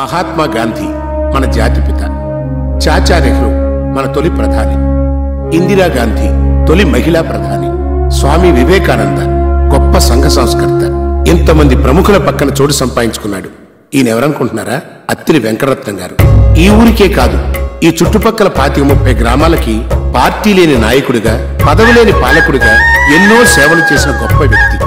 మహాత్మా గాంధీ మన జాతిపిత, చాచా నెహ్రూ మన తొలి ప్రధాని, ఇందిరాగాంధీ తొలి మహిళా ప్రధాని, స్వామి వివేకానంద గొప్ప సంఘ సంస్కర్త. ఇంతమంది ప్రముఖుల పక్కన చోటు సంపాదించుకున్నాడు. ఈయన ఎవరనుకుంటున్నారా? అత్తిలి వెంకటరత్నం గారు. ఈ ఊరికే కాదు, ఈ చుట్టుపక్కల 25-30 గ్రామాలకి పార్టీ లేని నాయకుడిగా, పదవి లేని పాలకుడిగా ఎన్నో సేవలు చేసిన గొప్ప వ్యక్తి.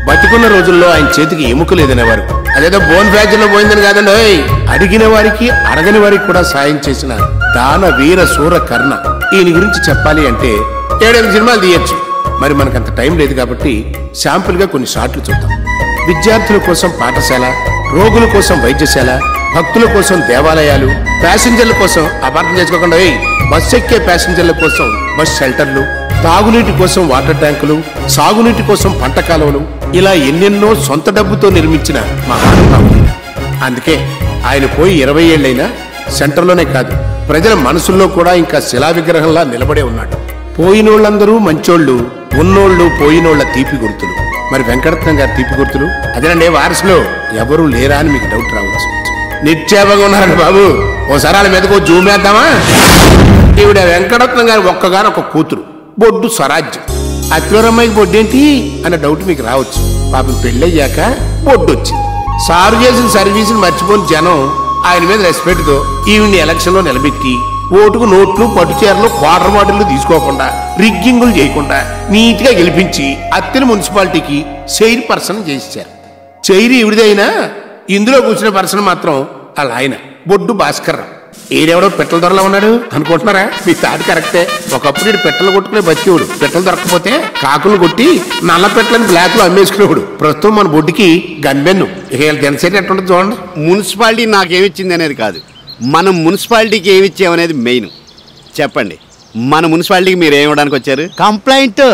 బతికున్న రోజుల్లో ఆయన చేతికి ఎముక లేదనేవారు. అదేదో బోన్ ఫ్యాక్టరీలో పోయిందని కాదండి, అడిగిన వారికి అడగని వారికి కూడా సాయం చేసిన దాన వీర శూర కర్ణ. ఈయన గురించి చెప్పాలి అంటే 7-8 సినిమాలు తీయచ్చు. మరి మనకంత టైం లేదు కాబట్టి శాంపుల్ గా కొన్ని షాట్లు చూద్దాం. విద్యార్థుల కోసం పాఠశాల, రోగుల కోసం వైద్యశాల, భక్తుల కోసం దేవాలయాలు, ప్యాసింజర్ల కోసం అపార్థం చేసుకోకుండా బస్సు ఎక్కే ప్యాసింజర్ల కోసం బస్ షెల్టర్లు, తాగునీటి కోసం వాటర్ ట్యాంకులు, సాగునీటి కోసం పంట కాలువలు, ఇలా ఎన్నెన్నో సొంత డబ్బుతో నిర్మించిన మహానుభావుడు. అందుకే ఆయన పోయి 20 ఏళ్లైనా సెంటర్లోనే కాదు, ప్రజల మనసుల్లో కూడా ఇంకా శిలా విగ్రహంలా నిలబడే ఉన్నాడు. పోయినోళ్ళందరూ మంచోళ్ళు, ఉన్నోళ్ళు పోయినోళ్ల తీపి గుర్తులు. మరి వెంకటరత్నం గారి తీపి గుర్తులు అదేనండి. వారసులో ఎవరూ లేరా అని మీకు డౌట్ రావచ్చు. నిత్యాభంగా ఉన్నారండి బాబు. ఓసారి వాళ్ళ మీదకు జూమ్ వేద్దామా? ఈవిడ వెంకటరత్నం గారి ఒక్కగానొక్క కూతురు, బొడ్డు స్వరాజ్యం. అత్వరమ్మాయికి బొడ్డేంటి అన్న డౌట్ మీకు రావచ్చు. పాపం పెళ్ళయ్యాక బొడ్డు వచ్చింది. సారు చేసిన సర్వీసులు మర్చిపోని జనం ఆయన మీద రెస్పెక్ట్తో ఈవిడ్ని ఎలక్షన్లో నిలబెట్టి ఓటుకు నోట్లు, పట్టుచీరలు, వాటర్ బాటిల్లు తీసుకోకుండా, రిగ్గింగులు చేయకుండా నీట్ గా గెలిపించి అత్తిలి మున్సిపాలిటీకి చైర్ పర్సన్ చేశారు. చైర్ ఈవిడిదైనా ఇందులో కూర్చున్న పర్సన్ మాత్రం వాళ్ళ ఆయన బొడ్డు భాస్కర్. ఈడెవడో పెట్టల దొరలా ఉన్నాడు అనుకుంటున్నారా? మీ తాటి కరెక్టే. ఒకప్పుడు ఈడు పెట్టలు కొట్టుకునే బతికేవాడు. పెట్టలు దొరకపోతే కాకులు కొట్టి నల్ల పెట్టలని బ్లాక్ లో అమ్మేసుకునేవాడు. ప్రస్తుతం మన బొడ్డుకి గన్బెన్ను. ఇక జనసేన ఎట్టుంటుంది చూడండి. మున్సిపాలిటీ నాకేమిచ్చింది అనేది కాదు, మనం మున్సిపాలిటీకి ఏమిచ్చామనేది మెయిన్. చెప్పండి, మన మున్సిపాలిటీకి మీరు ఏమి ఇవ్వడానికి వచ్చారు? కంప్లైంట్.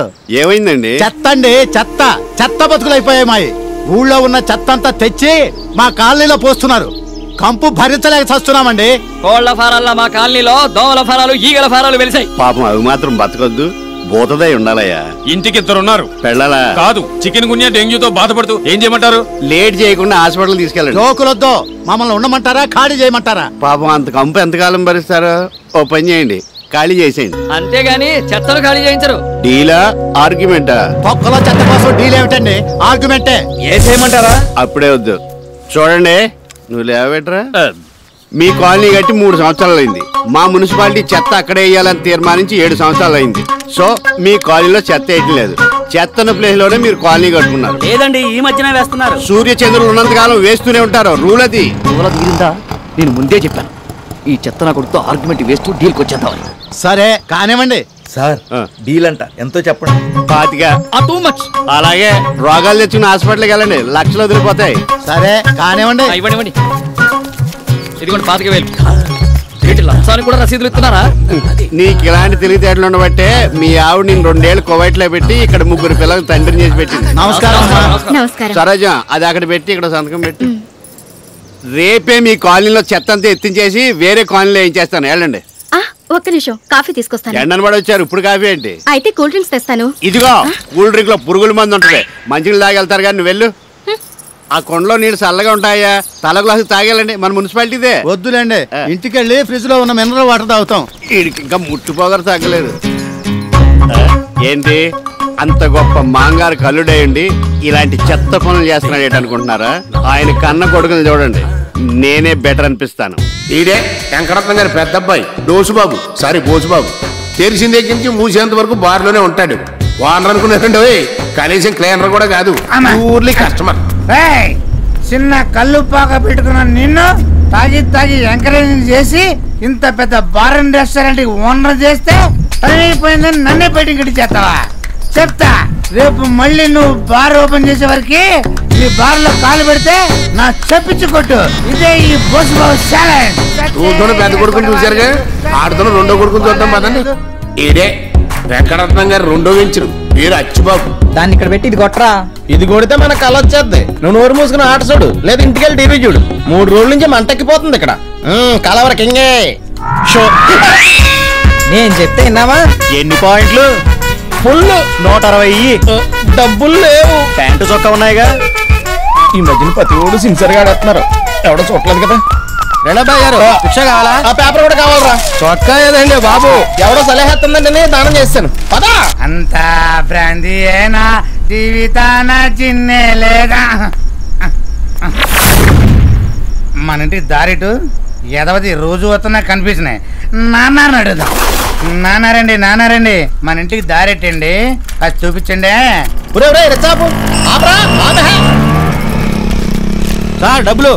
ఏమైందండి? చెత్త అండి, చెత్త. చెత్త బతుకులైపోయాయి మాయి. ఊళ్ళో ఉన్న చెత్త అంతా తెచ్చి మా కాలనీలో పోస్తున్నారు. కంపు భరించలేక చస్తున్నామండి. కోళ్ల ఫారాల్లో మా కాలనీలో దోమల ఫారాలు, ఈగల ఫారాలు వెలిసాయి. పాపం అవి మాత్రం బతకొద్దు, బోతదై ఉండాలయ్యా. ఇంటికి 2 ఉన్నారు. పెళ్ళాలా? కాదు, చికెన్ గున్యా డెంగ్యూతో బాధపడుతూ ఏం చేయమంటారు? లేట్ చేయకుండా హాస్పిటల్ తీసుకెళ్ళండి. జోకులొద్దు. మమ్మల్ని ఉండమంటారా, ఖాళీ చేయమంటారా? పాపం అంత కంపు ఎంతకాలం భరిస్తారో? ఓ పని చేయండి, ఖాళీ చేసేయండి. అంతేగాని చెత్తను ఖాళీ చేయించరు. డీలా ఆర్గ్యుమెంటా? తొక్కలో చెత్త కోసం డీల్ ఏమిటండి? ఆర్గ్యుమెంటే. ఏ చేయమంటారా? అప్పుడే వద్దు. చూడండి, నువ్వు లేవబెట్టరా. మీ కాలనీ కట్టి 3 సంవత్సరాలు అయింది. మా మున్సిపాలిటీ చెత్త అక్కడే వేయాలని తీర్మానించి 7 సంవత్సరాలు అయింది. సో మీ కాలనీలో చెత్త వేయట్లేదు. చెత్తన ప్లేస్ లోనే మీరు కాలనీ కట్టుకున్నారు. లేదండి, ఈ మధ్యన వేస్తున్నారు. సూర్య చంద్రులు ఉన్నంతకాలం వేస్తూనే ఉంటారు. రూల్ అది. నేను ముందే చెప్పాను, ఈ చెత్త నా కొడుకుతో ఆర్గ్యుమెంట్ వేస్తూ డీల్కి వచ్చేద్దామని. సరే కానివ్వండి. సార్ డీల్ అంట ఎంతో చెప్పండి. 25. Too much. అలాగే రోగాలు తెచ్చుకున్న హాస్పిటల్కి వెళ్ళండి, లక్షలు వదిలిపోతాయి. సరే కానివ్వండి. ఇవ్వండి. ఇదిగోండి 25,000. లంచానికి కూడా రసీదులు ఇస్తున్నారా? నీకు ఇలాంటి తెలివితేటలు ఉండబట్టే మీ ఆవిడ నేను 2 ఏళ్ళు కువైట్లో పెట్టి ఇక్కడ 3 పిల్లలకు తండ్రిని చేసి పెట్టింది. నమస్కారం. సరోజ, అది అక్కడ పెట్టి ఇక్కడ సంతకం పెట్టి. రేపే మీ కాలనీలో చెత్త అంతా ఎత్తించేసి వేరే కాలనీలో ఏం చేస్తాను. వెళ్ళండి. ఒక్క నిమిషం, కాఫీ తీసుకొస్తాను. ఎండను పడి వచ్చారు, ఇప్పుడు కాఫీ ఏంటి? అయితే కూల్ డ్రింక్స్ తెస్తాను. ఇదిగో కూల్ డ్రింక్ లో పురుగుల మంది ఉంటుంది, మంచిగా తాగెళ్తారు. కానీ నువ్వు వెళ్ళు. ఆ కొండలో నీళ్ళు చల్లగా ఉంటాయా? తల గ్లాసు తాగేయాలండి, మన మున్సిపాలిటీదే. వద్దులేండి, ఇంటికెళ్ళి ఫ్రిడ్జ్ లో ఉన్న మినరల్ వాటర్ తాగుతాం. వీడికి ఇంకా ముట్టుపోగరు తగ్గలేదు. ఏంటి అంత గొప్ప మాంగారు కల్లుడేయండి ఇలాంటి చెత్త పనులు చేస్తున్నాడు అనుకుంటున్నారా? ఆయన కన్న కొడుకుని చూడండి, నేనే బెటర్ అనిపిస్తాను. ఈడే వెంకటరత్నం గారి పెద్ద అబ్బాయి డోసుబాబు, సారీ బోసుబాబు. తెరిసిన దగ్గర నుంచి మూసేంత వరకు బార్లోనే ఉంటాడు. వానర్ అనుకున్నారండి, కనీసం క్లీనర్ కూడా కాదు, ఊర్లీ కస్టమర్. చిన్న కళ్ళు పాక పెట్టుకున్న నిన్ను తాగి ఎంకరేజింగ్ చేసి ఇంత పెద్ద బార్ అండ్ రెస్టారెంట్ కి ఓనర్ చేస్తే అయిపోయిందని నన్నే బయటికి గడి చేస్తావా? చెప్తా, రేపు మళ్ళీ నువ్వు బార్ ఓపెన్ చేసే వరకు నీ బార్ లో కాలు పెడితే నా చెప్పించి కొట్టు. ఇదే ఈ బోసుబాబు ఛాలెంజ్. ఊరితోనే పెద్ద కొడుకుని చూశారుగా, ఆడుతోనే 2వ కొడుకుని చూద్దాం పదండి. ఈడే వెంకటరత్నం గారు 2వ వెంచరు, పేరు అచ్చుబాబు. దాన్ని ఇక్కడ పెట్టి ఇది కొట్టరా. ఇది కొడితే మన కళ వచ్చేద్ది. నువ్వు నోరు మూసుకుని ఆట చూడు, లేదా ఇంటికెళ్ళి టీవీ చూడు. 3 రోజుల నుంచి మంటెక్కిపోతుంది ఇక్కడ. కలవర కింగే షో. నేను చెప్తే విన్నావా? ఎన్ని పాయింట్లు? ఫుల్ 160. డబ్బులు లేవు. ప్యాంటు చొక్కా ఉన్నాయిగా. ఈ మధ్యన ప్రతి ఓడు సిన్సియర్ గా ఆడుతున్నారు, ఎవడో చూడలేదు కదా. రేణబాయ్ గారు రిక్షా కావాలా? ఆ పేపర్ కూడా కావాలరా. చొక్కా ఏదండి బాబు, ఎవడో సలహేస్తుందండి దానం చేస్తాను. పదా అంతా బ్రాంతి ఏనా జీవితాన చిన్నే లేదా. మన ఇంటికి దారిటు ఎదవది రోజు వస్తున్నా కనిపిస్తున్నాయి. నాన్న అడుగుదాం. నాన్నారండి మన ఇంటికి దారెట్టండి, అది చూపించండి. సార్ డబ్బులు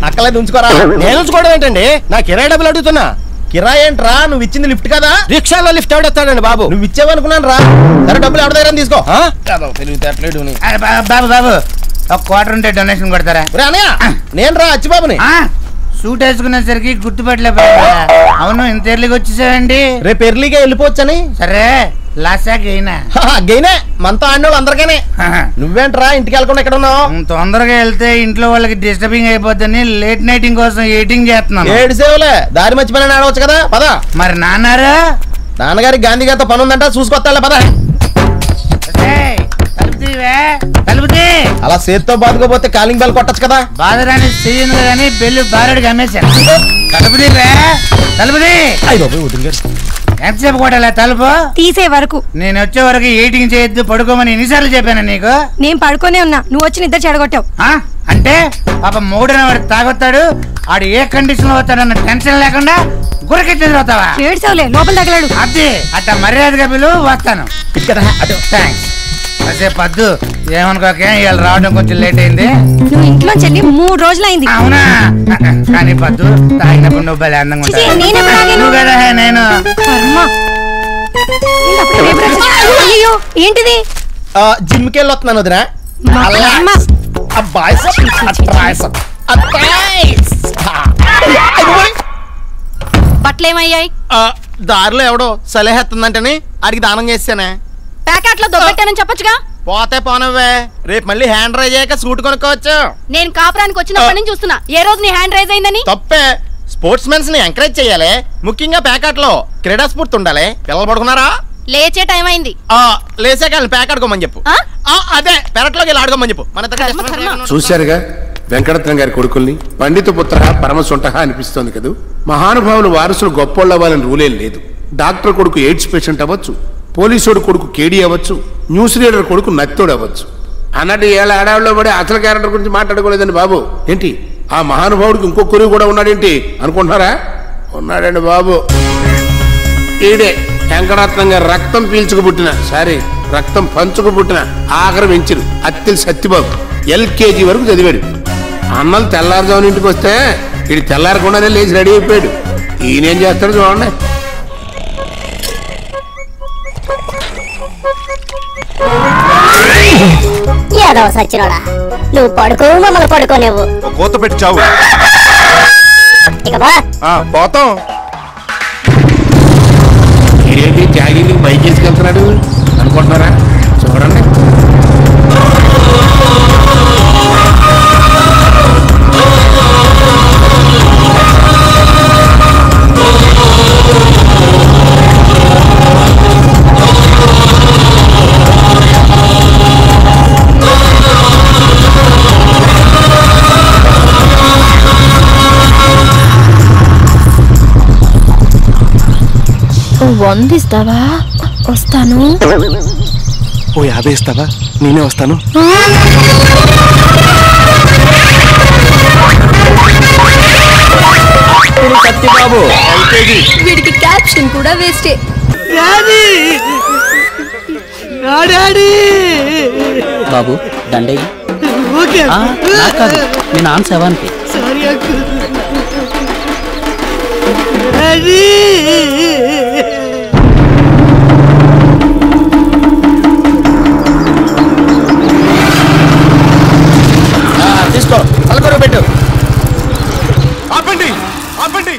అక్కలేదు ఉంచుకోరా. నేను ఉంచుకోవడం ఏంటండి, నా కిరాయి డబ్బులు అడుగుతున్నా. కిరాయి ఏంట్రా, నువ్వు ఇచ్చింది లిఫ్ట్ కదా? రిక్షాలో లిఫ్ట్ ఎవడెత్తాడండి బాబు? నువ్వు ఇచ్చేవనుకున్నాను రా. సరే డబ్బులు ఎవరి దగ్గర తీసుకో. బాబు ఒక క్వార్టర్ ఉంటే డొనేషన్ కొడతారా? అన్నయ్య నేను రా అచ్చిబాబుని. సూట్ వేసుకునేసరికి గుర్తుపట్టలే. అవును ఇంత ఎర్లీకి వచ్చేసావండి? రేపు ఎర్లీగా వెళ్ళిపోవచ్చని. సరే లాసా గెయినా? గెయినే, మనతో ఆడినోళ్ళు అందరికీనే. నువ్వేంట్రా ఇంటికి వెళ్ళకుండా ఎక్కడ ఉన్నావు? తొందరగా వెళ్తే ఇంట్లో వాళ్ళకి డిస్టర్బింగ్ అయిపోద్దని లేట్ నైటింగ్ కోసం ఎయిటింగ్ చేస్తున్నాను. 7 సేవలే, దారి మర్చిపోయినా ఆడవచ్చు కదా. పదా. మరి నాన్నగారికి గాంధీ గారితో పని ఉందంట, చూసుకొస్తా. పదా. అలా చేతితో బాదుకోపోతే కాలింగ్ బెల్ కొట్టచ్చు కదా. బాధరాని చెయ్యను కానీ బెల్లు బారెడికి అమ్మేశాను. తలుపుది ఎంతసేపు కొట్టాలా తలుపు? తీసే వరకు. నేను వచ్చే వరకు ఎయిటింగ్ చేయొద్దు, పడుకోమని ఎన్నిసార్లు చెప్పాను నీకు? నేను పడుకోనే ఉన్నా, నువ్వు వచ్చి నిద్ర చెడగొట్టావు. అంటే పాప మూడన వాడు తాగొత్తాడు, ఆడు ఏ కండిషన్ లో వస్తాడన్న టెన్షన్ లేకుండా గురకెట్టి ఎదురవుతావా? ఏడ్చావులే, లోపల తగలాడు. అదే అట్ట మర్యాదగా పిలువు, వస్తాను. థ్యాంక్స్. అదే పద్దు ఏమనుకోకే, ఇవాళ రావడం కొంచెం లేట్ అయింది. నువ్వు ఇంట్లో చెల్లి 3 రోజులైంది. అవునా? కానీ పద్దు తాగినప్పుడు నువ్వు భలే అందంగా ఉంటావు కదా. నేను అయ్యో ఏంటిది? జిమ్కి వెళ్ళి వస్తున్నాను వదినా. బట్టలేమయ్యాయి? దారిలో ఎవడో సలహేస్తుందంటని అడిగి దానం చేస్తానే. ప్యాకెట్లో దొబ్బెట్టానని చెప్పొచ్చుగా. పోతే పోనవ్వే, రేపు మళ్ళీ హ్యాండ్ రైజ్ అయ్యాక సూట్ కొనుక్కోవచ్చు. నేను కాపురానికి వచ్చినప్పటి నుంచి చూస్తున్నా, ఏ రోజు నీ హ్యాండ్ రైజ్ అయిందని. తప్పే. స్పోర్ట్స్ మెన్స్ ని ఎంకరేజ్ చేయాలి, ముఖ్యంగా ప్యాకెట్ లో క్రీడా స్ఫూర్తి ఉండాలి. పిల్లలు పడుకున్నారా? లేచే టైం అయింది. లేచాక ప్యాక్ ఆడుకోమని చెప్పు. అదే పెరట్లోకి వెళ్ళి ఆడుకోమని చెప్పు. మన చూశారుగా వెంకటరత్నం గారి కొడుకుల్ని. పండిత పుత్ర పరమ సొంట అనిపిస్తోంది కదా. మహానుభావులు వారసులు గొప్పోళ్ళు అవ్వాలని రూలేం లేదు. డాక్టర్ కొడుకు ఎయిడ్స్ పేషెంట్ అవ్వచ్చు, పోలీసుడు కొడుకు కేడీ అవ్వచ్చు, న్యూస్ రీడర్ కొడుకు నత్తోడు అవ్వచ్చు. అన్నట్టు ఏళ్ళ ఆడవాళ్ళలో పడి అసలు క్యారెక్టర్ గురించి మాట్లాడుకోలేదండి బాబు. ఏంటి ఆ మహానుభావుడికి ఇంకో కొడుకు కూడా ఉన్నాడేంటి అనుకుంటున్నారా? ఉన్నాడండి బాబు. ఈడే వెంకటరత్నం గారు రక్తం పీల్చుకు పుట్టిన రక్తం పంచుకు పుట్టిన ఆఖరి వెంచురు అత్తిలి సత్యబాబు. LKG వరకు చదివాడు. అన్నలు తెల్లారుజామున ఇంటికి వస్తే ఇది తెల్లారకుండానే లేచి రెడీ అయిపోయాడు. ఈయనేం చేస్తాడు చూడండి. ఏదో సచ్చినోడా, నువ్వు పడుకో, మమ్మల్ని పడుకోలేవు. కోత పెట్టి చావు. ఇక పోతాం. ఏంటి త్యాగిని బైక్ వేసుకెళ్తున్నాడు అనుకుంటున్నారా? చూడండి. వందిస్తావా? వస్తాను. ఓ 50 ఇస్తావా? నేనే వస్తాను. సత్యబాబు వీడికి క్యాప్షన్ కూడా వేస్టే. బాబు దండయ్య మీ నాన్న శవానికి. తీసుకో, తలకొర పెట్టు. ఆపండి ఆపండి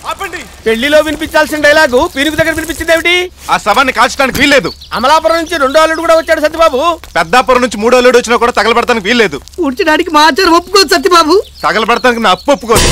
ఆపండి. పెళ్లిలో వినిపించాల్సిన డైలాగు పీనుగు దగ్గర వినిపించింది ఏమిటి? ఆ శవాన్ని కాల్చడానికి వీల్లేదు. అమలాపురం నుంచి 2వ అల్లుడు కూడా వచ్చాడు సత్యబాబు. పెద్దాపురం నుంచి 3వ అల్లుడు వచ్చినా కూడా తగలబెడతానికి వీల్లేదు. ఉడ్చడానికి మా ఆచారం ఒప్పుకోదు సత్యబాబు. తగలబెడతానికి నా అప్పు ఒప్పుకోదు.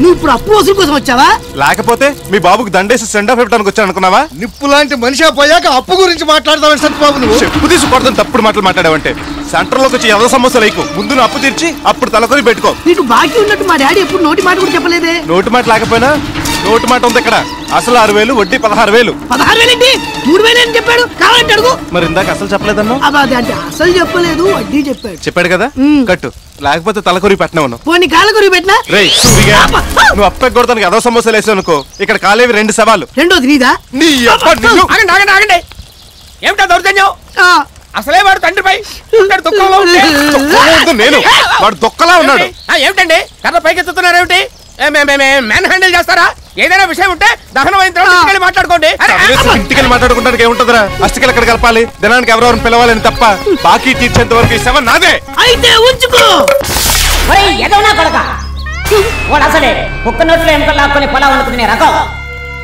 నువ్వు ఇప్పుడు అప్పు వసూలు కోసం వచ్చావా? లేకపోతే మీ బాబుకి దండేసి సెండ్ ఆఫ్ ఇవ్వడానికి వచ్చాను అనుకున్నావా? నిప్పు లాంటి మనిషి పోయాక అప్పు గురించి మాట్లాడతావు సత్యబాబు. నువ్వు చెప్పు తీసుకొడతాను తప్పుడు మాటలు మాట్లాడావంటే. సెంటర్ లోకి వచ్చి ఏదో సమస్య లేకు, ముందు నువ్వు అప్పు తీర్చి అప్పుడు తలకొని పెట్టుకో. నీకు బాకీ ఉన్నట్టు మా డాడీ ఎప్పుడు నోటి మాట కూడా చెప్పలేదే. నోటి మాట లేకపోయినా నోటి మాట ఉంది ఇక్కడ. అసలు 6,000 వడ్డీ 16,000. 16,000 ఏంటి? 3,000 అని చెప్పాడు. కావాలంటే అడుగు. మరి ఇందాక అసలు చెప్పలేదన్నా? అంటే అసలు చెప్పలేదు, వడ్డీ చెప్పాడు. చెప్పాడు కదా, కట్టు. లేకపోతే తలకొరి పెట్టినా పోనీ కాలకొరి పెట్టినా. నువ్వు అప్పకి కొడతానికి ఏదో సమస్యలు వేసావు అనుకో, ఇక్కడ కాలేవి 2 సవాలు. రెండోది నీదా? ఆగండి ఏమిటా దౌర్జన్యం? అసలే వాడు తండ్రిపై నేను వాడు దొక్కలా ఉన్నాడు. ఏమిటండి కర్ర పైకెత్తుతున్నారేమిటి? మ్యాన్ హ్యాండిల్ చేస్తారా? ఏదైనా విషయం ఉంటే దహనం అయిన తర్వాత మాట్లాడుకోండి. ఇంటికి మాట్లాడుకుంటానికి ఏముంటదిరా? అస్థికలు ఎక్కడ కలపాలి, దినానికి ఎవరెవరిని పిలవాలని తప్ప బాకీ తీర్చేంత వరకు ఈ శవం నాదే. అయితే ఉంచుకో. వాడు అసలే ఒక్క నోట్లో ఎముకలు లాక్కొని పొలా వండుకునే రకం.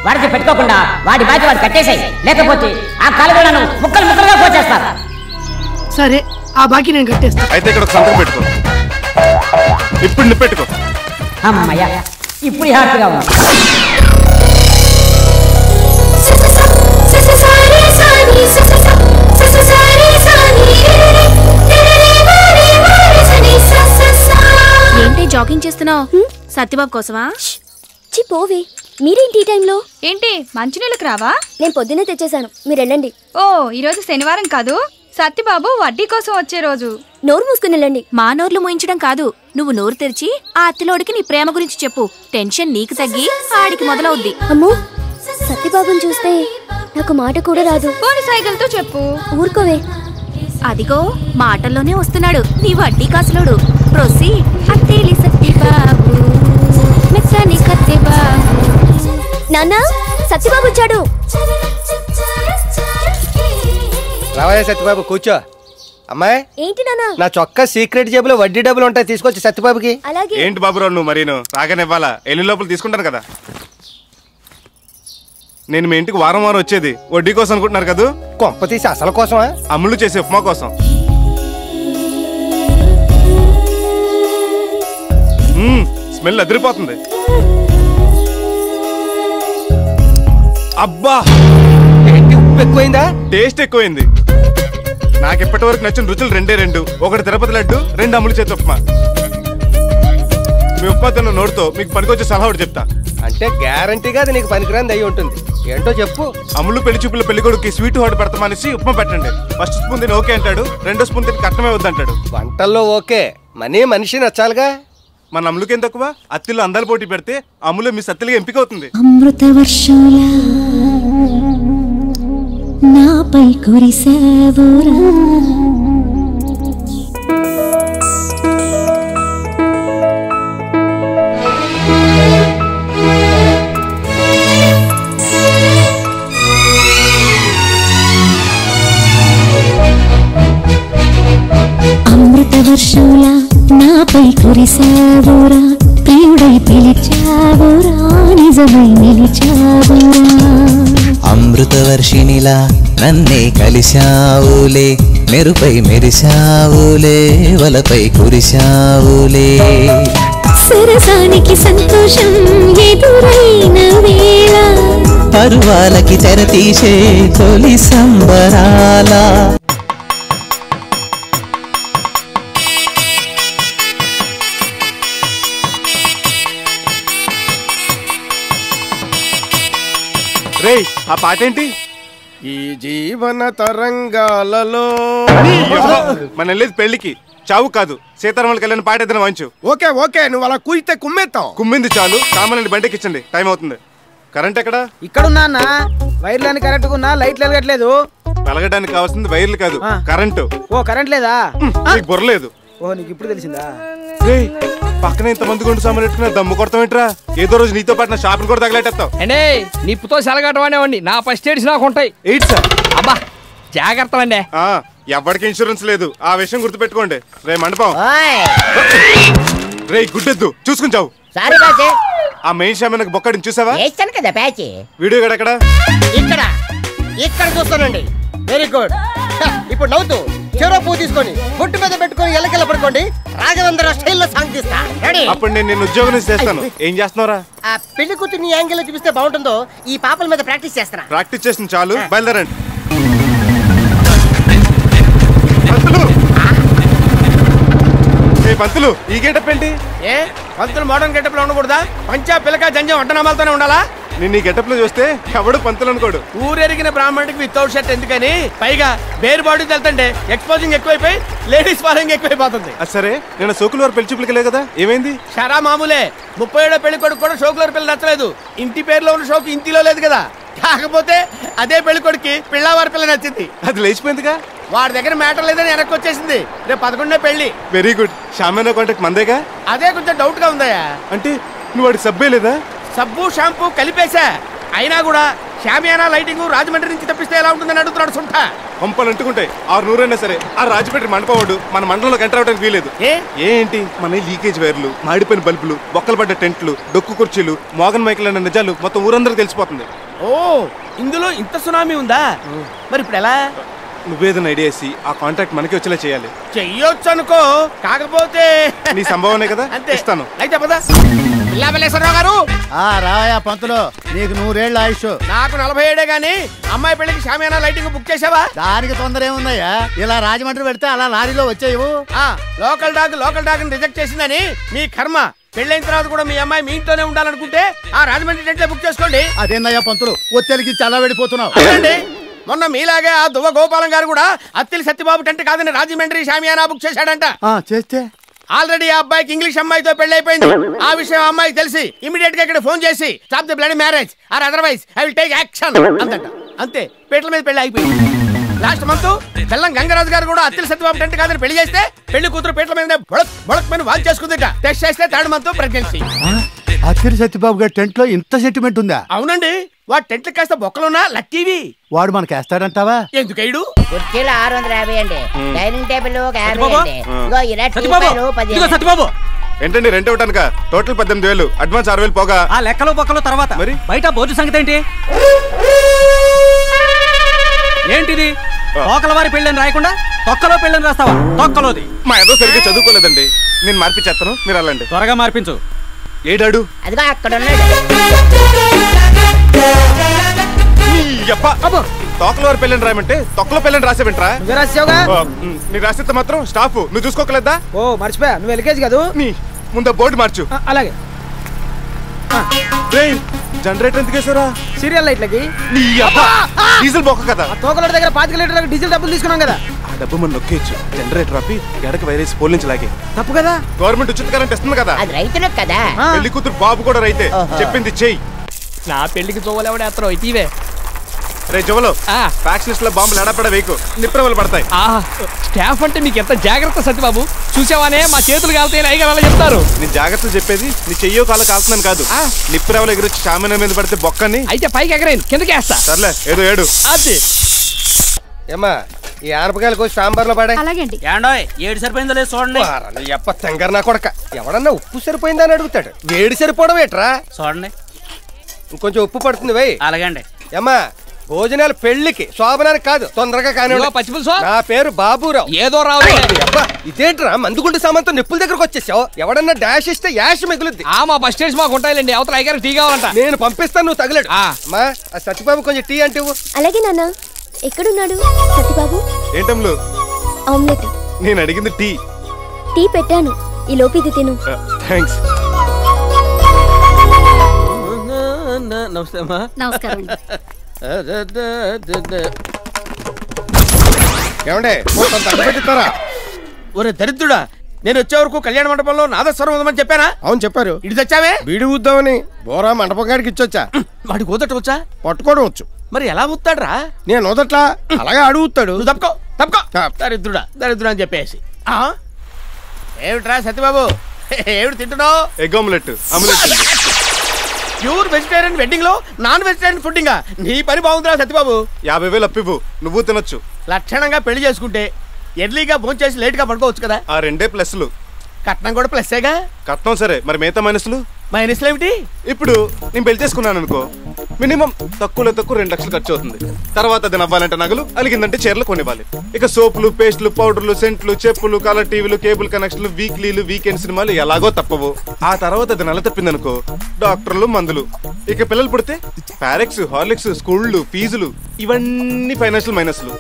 వాడికి పెట్టుకోకుండా వాడి బాధ్యత వాడు కట్టేసాయి, లేకపోతే ఆ కాలువలను ముక్కలు ముక్కలుగా పోచేస్తారు. సరే, ఆ బాకీ నేను కట్టేస్తా. అయితే ఇక్కడ ఒక సంతకం పెట్టుకో. ఇప్పుడు నువ్వు పెట్టుకో. అమ్మయ్య, ఇప్పుడు హ్యాపీగా ఉంది. ఏంటి జాగింగ్ చేస్తున్నావు? సత్యబాబు కోసమా? పోవే, మీరేంటి ఈ టైంలో? ఏంటి మంచినీళ్ళకి రావా? నేను పొద్దున్నే తెచ్చేసాను, మీరు వెళ్ళండి. ఓ, ఈరోజు శనివారం కాదు, సత్యబాబు వడ్డీ కోసం వచ్చే రోజు. నోరు మూసుకుని వెళ్ళండి. మా నోర్లు మూయించడం కాదు, నువ్వు నోరు తెరిచి ఆ అత్తలోడికి నీ ప్రేమ గురించి చెప్పు. టెన్షన్ నీకు తగ్గి ఆడికి మొదలవుద్ది. అమ్మో, సత్యబాబుని చూస్తే నాకు మాట కూడా రాదు. పోని సైకిల్తో చెప్పు. ఊరుకోవే. అదిగో మాటల్లోనే వస్తున్నాడు నీ వడ్డీ కాసులోడు. ప్రొసి అత్తేలి సత్యబాబు మెత్తని కత్తిబాబు. నాన్న, సత్యబాబు వచ్చాడు. రావయ్య సత్యబాబు, కూర్చో. అమ్మాయి, ఏంటి నాన్న? నా చొక్కా సీక్రెట్ జేబులో వడ్డీ డబ్బులు ఉంటాయి, తీసుకొచ్చి సత్యబాబుకి. అలాగే. ఏంటి బాబురావు నువ్వు మరీను రాగానివ్వాలా? ఎన్ని లోపల తీసుకుంటాను కదా. నేను మీ ఇంటికి వారం వారం వచ్చేది వడ్డీ కోసం అనుకుంటున్నారు కదా? కొంప తీసి అసలు కోసమా? అమ్ములు చేసే ఉప్మా కోసం. స్మెల్ అదిరిపోతుంది. అబ్బా, ఏంటి ఉప్పు ఎక్కువైందా? టేస్ట్ ఎక్కువైంది. నాకు ఇప్పటి వరకు నచ్చిన రుచులు 2. ఒకటి తిరుపతి లడ్డు, 2 అమ్ములు చేసే ఉప్మా. మీ ఉప్మా తిన్న నోటితో మీకు పనికొచ్చే సలహా ఒకటి చెప్తా. అంటే గ్యారంటీగా అది నీకు పనికిరాంది అయి ఉంటుంది. ఏంటో చెప్పు. అమ్ములు పెళ్లి చూపుల పెళ్లి కొడుకు స్వీట్ హాట్ పెడతామనేసి ఉప్మా పెట్టండి. ఫస్ట్ స్పూన్ తిని ఓకే అంటాడు, 2వ స్పూన్ తిని కట్టమే వద్దంటాడు. వంటల్లో ఓకే, మనిషి నచ్చాలిగా. మన అమ్ములకేం తక్కువ? అత్తిలో అందాలు పోటీ పెడితే అమ్ములు మీ సత్తిలుగా ఎంపిక అవుతుంది. అమృత వర్షంలా నాపై కురిసావురా. అమృత వర్షంలా నాపై కురిసావురా, ప్రియుడై పిలిచావురా, నిజమై నిలిచావురా. అమృత వర్షినిలా నన్నే కలిశావులే, మెరుపై మెరిశావులే, వలపై కురిశావులే. సరసానికి సంతోషం ఎదురైన వేళ, పరువాలకి తెరతీసే తొలి సంబరాల. రేయ్, ఆ పాట ఏంటి? ఈ జీవన తరంగాలలో. మన వెళ్ళేది పెళ్లికి, చావు కాదు. సీతారాముల కళ్యాణ్ పాట ఏదైనా వాంచు. ఓకే ఓకే, నువ్వు అలా కూయితే కుమ్మేస్తాం. కుమ్మింది చాలు, సామాన్యుని బండికిచ్చండి, టైం అవుతుంది. కరెంట్ ఎక్కడ? ఇక్కడున్నా. వైర్లని కరెక్ట్ ఉన్నా, లైట్లు వెలగట్లేదు. వెలగడానికి కావాల్సింది వైర్లు కాదు, కరెంటు. ఓ, కరెంట్ లేదా? నీకు బుర్రలేదు. ఓ, నీకు ఇప్పుడు తెలిసిందా? పక్కన ఇంతమంది గుండు సామాన్ పెట్టుకున్నా దమ్ము కొడతామేంట్రా? ఏదో రోజు నీతో పాటు నా షాపింగ్ కూడా తగలెట్టేస్తావు. అండి నిప్పుతో సెలగట్టవాడివ్వండి, నా ఫస్ట్ ఎయిడ్స్ నాకు ఉంటాయి. ఎయిడ్స్? అబ్బా జాగ్రత్త అండి. ఎవరికి ఇన్సూరెన్స్ లేదు, ఆ విషయం గుర్తుపెట్టుకోండి. రే మండపం, రే గుడ్డెద్దు చూసుకుని చావు. ఆ మెయిన్ షాప్ బొక్కడిని చూసావా? వీడియో ఎక్కడ? ఇక్కడ చూస్తానండి. Very good. ఇప్పుడు నవ్వుతూ చెరో పువ్వు తీసుకొని బొట్టు మీద పెట్టుకొని ఎల్లకెళ్ళ పడుకోండి. రాఘవేంద్ర స్టైల్లో సాంగ్ తీస్తా. రెడీ? అప్పుడు నేను ఉద్యోగం నుంచి చేస్తాను. ఏం చేస్తున్నారా? ఆ పెళ్లి కూతుర్ని యాంగిల్ లో చూపిస్తే బాగుంటుందో ఈ పాపల మీద ప్రాక్టీస్ చేస్తారా? ప్రాక్టీస్ చేసిన చాలు, బయలుదేరండి. పంతులు ఈ గెటప్ ఏంటి? ఏ పంతులు మోడర్న్ గెటప్ లో ఉండకూడదా? పంచా పిల్లక జంజం అడ్డనామాలతోనే ఉండాలా? నేను ఈ గెటప్ లో చూస్తే ఎవడు పంతులు అనుకోడు. ఊరెరిగిన బ్రాహ్మణుడికి వితౌట్ షర్ట్ ఎందుకని, పైగా బేర్ బాడీ వెళ్తుంటే ఎక్స్పోజింగ్ ఎక్కువైపోయి లేడీస్ ఫాలోయింగ్ ఎక్కువైపోతుంది. సరే నేను సోకులు వారు పెళ్లి చూపులకి కదా, ఏమైంది? షరా మామూలే. 37 పెళ్లి కొడుకు కూడా షోకులవారి పిల్ల నచ్చలేదు. ఇంటి పేరులో ఉన్న షోకు ఇంటిలో లేదు కదా. కాకపోతే అదే పెళ్లి కొడుకు పిల్లవారి పిల్ల నచ్చింది. అది లేచిపోయిందిగా. వాడి దగ్గర మ్యాటర్ లేదని వెనక్కి వచ్చేసింది. రేపు 11 పెళ్లి. Very good. షామేనా కాంటాక్ట్ మందేగా? అదే కొంచెం డౌట్ గా ఉందయ్యా. అంటే నువ్వు వాడికి సబ్బే లేదా? సబ్బు షాంపూ కలిపేశా. అయినా కూడా షామియానా లైటింగ్ రాజమండ్రి నుంచి తప్పిస్తే ఎలా ఉంటుందని అడుగుతున్నాడు సుంఠ. పంపలు అంటుకుంటాయి. 600 అయినా సరే ఆ రాజమండ్రి మండపవాడు మన మండలంలోకి ఎంటర్ అవడానికి వీలేదు. ఏంటి మన లీకేజ్ వైర్లు, మాడిపోయిన బల్బులు, బొక్కలు పడ్డ టెంట్లు, డొక్కు కుర్చీలు, మోగన్ మైకులు అన్న నిజాలు మొత్తం ఊరందరికి తెలిసిపోతుంది. ఓ ఇందులో ఇంత సునామీ ఉందా? మరి ఇప్పుడు ఎలా? నువ్వేదైనా ఐడియా వేసి ఆ కాంటాక్ట్ మనకి వచ్చేలా చేయాలి. చెయ్యొచ్చు అనుకో, కాకపోతే నీ సంభవనే కదా, ఇస్తాను. అయితే పదా గారు. రావయ్యా పంతులు, నీకు 100 ఏళ్ళ ఆయుష్. నాకు 47 గానీ అమ్మాయి పెళ్లికి షామియానా లైటింగ్ బుక్ చేసావా? దానికి తొందర ఏముందయ్యా, ఇలా రాజమండ్రి పెడితే అలా లారీలో వచ్చేయవు. లోకల్ డాగ్ రిజెక్ట్ చేసిందని మీ కర్మ. పెళ్ళైన తర్వాత కూడా మీ అమ్మాయి మీ ఇంట్లోనే ఉండాలనుకుంటే ఆ రాజమండ్రి టెంట్లో బుక్ చేసుకోండి. అదేందయ్యా పంతులు, ఒత్తిడికి చల్లబడిపోతున్నావు. మొన్న మీలాగే ఆ దువ్వ గోపాలం గారు కూడా అత్తిలి సత్యబాబు టెంట్ కాదని రాజమండ్రి షామియానా బుక్ చేశాడంట. చేస్తే ఆల్రెడీ ఆ అబ్బాయికి ఇంగ్లీష్ అమ్మాయితో పెళ్లి అయిపోయింది. ఆ విషయం అమ్మాయికి తెలిసి ఇమీడియట్ గా ఇక్కడ ఫోన్ చేసి stop the bloody marriage or otherwise I will take action అందంట. అంతే, పీటల మీద పెళ్లి అయిపోయింది. లాస్ట్ మంత్ బెల్లం గంగరాజు గారు కూడా అత్తిలి సత్యబాబు టెంట్ కాదని పెళ్లి చేస్తే పెళ్లి కూతురు పీటల మీద బొడక్ మీద వాచ్ చేసుకుందిట. టెస్ట్ చేస్తే 3rd month pregnancy. Attili Satyababu గారి టెంట్ లో ఇంత సెంటిమెంట్ ఉందా? అవునండి. వాడు టెంట్లు కాస్త బొక్కలున్నా లక్కీవి. వాడు మనకి వేస్తాడంటావా? ఎందుకైడు? కుర్చీలు 650 అండి, డైనింగ్ టేబుల్ 50 అండి. సత్యబాబు ఏంటండి రెంట్ ఇవ్వటానిక? టోటల్ 18,000, అడ్వాన్స్ 6,000 పోగా. ఆ లెక్కలు బొక్కలు తర్వాత మరి బయట బోర్డు సంగతి ఏంటి? ఏంటిది? తోకల వారి పెళ్ళని రాయకుండా తొక్కలో పెళ్ళని రాస్తావా? తొక్కలోది. మా ఏదో సరిగ్గా చదువుకోలేదండి. నేను మార్పిచ్చేస్తాను, మీరు వెళ్ళండి. త్వరగా మార్పించు. ఏడాడు అదిగా అక్కడ తోకల వారి పెళ్ళని రాయమంటే తొక్కలో పెళ్ళని రాసేవింట్రా? నీ రాసిస్తే మాత్రం స్టాఫ్ నువ్వు చూసుకోకలేదా? ఓ మర్చిపోయా, నువ్వు ఎల్కేజీ కాదు. నీ ముందు బోర్డు మార్చు. అలాగే. జనరేటర్ ఎందుకు వేసారా? సీరియల్ లైట్లకి. డీజిల్ బొక్క కదా. తోకల దగ్గర 25 లీటర్లకు డీజిల్ డబ్బులు తీసుకున్నాం కదా. ఆ డబ్బు మనం నొక్కేయచ్చు. జనరేటర్ ఆపి గడక వైరస్ పోలించలాగే. తప్పు కదా. గవర్నమెంట్ ఉచిత కరెంట్ ఇస్తుంది కదా. అది రైతులకు కదా. పెళ్లి కూతురు బాబు కూడా రైతే. చెప్పింది చెయ్యి. నా పెళ్లికి తోవలేవడేస్తారో ఇటీవే. రే జవలో, ఫ్యాక్స్ లిస్ట్ లో బాంబులు ఎడపడ వేకు, నిప్రవలు పడతాయి. స్టాఫ్ అంటే మీకు ఎంత జాగ్రత్త సత్యబాబు. చూసావానే మా చేతులు కాలుతాయి అయ్యి అలా చెప్తారు. నీ జాగ్రత్తలు చెప్పేది నీ చెయ్యో కాల కాల్తున్నాను కాదు. నిప్రవలు ఎగురొచ్చి షామియానా మీద పడితే బొక్కని. అయితే పైకి ఎగరేను, కిందకి వేస్తా. సర్లే ఏదో ఏడు. అది ఏమ్మా ఈ ఆనపకాయలు కోసి సాంబార్ లో పడే. అలాగండి. ఏండోయ్ ఏడు సరిపోయిందో లేదు చూడండి. ఎప్ప తెంగర్ నా కొడక, ఎవడన్నా ఉప్పు సరిపోయిందా అని అడుగుతాడు. వేడి సరిపోవడం ఏట్రా? చూడండి ఇంకొంచెం ఉప్పు పడుతుంది వై. అలాగండి. ఏమ్మా భోజనాలు పెళ్లికి శోభనానికి కాదు, తొందరగా కానీ. నా పేరు బాబురావు. ఏదో రావు. ఇదేంట్రా మందుగుండు సామాన్తో నిప్పుల దగ్గరకు వచ్చేసావు? ఎవడన్నా డాష్ ఇస్తే యాష్ మిగులుద్ది. మా బస్ స్టేషన్ మాకు ఉంటాయిలేండి. అవతల అయ్యారు టీ కావాలంట. నేను పంపిస్తాను, నువ్వు తగలడు. మా సత్యబాబు కొంచెం టీ అంటే. అలాగే నాన్న. ఎక్కడున్నాడు సత్యబాబు? ఏంటమ్లు? ఆమ్లెట్. నేను అడిగింది టీ. టీ పెట్టాను, ఈ లోపు ఇది తిను. థ్యాంక్స్. నమస్తే అమ్మా. నమస్కారం. ఏమండే పెట్టిస్తారా? ఒరే దరిద్రుడా, నేను వచ్చే వరకు కళ్యాణ మండపంలో నాదస్వరం ఉందని చెప్పానా? అవును చెప్పారు. ఇటు తెచ్చావే? బీడి ఊద్దామని బోరా మండపం గారికి ఇచ్చొచ్చా. వాడికి ఊదట వచ్చా? పట్టుకోవడం వచ్చు. మరి ఎలా ఊతాడ్రా? నేను ఊదట్లా, అలాగే అడుగుతాడు. నువ్వు తప్పుకో తప్పుకో. దరిద్రుడా దరిద్రుడా అని చెప్పేసి. ఏమిట్రా సత్యబాబు, ఏమిటి తింటున్నావు? Egg omelette. Omelette pure vegetarian wedding లో నాన్ వెజిటేరియన్ ఫుడ్డింగ్. నీ పని బాగుందిరా సత్యబాబు. 50,000 అప్పివ్వు, నువ్వు తినొచ్చు. లక్షణంగా పెళ్లి చేసుకుంటే ఎర్లీగా భోంచేసి లేట్ గా పడుకోవచ్చు కదా. ఆ 2 ప్లస్లు. కట్నం కూడా ప్లస్సేగా. కట్నం సరే, మరి మిగతా మైనస్లు? మైనస్లు ఏమిటి? ఇప్పుడు నేను పెళ్లి చేసుకున్నాను అనుకో, మినిమం తక్కువలో తక్కువ 2 లక్షలు ఖర్చు అవుతుంది. తర్వాత అది నవ్వాలంటే నగలు, అలిగిందంటే చీరలు కొనివ్వాలి. ఇక సోపులు, పేస్టులు, పౌడర్లు, సెంట్లు, చెప్పులు, కలర్ టీవీలు, కేబుల్ కనెక్షన్లు, వీక్లీలు, వీకెండ్ సినిమాలు ఎలాగో తప్పవు. ఆ తర్వాత అది నెల తప్పిందనుకో డాక్టర్లు, మందులు. ఇక పిల్లలు పుడితే పారెక్స్, హార్లిక్స్, స్కూళ్ళు, ఫీజులు, ఇవన్నీ ఫైనాన్షియల్ మైనస్లు.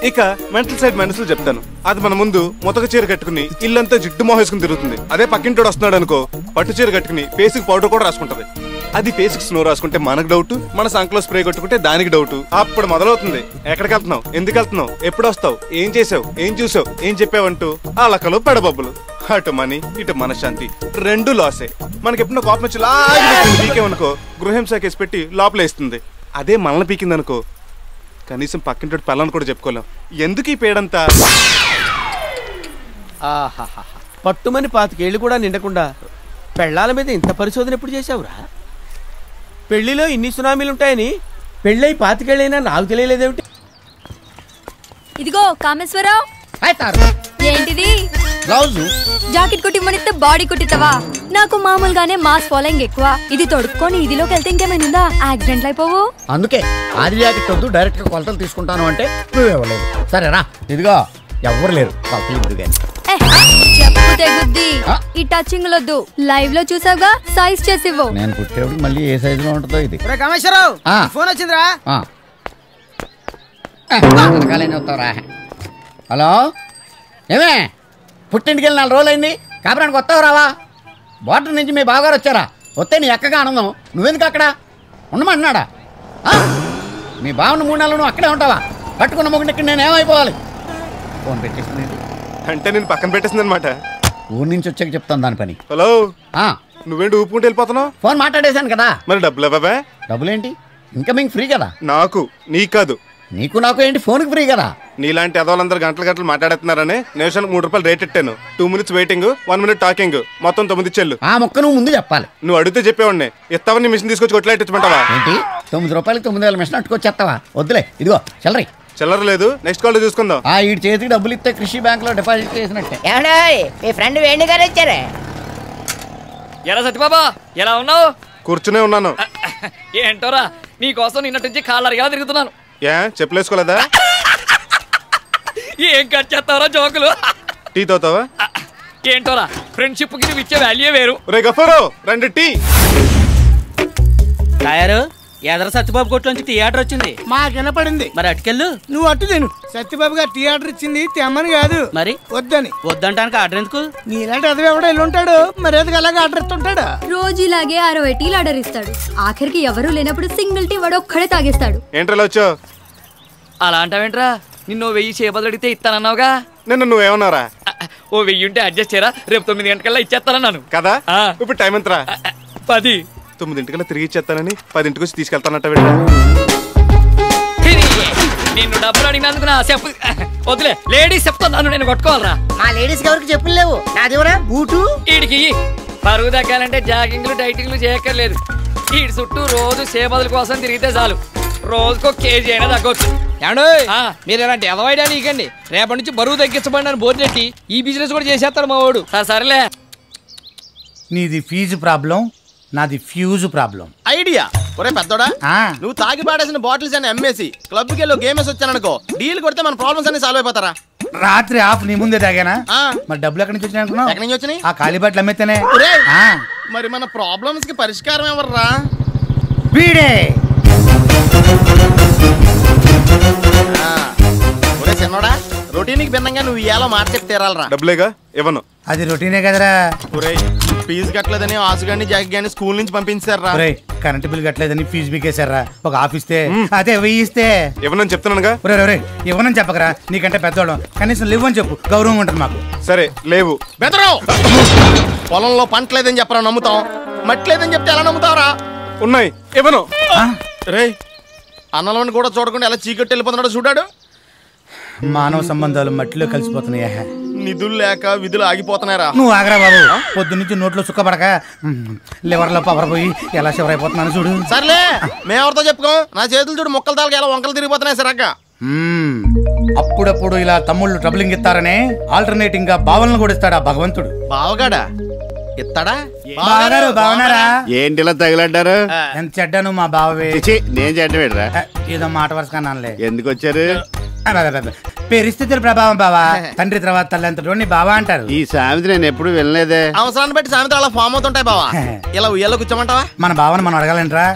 ఇక మెంటల్ సైడ్ మైనస్లు చెప్తాను. అది మన ముందు మొతక చీర కట్టుకుని ఇల్లంతా జిడ్డు మొహేసుకుని తిరుగుతుంది. అదే పక్కింటోడు వస్తున్నాడు అనుకో పట్టు చీర కట్టుకుని ఫేస్కి పౌడర్ కూడా రాసుకుంటది. అది ఫేస్కి స్నో రాసుకుంటే మనకు డౌట్, మన సంకలో స్ప్రే కొట్టుకుంటే దానికి డౌట్. అప్పుడు మొదలవుతుంది ఎక్కడికి వెళ్తున్నావు, ఎందుకు వెళ్తున్నావు, ఎప్పుడు వస్తావు, ఏం చేసావు, ఏం చూసావు, ఏం చెప్పావంటూ ఆ లక్కలు పెడబబ్బులు. అటు మనీ ఇటు మనశ్శాంతి 2 లాసే. మనకి ఎప్పుడో కోపం వచ్చి పీకేమనుకో గృహింస కేసు పెట్టి లోపలేస్తుంది. అదే మనల్ని పీకిందనుకో కనీసం పక్కింటి పిల్లని కూడా చెప్పుకోలేం. ఎందుకు ఈ పేడంతా? పట్టుమని 25 ఏళ్ళు కూడా నిండకుండా పెళ్ళాల మీద ఇంత పరిశోధన ఎప్పుడు చేసావురా? పెళ్లిలో ఇన్ని సునామీలుంటాయని పెళ్ళై 25 ఏళ్ళైనా నాకు తెలియలేదేమిటి? ఇదిగో కామేశ్వరరావు, ఏంటిది? బ్లౌజు జాకెట్ కుట్టిమనిస్తే బాడీ కుట్టిస్తావా? నాకు మామూలుగానే మాస్ ఫాలోయింగ్ ఎక్కువ. ఇది తొడుక్కొని ఇదిలోకి వెళ్తే ఇంకేమైనా యాక్సిడెంట్ అయిపోవు. అందుకే ఆది జాకెట్ వద్దు, డైరెక్ట్ గా కొలతలు తీసుకుంటాను అంటే నువ్వు ఇవ్వలేదు. సరేరా, ఇదిగో ఎవ్వరు లేరు కొలతలు ఇద్దు గాని. చెప్పు తెగుద్ది. ఈ టచింగ్ లొద్దు, లైవ్ లో చూసావుగా, సైజ్ చేసివ్వు. నేను కుట్టేప్పుడు మళ్ళీ ఏ సైజు లో ఉంటుందో ఇది. కామేశ్వరరావు ఫోన్ వచ్చిందిరా. హలో, ఏమే పుట్టింటికి వెళ్ళి 4 రోజులు అయింది, కాపురానికి వస్తావు రావా? బోర్డర్ నుంచి మీ బావగారు వచ్చారా? వస్తే నీ ఎక్కగా ఆనందం, నువ్వెందుకు అక్కడ ఉండమంటున్నాడా? మీ బావను 3 నెలలు నువ్వు అక్కడే ఉంటావా? పట్టుకున్న మొగుడిని ఇక్కడ నేను ఏమైపోవాలి? ఫోన్ పెట్టేసింది అంటే నేను పక్కన పెట్టేసింది అనమాట. ఊరి నుంచి వచ్చాక చెప్తాను దాని పని. హలో, నువ్వేంటి ఊపుకుంటూ వెళ్ళిపోతున్నావు? ఫోన్ మాట్లాడేశాను కదా. మరి డబ్బులు బాబా? డబ్బులేంటి, ఇన్కమింగ్ ఫ్రీ కదా. నాకు నీకు కాదు. నీకు నాకు ఏంటి, ఫోన్కి ఫ్రీ కదా. నీలాంటి అదోళ్ళందరూ గంటలు మాట్లాడుతున్నారని నిమిషానికి 3 రూపాయలు రేట్ ఇట్టాను. 2 minutes వెయిటింగ్, 1 minute టాకింగ్, మొత్తం 9 చెల్లు. ఆ మొక్క నువ్వు ముందు చెప్పాలి. నువ్వు అడిగితే చెప్పేవాడిని. ఇస్తావని మిషన్ తీసుకొచ్చి కొట్లాడించమంటావా? ఏంటి 9 రూపాయలకి 9,000 మిషన్ అట్టుకొచ్చేస్తావా? వద్దులే, ఇదిగో చిల్లరి. చిల్లర లేదు, నెక్స్ట్ కాల్ చూసుకుందాం. ఈ చేతికి డబ్బులు ఇస్తే కృషి బ్యాంక్ లో డిపాజిట్ చేసినట్టే. మీ ఫ్రెండ్ వేణు గారు వచ్చారే. ఎలా సత్యబాబా, ఎలా ఉన్నావు? కూర్చునే ఉన్నాను. ఏంటోరా, నీకోసం నిన్నటి నుంచి కాలరిగా తిరుగుతున్నాను. ఏ చెప్పులేసుకోలేదా? ఏం కట్ చేస్తావరా జోకులు? టీ తాగుతావా? ఏంటోరా, ఫ్రెండ్షిప్ కి నువ్వు ఇచ్చే వాల్యూ వేరు. రే గఫారో, 2 టీ. తయారు ఎదర సత్యబాబు కొట్లోంచి టీ ఆర్డర్ వచ్చింది. మాకు వినపడింది. మరి అటుకెళ్ళు. నువ్వు అట్టు తిను. సత్యబాబు గారు టీ ఆర్డర్ ఇచ్చింది తెమ్మని కాదు, మరి వద్దని. వద్దంటానికి ఆర్డర్ ఎందుకు? నీలాంటి అదవి ఎవడో వెళ్ళి ఉంటాడు, మరి ఎందుకు అలాగే ఆర్డర్ ఇస్తుంటాడు? రోజు ఇలాగే 60 టీలు ఆర్డర్ ఇస్తాడు. ఆఖరికి ఎవరు లేనప్పుడు సింగిల్ టీ వాడు ఒక్కడే తాగేస్తాడు. ఏంట్రా వచ్చావు? అలా అంటావేంట్రా? నిన్ను 1000 చేపలు అడిగితే ఇస్తానన్నావుగా. నిన్న నువ్వేమన్నారా? ఓ 1000 ఉంటే అడ్జస్ట్ చేయరా, రేపు 9 గంటకల్లా ఇచ్చేస్తానన్నాను కదా. ఇప్పుడు టైం ఎంతరా? 10. 9 తిరిగి ఇచ్చేస్తానని 10 వచ్చి తీసుకెళ్తానట్ట. నిన్ను డబ్బులు అడిగినందుకు నా చెప్పు వదిలే. లేడీస్ చెప్తాను, నేను కొట్టుకోవాలరా. మా లేడీస్ ఎవరికి చెప్పులు లేవు, నాదివరా బూటు. వీడికి పరుగు దక్కాలంటే జాగింగ్లు డైటింగ్లు చేయక్కర్లేదు. వీడి చుట్టూ రోజు సేపదుల కోసం తిరిగితే చాలు, రోజుకో కేజీ అయినా తగ్గొచ్చు. మీరు ఇలాంటి ఎదవైడా నీకండి. రేపటి నుంచి బరువు తగ్గించబడి బోర్డెట్టి ఈ బిజినెస్ కూడా చేసేస్తాడు మా వాడు. సరేలే. నీది ఫీజు ప్రాబ్లం, నాది ఫ్యూజ్ ప్రాబ్లం. ఐడియా. ఒరే పెద్దోడా, నువ్వు తాగి పాడేసిన బాటిల్స్ అని అమ్మేసి క్లబ్ కి గేమేసి వచ్చాననుకో, డీల్ కొడితే మన ప్రాబ్లమ్స్ అన్ని సాల్వ్ అయిపోతారా? రాత్రి ఆఫ్ నీ ముందే తాగానా? మరి డబ్బులు ఎక్కడి నుంచి వచ్చినాయి అనుకున్నావు? ఎక్కడి నుంచి వచ్చినాయి? ఆ ఖాళీ బాటిల్ అమ్మేతేనే. మరి మన ప్రాబ్లమ్స్ కి పరిష్కారం ఎవర్రా? వీడే. ఒరే చిన్నోడా, రొటీన్ కి భిన్నంగా నువ్వు ఇయాల మాట చెప్పి తీరాలరా. డబ్బులేగా ఇవ్వను. అది రొటీనే కదరా. ఒరే ఫీజు కట్టలేదని ఆసుగాని జాకి గాని స్కూల్ నుంచి పంపించారా? కరెంట్ బిల్ కట్టలేదని ఫీజు బికేశారా? ఒక ఆఫీస్తే అదే 1000 ఇస్తే ఇవ్వనని చెప్తున్నానుగా. ఇవ్వనని చెప్పకరా, నీకంటే పెద్దోళ్ళం, కనీసం లేవని చెప్పు, గౌరవం ఉంటుంది మాకు. సరే లేవు. బెదరు. పొలంలో పంట లేదని చెప్పరా నమ్ముతాం, మట్టి లేదని చెప్తే ఎలా నమ్ముతావరా? ఉన్నాయి, ఇవ్వను. రే అన్నలోని కూడా చూడకుండా ఎలా చీకట్టి వెళ్ళిపోతున్నాడో చూడాడు. మానవ సంబంధాలు మట్టిలో కలిసిపోతున్నాయా? నిధులు లేక విధులు ఆగిపోతున్నారా? నువ్వు ఆగరా బాబు. పొద్దున్నుంచి నోట్లో సుక్కపడక లివర్ లో పవర్ పోయి ఎలా షివర్ అయిపోతున్నాను చూడు. సర్లే, మేమెవరితో చెప్పుకో. నా చేతులు చూడు మొక్కలు తాలకి ఎలా వంకలు తిరిగిపోతున్నాయి సరక్క. అప్పుడప్పుడు ఇలా తమ్ముళ్ళు ట్రబులింగ్ ఇస్తారనే ఆల్టర్నేటింగ్ గా బావలను కూడా ఇస్తాడా భగవంతుడు. బావగాడా? ఇస్తాడా? బావగారు బాగున్నారా? ఏంటి ఇలా తగిలడ్డారు? ఎంత చెడ్డాను మా బావే. నేను చెడ్డవేట్రా? ఏదో మాట వరుసకన్నానులే. ఎందుకు వచ్చారు? పరిస్థితుల ప్రభావం బావా. తండ్రి తర్వాత తల్లి బావా అంటారు. ఈ సామెత నేను ఎప్పుడు వినలేదే. అవసరాన్ని బట్టి సామెత అలా ఫామ్ అవుతుంటాయి బావా. ఇలా ఉయ్యాలో కూర్చోమంటావా? మన బావని మనం అడగాలంటరా?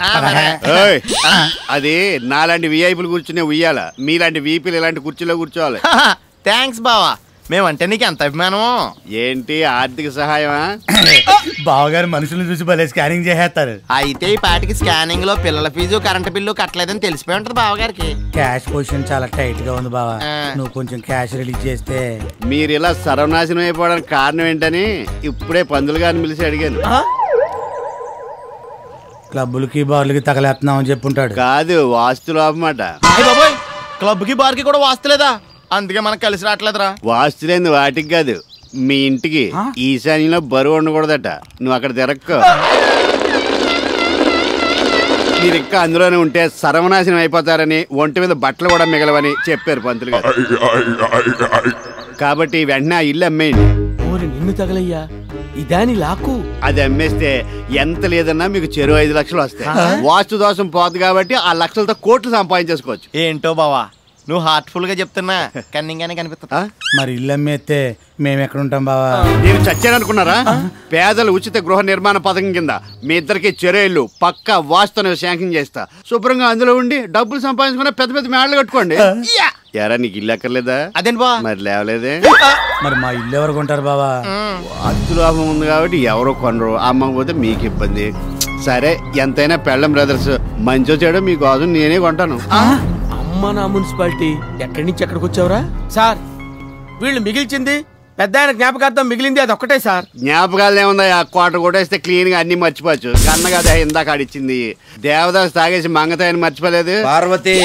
అది నాలాంటి విఐపీలు కూర్చునే ఉయ్యాల, మీలాంటి వీపీలు ఇలాంటి కుర్చీలో కూర్చోవాలి. థ్యాంక్స్ బావా. మేమంటే నీకు ఎంత అభిమానమో. ఏంటి ఆర్థిక సహాయమా? బావగారు మనుషులను చూసి భలే స్కానింగ్ చేసేస్తారు. అయితే ఈ పాటికి స్కానింగ్ లో పిల్లల ఫీజు కరెంట్ బిల్లు కట్టలేదని తెలిసిపోయి ఉంటది బావగారికి. క్యాష్ పొజిషన్ చాలా టైట్ గా ఉంది బావా. నువ్వు కొంచెం క్యాష్ రిలీజ్ చేస్తే. మీరు ఇలా సర్వనాశనం అయిపోవడానికి కారణం ఏంటని ఇప్పుడే పందులు గారిని పిలిచి అడిగాను. క్లబ్బులకి బార్లకి తగలేస్తున్నావు అని చెప్పుంటాడు. కాదు, వాస్తు లోపమాట. క్లబ్ కి బార్ కి కూడా వాస్తలేదా? అందుకే మనకు కలిసి రావట్లేదురా. వాస్తు లేని వాటికి కాదు, మీ ఇంటికి ఈశాన్యంలో బరువు ఉండకూడదట. నువ్వు అక్కడ తిరక్కో. మీరు ఇంకా అందులోనే ఉంటే సర్వనాశనం అయిపోతారని, ఒంటి మీద బట్టలు కూడా మిగలవని చెప్పారు పంతులు గారు. కాబట్టి వెంటనే ఆ ఇల్లు అమ్మేయండి. నిన్ను తగలయ్యా, ఇదాని లాక్కు. అది అమ్మేస్తే ఎంత లేదన్నా మీకు చెరువు 5 లక్షలు వస్తాయి. వాస్తు దోషం పోదు కాబట్టి ఆ లక్షలతో కోట్లు సంపాదించేసుకోవచ్చు. ఏంటో బావా, నువ్వు హార్ట్ఫుల్ గా చెప్తున్నా కన్నింగానే కనిపిస్తా. మరి ఇల్లు అమ్మేస్తే మేము ఎక్కడ ఉంటాం బావా? నేను చచ్చాననుకున్నారా? పేదల ఉచిత గృహ నిర్మాణ పథకం కింద మీ ఇద్దరికి చెరువులు పక్కా వాస్తుని శాంక్షన్ చేస్తా. శుభ్రంగా అందులో ఉండి డబ్బులు సంపాదించుకున్న పెద్ద పెద్ద మేడలు కట్టుకోండి. ఎరా నీకు ఇల్లు ఎక్కర్లేదా? అదేంటి బా మరి లేవలేదే? మరి మా ఇల్లు ఎవరు కొంటారు బావా? అద్దు లాభం ఉంది కాబట్టి ఎవరో కొనరు, అమ్మకపోతే మీకు ఇబ్బంది. సరే, ఎంతైనా పెళ్ళం బ్రదర్స్, మంచో చెడో మీకోసం నేనే కొంటాను. అమ్మ నా మున్సిపాలిటీ, ఎక్కడి నుంచి ఎక్కడికి వచ్చావురా? సార్, వీళ్ళు మిగిల్చింది పెద్ద ఆయన జ్ఞాపకార్థం మిగిలింది అది ఒక్కటే సార్. జ్ఞాపకాలు ఏముందా? ఆ కోట కొట్టేస్తే క్లీన్ గా అన్ని మర్చిపోవచ్చు. కన్న కదా ఇందాక ఆడిచ్చింది. దేవదాస్ తాగేసి మంగతాయని మర్చిపోలేదు. పార్వతి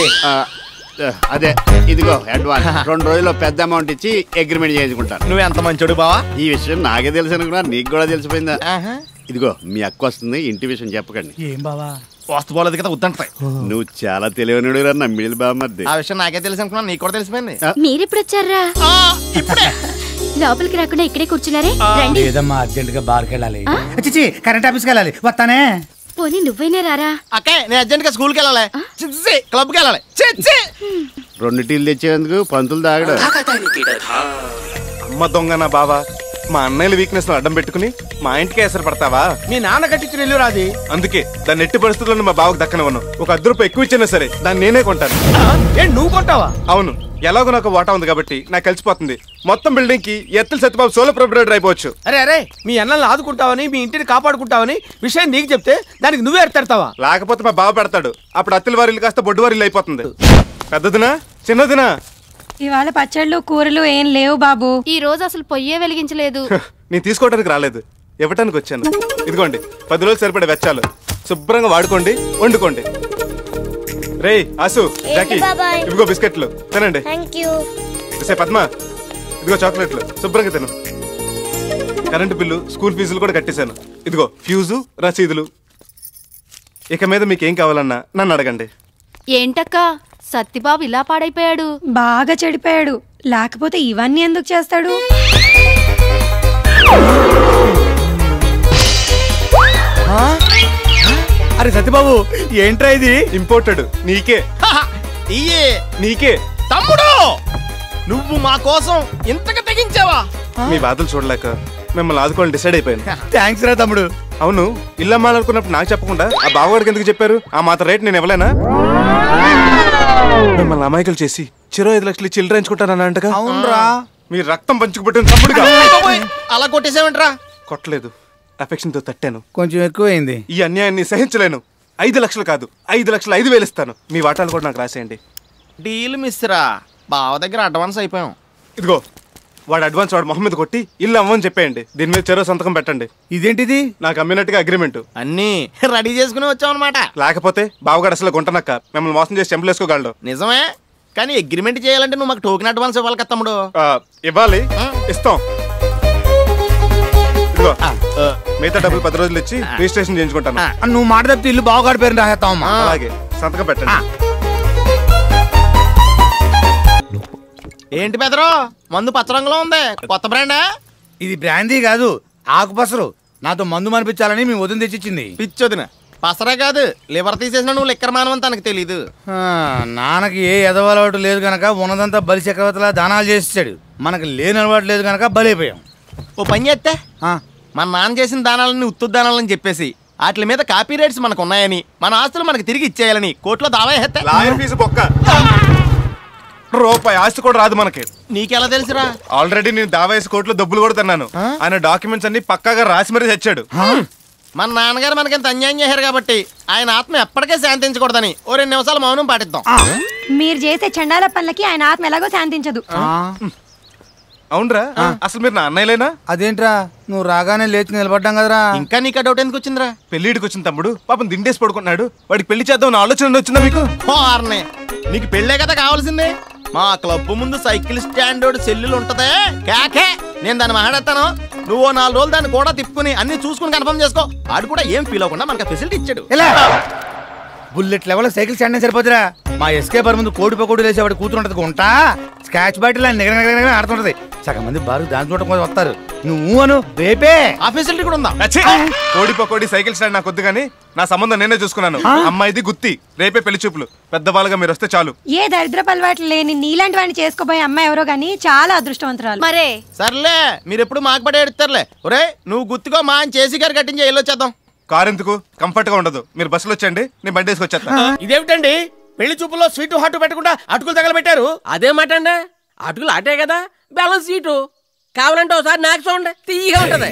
అదే ఇదిగో అడ్వాన్స్. 2 రోజుల్లో పెద్ద అమౌంట్ ఇచ్చి అగ్రిమెంట్ చేసుకుంటాను. నువ్వు ఎంత మంచోడు బావా. ఈ విషయం నాకే తెలుసు అనుకున్నా, నీకు కూడా తెలిసిపోయిందా? ఇదిగో మీ అక్క వస్తుంది, ఇంటి విషయం చెప్పకండి. ఏం బావా? వాస్తు పోలేదు కదా, వద్దంటాయి. నువ్వు చాలా తెలివనుడు రా నమ్మిడి బామ్మద్ది. ఆ విషయం నాకే తెలుసు అనుకున్నా, నీకు కూడా తెలిసిపోయింది. మీరెప్పుడు వచ్చారా? లోపలికి రాకుండా ఇక్కడే కూర్చున్నారే. లేదమ్మా, అర్జెంట్ గా బార్కి వెళ్ళాలి. చిచి కరెంట్ ఆఫీస్కి వెళ్ళాలి, వస్తానే. పోనీ నువ్వైనా రారా? అక్కే, నేను అర్జెంట్ గా స్కూల్కి వెళ్ళాలి, క్లబ్కి వెళ్ళాలి. 2 టీలు తెచ్చేందుకు పంతులు తాగడు. అమ్మ దొంగ నా బావా. మా అన్నయ్యల వీక్నెస్ అడ్డం పెట్టుకుని మా ఇంటికి ఎసరు పడతావా? మీ నాన్న కట్టించిన ఇల్లు రాది. అందుకే దాన్ని ఎట్టి పరిస్థితుల్లో మా బావకు దక్కనివ్వను. ఒక 10 రూపాయలు ఎక్కువ ఇచ్చినా సరే దాన్ని నేనే కొంటాను. నువ్వు కొంటావా? అవును, ఎలాగో నాకు వాటా ఉంది కాబట్టి నాకు కలిసిపోతుంది. మొత్తం బిల్డింగ్ కి ఎత్తుల సత్యబాబు సోలో ప్రొపరేటర్ అయిపోవచ్చు. అరే, మీ అన్నల్ని ఆదుకుంటావని, మీ ఇంటిని కాపాడుకుంటావని విషయం నీకు చెప్తే దానికి నువ్వే ఎడతావా? లేకపోతే మా బావ పెడతాడు. అప్పుడు అత్తిల వారిల్లు కాస్త బొడ్డు వారిల్లు అయిపోతుంది. పెద్దదినా చిన్నదినా? ఇవాళ పచ్చళ్ళు కూరలు ఏం లేవు బాబు. ఈ రోజు అసలు పొయ్యే వెలిగించలేదు. నేను తీసుకోవడానికి రాలేదు, ఇవ్వటానికి వచ్చాను. ఇదిగోండి 10 రోజులు సరిపడే వెచ్చాలు. శుభ్రంగా వాడుకోండి, వండుకోండి. రే ఆసు, జాకీ, ఇదిగో బిస్కెట్లు తినండి. పద్మ, ఇదిగో చాక్లెట్లు, శుభ్రంగా తిను. కరెంటు బిల్లు, స్కూల్ ఫీజులు కూడా కట్టేశాను. ఇదిగో ఫ్యూజు, రసీదులు. ఇక మీద మీకేం కావాలన్నా నన్ను అడగండి. ఏంటక్క సత్తిబాబు ఇలా పాడైపోయాడు? బాగా చెడిపోయాడు. లేకపోతే ఇవన్నీ ఎందుకు చేస్తాడు? అరే సత్యబాబు, ఏంట్రా ఇది? ఇంపోర్టెడ్. నీకే నీకే తమ్ముడు, నువ్వు మా కోసం ఇంతగా తెగించావా? మీ బాధలు చూడలేక మిమ్మల్ని ఆదుకోవాలని డిసైడ్ అయిపోయాను. థ్యాంక్స్ రా తమ్ముడు. అవును, ఇల్లు అమ్మాలనుకున్నప్పుడు నాకు చెప్పకుండా ఆ బావగాడికి ఎందుకు చెప్పారు? ఆ మాత్రం రేట్ నేను ఇవ్వలేనా? మిమ్మల్ని అమాయకులు చేసి 5 లక్షలు ఇచ్చి ఇల్లు రాయించుకుంటానన్నా అంటగా? అవునరా, మీరు రక్తం పంచుకుపెట్టిన తమ్ముడుగా. అలా కొట్టేసావంట్రా? కొట్టలేదు, అఫెక్షన్ తో తట్టాను. కొంచెం ఎక్కువైంది. ఈ అన్యాయాన్ని సహించలేను. 5 లక్షలు కాదు, 5,05,000 ఇస్తాను. మీ వాటాలు కూడా నాకు రాసేయండి. డీల్ మిస్రా, బావ దగ్గర అడ్వాన్స్ అయిపోయాం. ఇదిగో వాడు అడ్వాన్స్ వాడు మొహం మీద కొట్టి ఇల్లు అమ్మని చెప్పేయండి. దీని మీద చెరో సంతకం పెట్టండి. ఇదేంటిది? నాకు అమ్మినట్టుగా అగ్రిమెంట్ అన్నీ రెడీ చేసుకుని వచ్చాం అనమాట. లేకపోతే బావగాడు అసలు గుంటనక్క మిమ్మల్ని మోసం చేసి చెంపలేసుకోగలడు. నిజమే, కానీ అగ్రిమెంట్ చేయాలంటే నువ్వు మాకు టోకెన్ అడ్వాన్స్ ఇవ్వాలి కదా తమ్ముడు. ఇవ్వాలి, ఇస్తాం. ఇదిగో మిగతా డబ్బులు 10 రోజులు ఇచ్చి రిజిస్ట్రేషన్ చేయించుకుంటాను. నువ్వు మాట తప్పితే ఇల్లు బావగాడి పేరు రాసేస్తాం. అలాగే, సంతకం పెట్టండి. ఏంటి పెదరో, మందు పచ్చ రంగులో ఉంది, కొత్త బ్రాండా? ఇది బ్రాందీ కాదు, ఆకుపసరు. నాతో మందు మనిపించాలని మీ వదిన తెచ్చిచ్చింది. పిచ్చొదిన పసరా కాదు, లివర్ తీసేసిన నువ్వు లిక్కర్ మానవని తనకు తెలీదు. నాన్నకి ఏ ఎదవలవాటు లేదు కనుక ఉన్నదంతా బలి చక్రవర్తిలా దానాలు చేసాడు. మనకి లేని అలవాటు లేదు కనుక బలైపోయాం. ఓ పని చేస్తే మన నాన్న చేసిన దానాలని ఉత్తు దానాలని చెప్పేసి వాటి మీద కాపీ రైట్స్ మనకు ఉన్నాయని, మన ఆస్తులు మనకి తిరిగి ఇచ్చేయాలని కోర్టులో దావా వేస్తే లాయర్ ఫీజు బొక్క. రూపాయి ఆస్తి కూడా రాదు మనకి. నీకెలా తెలుసురా? ఆల్రెడీ నేను దావా వేసి కోర్టులో డబ్బులు కూడా తిన్నాను. ఆయన డాక్యుమెంట్స్ అన్ని పక్కాగా రాసి మరీ తెచ్చాడు. మన నాన్నగారు మనకింత అన్యాయం చేశారు కాబట్టి ఆయన ఆత్మ ఎప్పటికే శాంతించకూడదని ఓ 2 నిమిషాలు మౌనం పాటిద్దాం. మీరు చేసే చండాల పనులకి ఆయన ఆత్మ ఎలాగో శాంతించదు. అవునరా, అసలు మీరు నా అన్నయ్యలేనా? అదేంట్రా నువ్వు రాగానే లేచి నిలబడ్డాం కదరా. ఇంకా నీకు డౌట్ ఎందుకు వచ్చిందిరా? పెళ్లిడికి వచ్చిన తమ్ముడు పాపం దిండేసి పడుకున్నాడు. వాడికి పెళ్లి చేద్దాం ఆలోచన వచ్చిందా మీకు? నీకు పెళ్ళే కదా కావాల్సిందే. మా క్లబ్ ముందు సైకిల్ స్టాండ్ సెల్లులు ఉంటదే కాకే, నేను దాన్ని మాట్లాడతాను. నువ్వు 4 రోజులు దాన్ని కూడా తిప్పుకుని అన్ని చూసుకుని కన్ఫర్మ్ చేసుకో. ఆడు కూడా ఏం ఫీల్ అవ్వకుండా మనకు ఫెసిలిటీ ఇచ్చాడు. బుల్లెట్ లెవెల్ సైకిల్ స్టాండ్ సరిపోతురా. మా ఎస్కేపర్ ముందు కోడి లేసేవాడు కూతురుంటది గుంటా స్కాచ్ బాటిల్ నిగర ఆడుతుంటది. సగం మంది బారు దాని చూడటం కోసం వస్తారు. నువ్వు అను రేపే ఆ ఫెసిలిటీ కూడా ఉందా? కోడి పకోడి సైకిల్ స్టాండ్ నాకు వద్దు కానీ నా సంబంధం నేనే చూసుకున్నాను. అమ్మాయిది గుత్తి, రేపే పెళ్లి చూపులు. పెద్దవాళ్ళుగా మీరు వస్తే చాలు. ఏ దరిద్రపు అలవాట్లు లేని నీలాంటి వాడిని చేసుకోబోయే అమ్మాయి ఎవరో గానీ చాలా అదృష్టవంతురాలు. మరే సర్లే, మీరు ఎప్పుడు మాకు పడే ఎడతారులే. ఒరే నువ్వు గుత్తిగో మా చేసి గారు కట్టించి వెళ్ళొచ్చేద్దాం. కారు ఎందుకు, కంఫర్ట్ గా ఉండదు. మీరు బస్సులో వచ్చండి, నేను బండి వేసుకొచ్చేస్తా. ఇదేమిటండి పెళ్లి చూపుల్లో స్వీట్ హాట్ పెట్టకుండా అటుకులు తగలబెట్టారు? అదే మాట అండి, అటుకులు ఆటే కదా బ్యాలెన్స్ సీటు. కావాలంటే ఒకసారి నాకు చూడండి, తీయగా ఉంటది.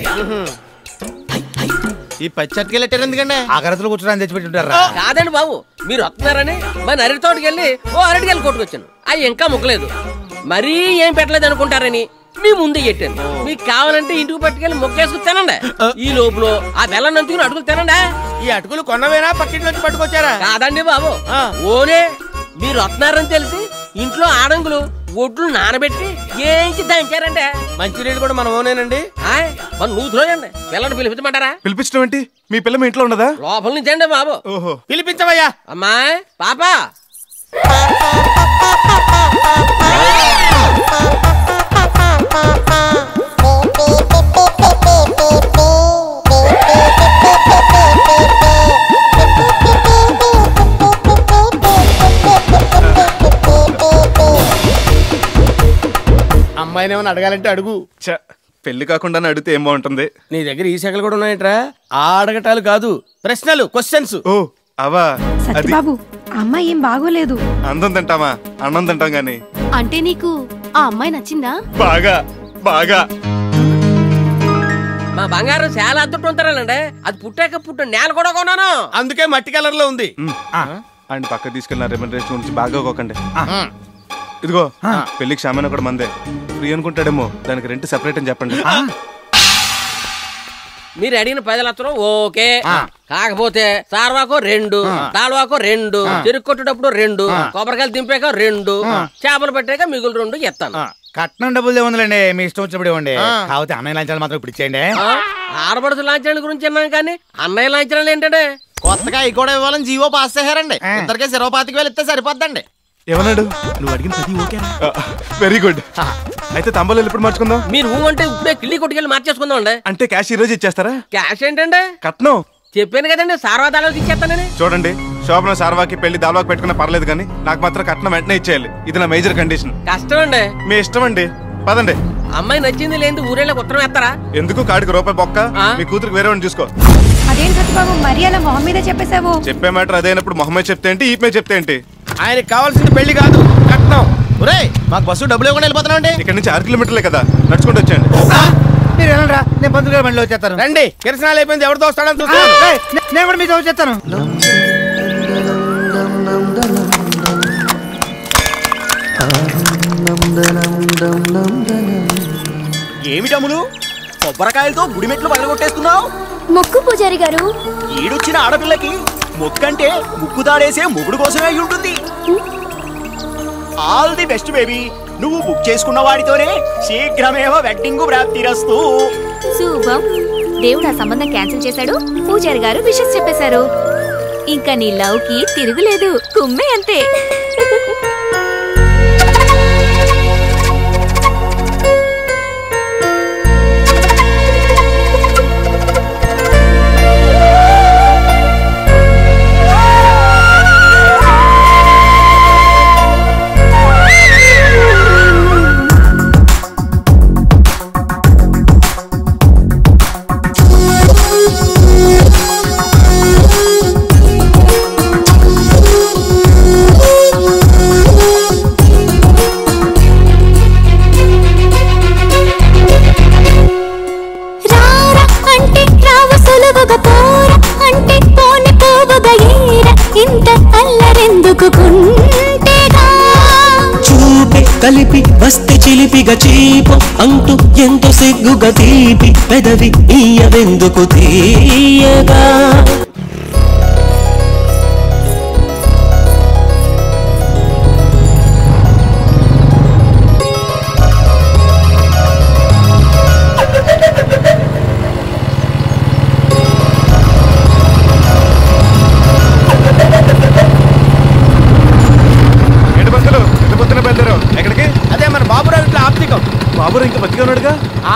ఈ పచ్చటికి వెళ్ళారు ఎందుకండి? ఆకరతలు కూర్చోడానికి తెచ్చిపెట్టుంటారా? కాదండి బాబు, మీరు వస్తున్నారని మన అరటి తోటకి వెళ్ళి అరటికెళ్ళి కొట్టుకొచ్చాను. అవి ఇంకా ముక్కలేదు, మరీ ఏం పెట్టలేదు అనుకుంటారని మీ ముందే పెట్టాను. మీకు కావాలంటే ఇంటికి పట్టుకెళ్ళి మొక్కేసుకు తినండి. ఈ లోపల ఆ బెల్లం నంచుకుని అటుకులు తినండి. ఈ అటుకులు కొన్నవేనా పక్కింట్లోంచి పట్టుకొచ్చారా? కాదండి బాబు, ఓనే మీరు వస్తున్నారని తెలిసి ఇంట్లో ఆడంగులు ఒడ్లు నానబెట్టి ఏంచి దంచారండి. మంచినీళ్ళు కూడా మనం ఓనేనండి. మన నూతులోయండి. పిల్లని పిలిపించమంటారా? పిలిపించడం ఏంటి? మీ పిల్ల మీ ఇంట్లో ఉండదా? లోపల నుంచి అండి బాబు. ఓహో, పిలిపించవయ్యా. అమ్మాయి పాపా అమ్మాయిని ఏమైనా అడగాలంటే అడుగు. పెళ్లి కాకుండా అడిగితే ఏం బాగుంటుంది? నీ దగ్గర ఈ శాఖలు కూడా ఉన్నాయట్రా? ఆ అడగటాలు కాదు, ప్రశ్నలు, క్వశ్చన్స్. ఓ అవా? సత్యబాబు అమ్మాయి ఏం బాగోలేదు. అందం తింటామా? అన్నం తింటాం గాని. అంటే నీకు ఆ అమ్మాయి నచ్చిందా? బాగా బాగా. మా బంగారం చాలా అద్దుట్టు ఉంటారండి. అది పుట్టాక పుట్టు నేల కూడా కొన్నాను, అందుకే మట్టి కలర్ లో ఉంది. ఆయన పక్క తీసుకెళ్ళిన రెమ్యూనరేషన్ గురించి బాగా కోకండి. ఇదిగో పెళ్లికి సామాన్ కూడా మందే. ఫ్రీ అనుకుంటాడేమో, దానికి రెంట్ సెపరేట్ అని చెప్పండి. మీరు అడిగిన 10 లక్షలు ఓకే. కాకపోతే సార్వాకు 2, తాళ్వాకు 2, చెరుకు కొట్టేటప్పుడు 2, కొబ్బరికాయలు దింపాక 2, చేపలు పెట్టాక మిగులు 2 ఇస్తాను. కట్నం డబ్బులు ఏముందిలేండి, మీ ఇష్టం వచ్చినప్పుడు ఇవ్వండి. కాకపోతే అన్నయ్య లాంఛనాలు మాత్రం ఇప్పుడు ఇచ్చేయండి. ఆడబడుచు లాంఛనాల గురించి విన్నాం కానీ అన్నయ్య లాంఛనాలు ఏంటంటే కొత్తగా అవి కూడా ఇవ్వాలని జీవో పాస్ చేశారండి. ఇద్దరికే 25,000 ఇస్తే సరిపోద్దండి. ఏమన్నాడు? నువ్వు అడిగిన ప్రతి ఓకే. Very good. అయితే తంబాలు ఎప్పుడు మార్చుకుందాం? మీరు అంటే ఇప్పుడే కిళ్ళి కొట్టుకెళ్ళి మార్చేసుకుందాం అండి. అంటే క్యాష్ ఈ రోజు ఇచ్చేస్తారా? క్యాష్ ఏంటండి? కట్నం. చెప్పాను కదండి, సార్వా దాళాలకు ఇచ్చేస్తానని. చూడండి, శోభన సార్వాకి పెళ్లి దాల్వాకి పెట్టుకున్నా పర్లేదు కానీ నాకు మాత్రం కట్నం వెంటనే ఇచ్చేయాలి. ఇది నా మేజర్ కండిషన్. కష్టం అండి. మీ ఇష్టం అండి, పదండి. అమ్మాయి నచ్చింది లేదు ఊరేళ్ళకి ఉత్తరం వేస్తారా? ఎందుకు? కాడికి రూపాయి బొక్క. మీ కూతురికి వేరే వాడిని చూసుకో. అదేం సత్యబాబు మరి అలా మొహం మీద చెప్పేశావు? చెప్పే మ్యాటర్ అదేనప్పుడు మొహమ్మే చెప్తే ఏంటి, ఈపే చెప్తే ఏంటి? ఆయనకి కావాల్సింది పెళ్లి కాదు, కట్నం. ఒరే మాకు బస్సు డబ్బులు ఇవ్వకుండా వెళ్ళిపోతున్నాండి. ఇక్కడ నుంచి 6 కిలోమీటర్లే కదా, నడుచుకుంటూ వచ్చేయండి. మీరు వెళ్ళరా, నేను 12 బండిలో వచ్చేస్తాను. రండి, కిరసనాలు అయిపోయింది, ఎవరితో వస్తాడని చూస్తాను. నేను కూడా మీతో వచ్చేస్తాను. ఏమిటములు కొబ్బరికాయలతో గుడిమెట్లు పగలగొట్టేస్తున్నావు? మొక్కు పూజారి గారు. ఈడొచ్చిన ఆడపిల్లకి మొక్కంటే ముక్కు దాడేసే మొగుడు కోసమే అయి ఉంటుంది. All the best baby. నువ్వు బుక్ చేసుకున్న వాడితోనే శీఘ్రమేవ వెడ్డింగ్ ప్రాప్తిరస్తు. శుభం. దేవుడు ఆ సంబంధం క్యాన్సిల్ చేశాడు, పూజారి గారు విషెస్ చెప్పేశారు. ఇంకా నీ లవ్ కి తిరుగులేదు, కుమ్మే అంతే. కలిపి వస్తే చిలిపిగా చీపు అంటూ ఎంతో సిగ్గుగా తీపి పెదవి ఇయ్యవెందుకు తీయగా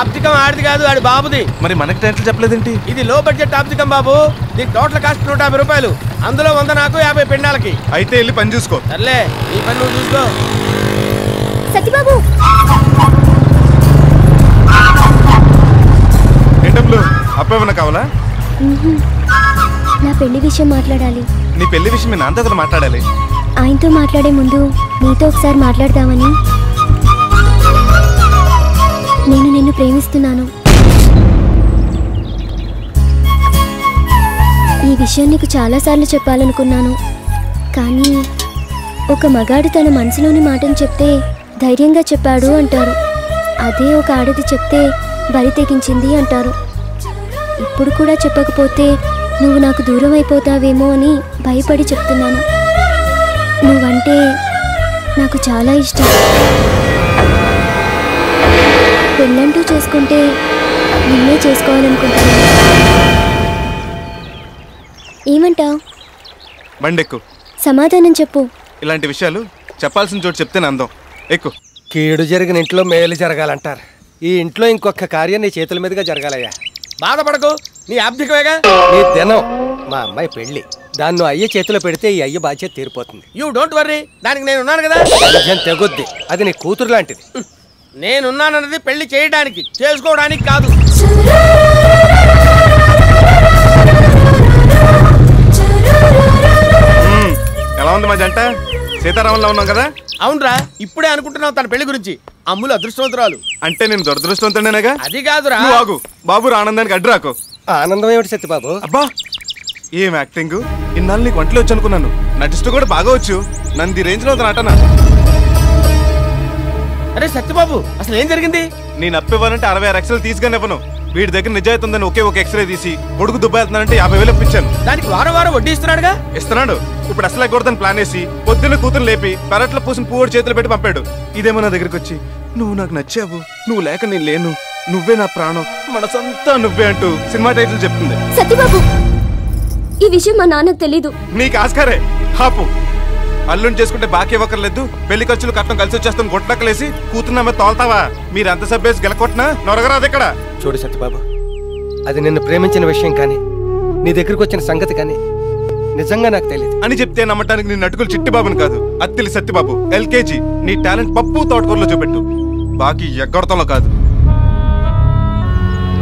ఆప్తికం ఆడిది కాదు, ఆడి బాబుది. మరి మనకి టైటిల్ చెప్పలేదేంటి? ఇది లో బడ్జెట్ ఆప్తికం బాబు. దీని టోటల్ కాస్ట్ 150 రూపాయలు. అందులో 100 నాకు, 50 పెండాలకి. అయితే వెళ్ళి పని చూసుకో. సర్లే, ఈ పని నువ్వు చూసుకో. సత్యబాబు ఏంటప్పుడు అప్పేమన్నా కావాలా? నా పెళ్లి విషయం మాట్లాడాలి. నీ పెళ్లి విషయం మీ నాన్నతో మాట్లాడాలి. ఆయనతో మాట్లాడే ముందు నీతో ఒకసారి మాట్లాడదామని. నేను నిన్ను ప్రేమిస్తున్నాను. ఈ విషయం నీకు చాలాసార్లు చెప్పాలనుకున్నాను, కానీ ఒక మగాడు తన మనసులోని మాటను చెప్తే ధైర్యంగా చెప్పాడు అంటారు. అదే ఒక ఆడది చెప్తే బరి తెగించింది అంటారు. ఇప్పుడు కూడా చెప్పకపోతే నువ్వు నాకు దూరం అయిపోతావేమో అని భయపడి చెప్తున్నాను. నువ్వంటే నాకు చాలా ఇష్టం. పెళ్ళంటూ చేసుకుంటే నిన్నే చేసుకోవాలనుకుంటున్నాను. ఏమంటావు? బండెక్కు. సమాధానం చెప్పు. ఇలాంటి విషయాలు చెప్పాల్సిన చోటు చెప్తే అందం. ఎక్కు. కీడు జరిగిన ఇంట్లో మేలు జరగాలంటారు. ఈ ఇంట్లో ఇంకొక కార్యం నీ చేతుల మీదుగా జరగాలయ్యా. బాధపడకు, నీ ఆబ్దికమేగా. నీ దినం మా అమ్మాయి పెళ్లి, దాన్ని నువ్వు అయ్యే చేతిలో పెడితే ఈ అయ్య బాధ్యత తీరిపోతుంది. యూ డోంట్ వర్రీ, దానికి నేను ఉన్నాను కదా. నిజం తెగుద్ది, అది నీ కూతురు లాంటిది. నేనున్నానన్నది పెళ్లి చేయడానికి, చేసుకోవడానికి కాదు. ఎలా ఉంది మా జంట? సీతారామంలో ఉన్నాం కదా. అవునరా, ఇప్పుడే అనుకుంటున్నావు తన పెళ్లి గురించి. అమ్ములు అదృష్టవంతురాలు. అంటే నేను దురదృష్టవంతుడేనేగా. అది కాదురా. ఆగు బాబు, ఆనందానికి అడ్డు రాకు. ఆనందం ఏమిటి సత్యబాబు? అబ్బా ఏం యాక్టింగ్! ఇన్నాళ్ళు నీకు వంటలు వచ్చు అనుకున్నాను. నటిస్తూ కూడా బాగా వచ్చు. నంది రేంజ్ లో నటన. అరే సత్యబాబు, అసలు ఏం జరిగింది? నేను అప్పివ్వాలంటే 66 ఎక్స్రేలు తీసుకుని ఇవ్వను. వీడి దగ్గర నిజాయితీ ఉందని ఒకే ఒక ఎక్స్రే తీసి కొడుకు దుబ్బాయితున్నానంటే 50,000 ఇప్పించాను. దానికి వారం వారం వడ్డీ ఇస్తున్నాడుగా. ఇస్తున్నాడు. ఇప్పుడు అసలు ఎగ్గొడతాను ప్లాన్ వేసి పొద్దున్న కూతురు లేపి పెరట్లో పూసిన పువ్వుడు చేతులు పెట్టి పంపాడు. ఇదేమో నా దగ్గరికి వచ్చి నువ్వు నాకు నచ్చావు, నువ్వు లేక నేను లేను, నువ్వే నా ప్రాణం, మనసంతా నువ్వే అంటూ సినిమా టైటిల్ చెప్తుంది. సత్యబాబు, ఈ విషయం మా నాన్నకు తెలీదు. నీకు ఆస్కారే. హాపు. అల్లుని చేసుకుంటే బాకీ ఇవ్వకర్లేదు, పెళ్లి ఖర్చులు కట్నం కలిసి వచ్చేస్తాను. గొట్టలెసి కూతున్న మీద తోల్తావా? మీరు ఎంత సబ్బేసి గెలకొట్టినా నొరగరాదు ఇక్కడ. చూడు సత్యబాబు, అది నిన్ను ప్రేమించిన విషయం కానీ నీ దగ్గరకు వచ్చిన సంగతి కానీ నిజంగా నాకు తెలియదు అని చెప్తే నమ్మటానికి నీ నటుకులు చిట్టిబాబుని కాదు, అత్తిలి సత్యబాబు. LKG. నీ టాలెంట్ పప్పు తోటకూరలో చూపెట్టు, బాకీ ఎగ్గొడతంలో కాదు.